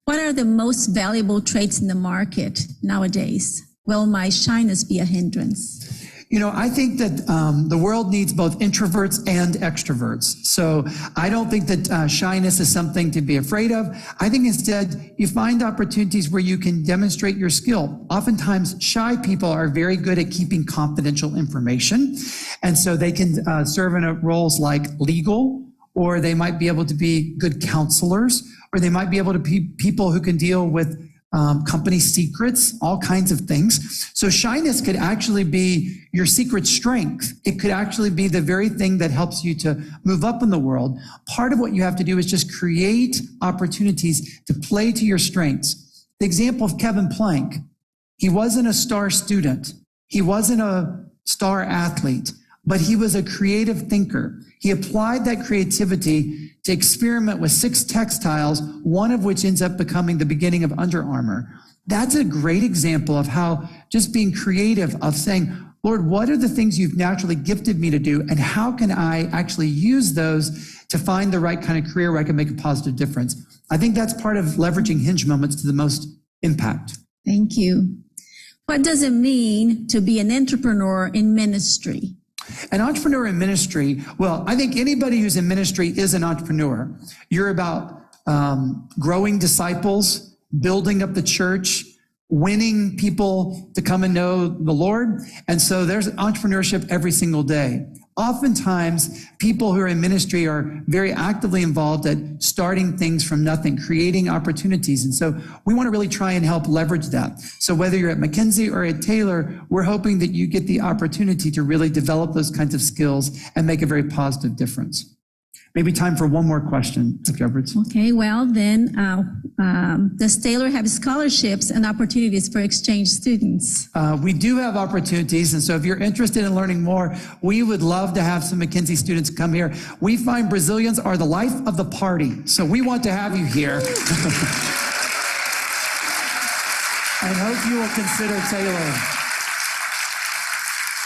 What are the most valuable traits in the market nowadays? Will my shyness be a hindrance? You know, I think that the world needs both introverts and extroverts. So I don't think that shyness is something to be afraid of. I think instead you find opportunities where you can demonstrate your skill. Oftentimes shy people are very good at keeping confidential information. And so they can serve in roles like legal, or they might be able to be good counselors, or they might be able to be people who can deal with company secrets, all kinds of things. So shyness could actually be your secret strength. It could actually be the very thing that helps you to move up in the world. Part of what you have to do is just create opportunities to play to your strengths. The example of Kevin Plank, he wasn't a star student. He wasn't a star athlete, but he was a creative thinker. He applied that creativity to experiment with 6 textiles, one of which ends up becoming the beginning of Under Armour. That's a great example of how just being creative, of saying, Lord, what are the things you've naturally gifted me to do, and how can I actually use those to find the right kind of career where I can make a positive difference? I think that's part of leveraging hinge moments to the most impact. Thank you. What does it mean to be an entrepreneur in ministry? An entrepreneur in ministry, well, I think anybody who's in ministry is an entrepreneur. You're about growing disciples, building up the church, winning people to come and know the Lord. And so there's entrepreneurship every single day. Oftentimes, people who are in ministry are very actively involved at starting things from nothing, creating opportunities. And so we want to really try and help leverage that. So whether you're at Mackenzie or at Taylor, we're hoping that you get the opportunity to really develop those kinds of skills and make a very positive difference. Maybe time for one more question, Dr. Edwards. Okay, well then, does Taylor have scholarships and opportunities for exchange students? We do have opportunities, and so if you're interested in learning more, we would love to have some Mackenzie students come here. We find Brazilians are the life of the party, so we want to have you here. I hope you will consider Taylor.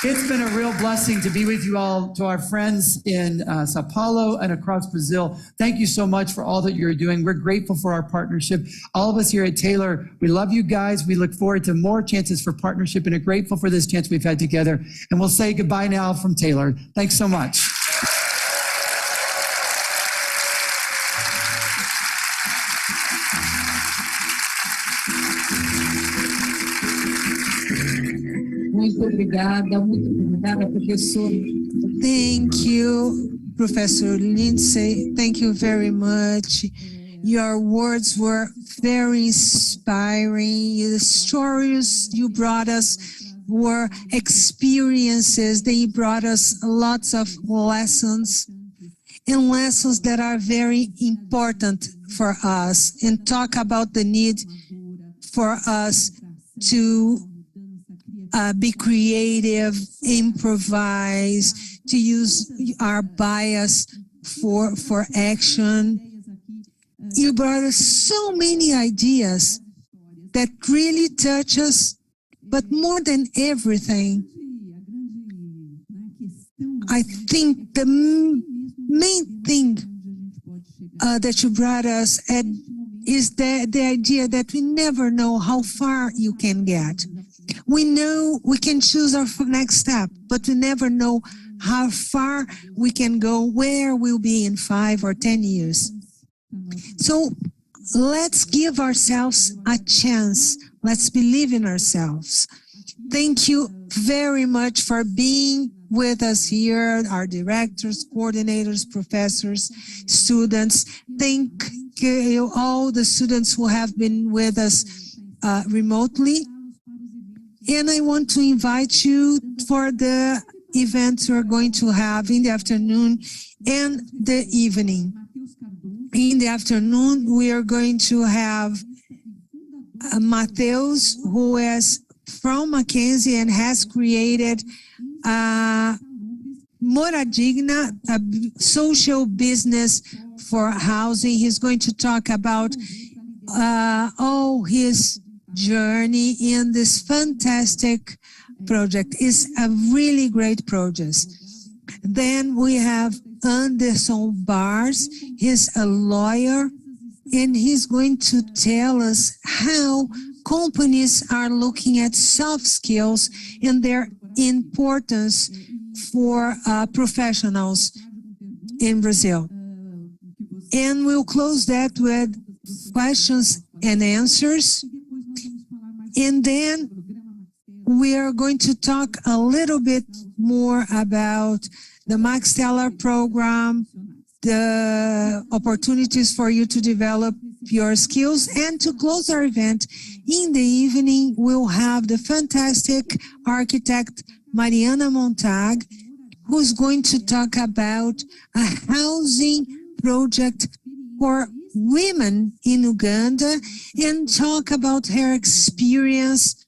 It's been a real blessing to be with you all. To our friends in Sao Paulo and across Brazil, thank you so much for all that you're doing. We're grateful for our partnership. All of us here at Taylor, we love you guys. We look forward to more chances for partnership and are grateful for this chance we've had together. And we'll say goodbye now from Taylor. Thanks so much. Muito obrigada, professor. Thank you, Professor Lindsay. Thank you very much. Your words were very inspiring. The stories you brought us were experiences. They brought us lots of lessons, and lessons that are very important for us, and talk about the need for us to be creative, improvise, to use our bias for action. You brought us so many ideas that really touch us, but more than everything, I think the main thing that you brought us at is the idea that we never know how far you can get. We know we can choose our next step, but we never know how far we can go, where we'll be in 5 or 10 years. So let's give ourselves a chance. Let's believe in ourselves. Thank you very much for being with us here, our directors, coordinators, professors, students. Thank you, all the students who have been with us remotely. And I want to invite you for the events we're going to have in the afternoon and the evening. In the afternoon, we are going to have Mateus, who is from Mackenzie and has created Moradigna, a social business for housing. He's going to talk about all his journey in this fantastic project. It's a really great project. Then we have Anderson Bars. He's a lawyer, and he's going to tell us how companies are looking at soft skills and their importance for professionals in Brazil. And we'll close that with questions and answers. And then we are going to talk a little bit more about the Max Stellar program, the opportunities for you to develop your skills. And to close our event, in the evening, we'll have the fantastic architect Mariana Montag, who's going to talk about a housing project for women in Uganda and talk about her experience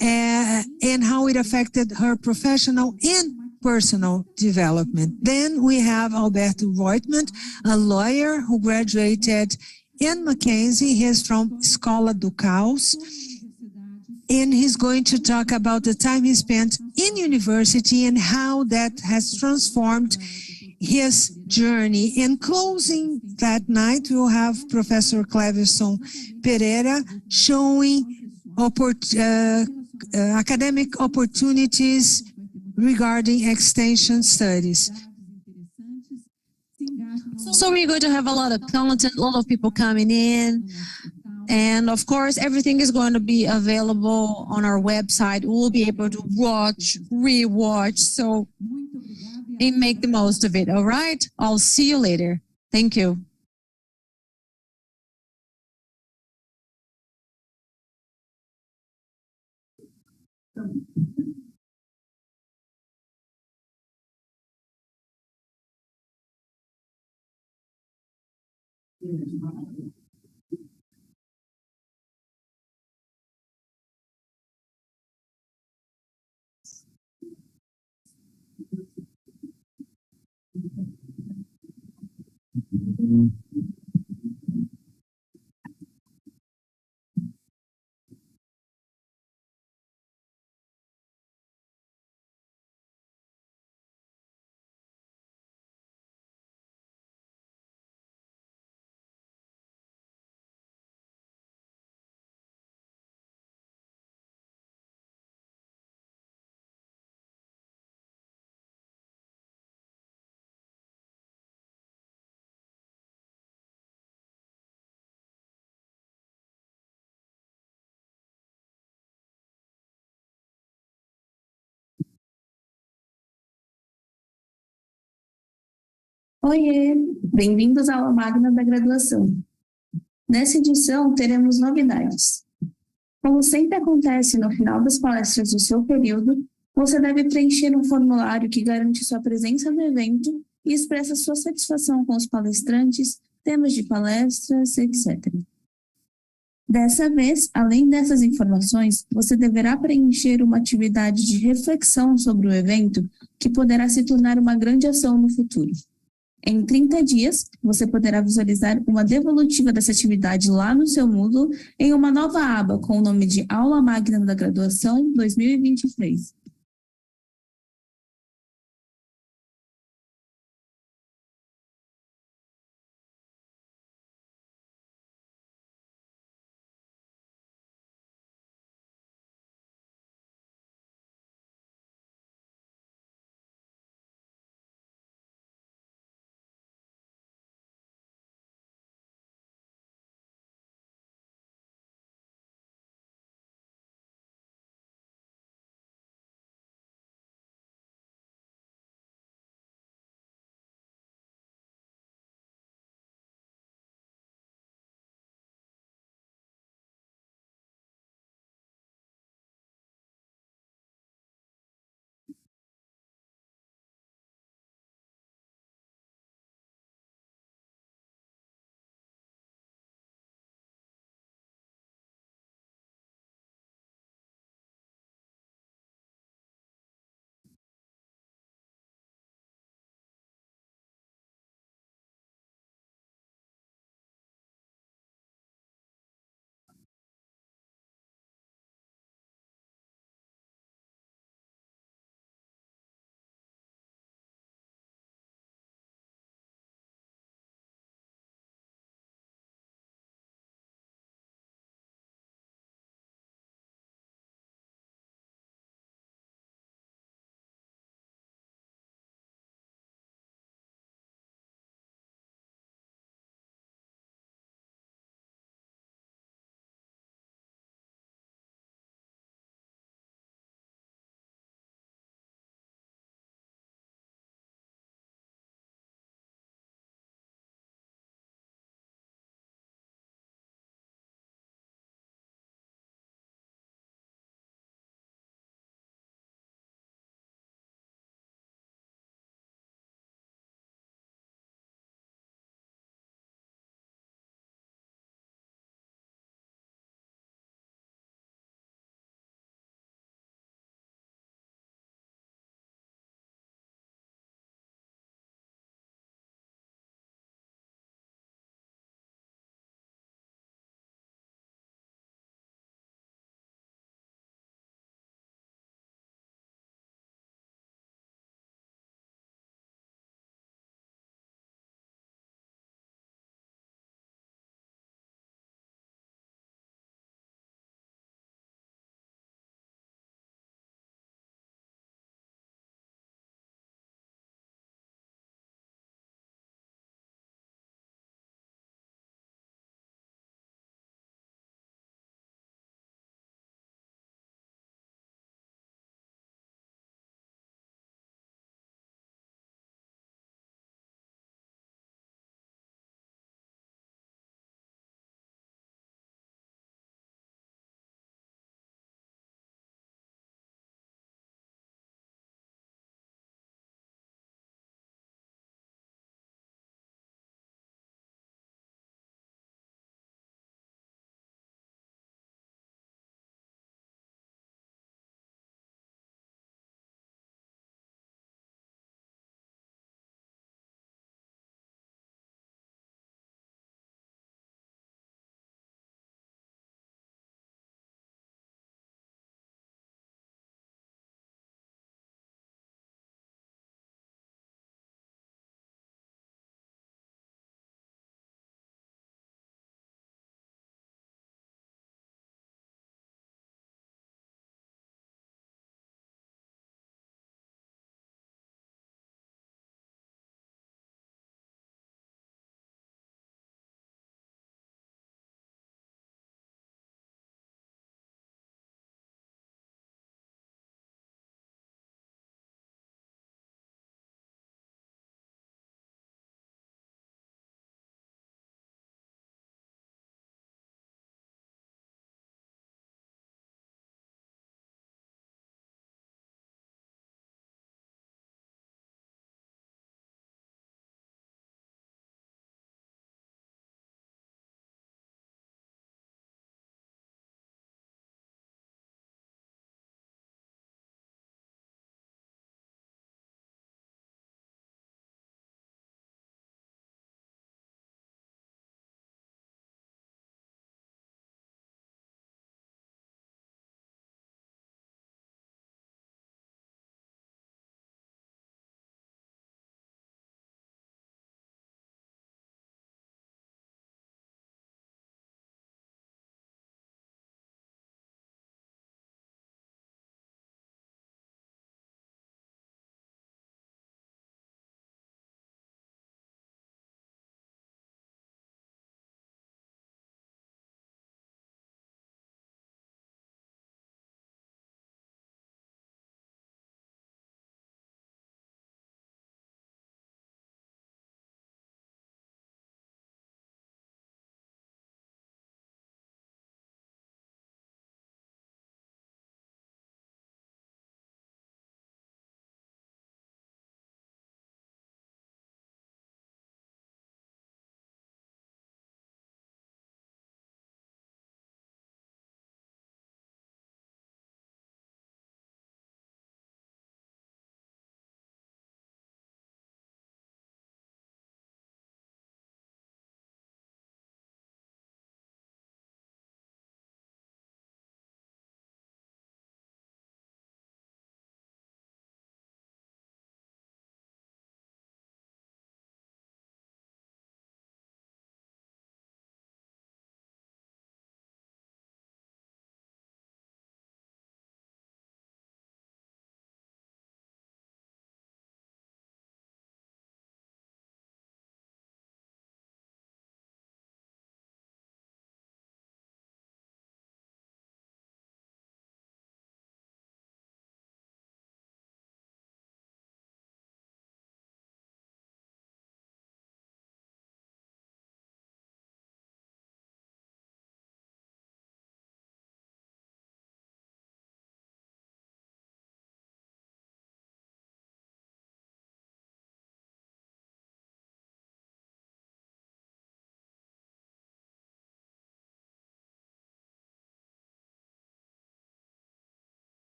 and how it affected her professional and personal development. Then we have Alberto Reutemann, a lawyer who graduated in Mackenzie. He's from Escola do Caos, and he's going to talk about the time he spent in university and how that has transformed his journey. In closing that night, we'll have Professor Cleverson Pereira showing academic opportunities regarding extension studies. So we're going to have a lot of content, a lot of people coming in. And of course, everything is going to be available on our website. We'll be able to watch, rewatch, so and make the most of it, all right? I'll see you later. Thank you. Oiê, bem-vindos à Aula Magna da graduação. Nessa edição, teremos novidades. Como sempre acontece no final das palestras do seu período, você deve preencher um formulário que garante sua presença no evento e expressa sua satisfação com os palestrantes, temas de palestras, etc. Dessa vez, além dessas informações, você deverá preencher uma atividade de reflexão sobre o evento que poderá se tornar uma grande ação no futuro. Em 30 dias, você poderá visualizar uma devolutiva dessa atividade lá no seu Moodle em uma nova aba com o nome de Aula Magna da Graduação 2023.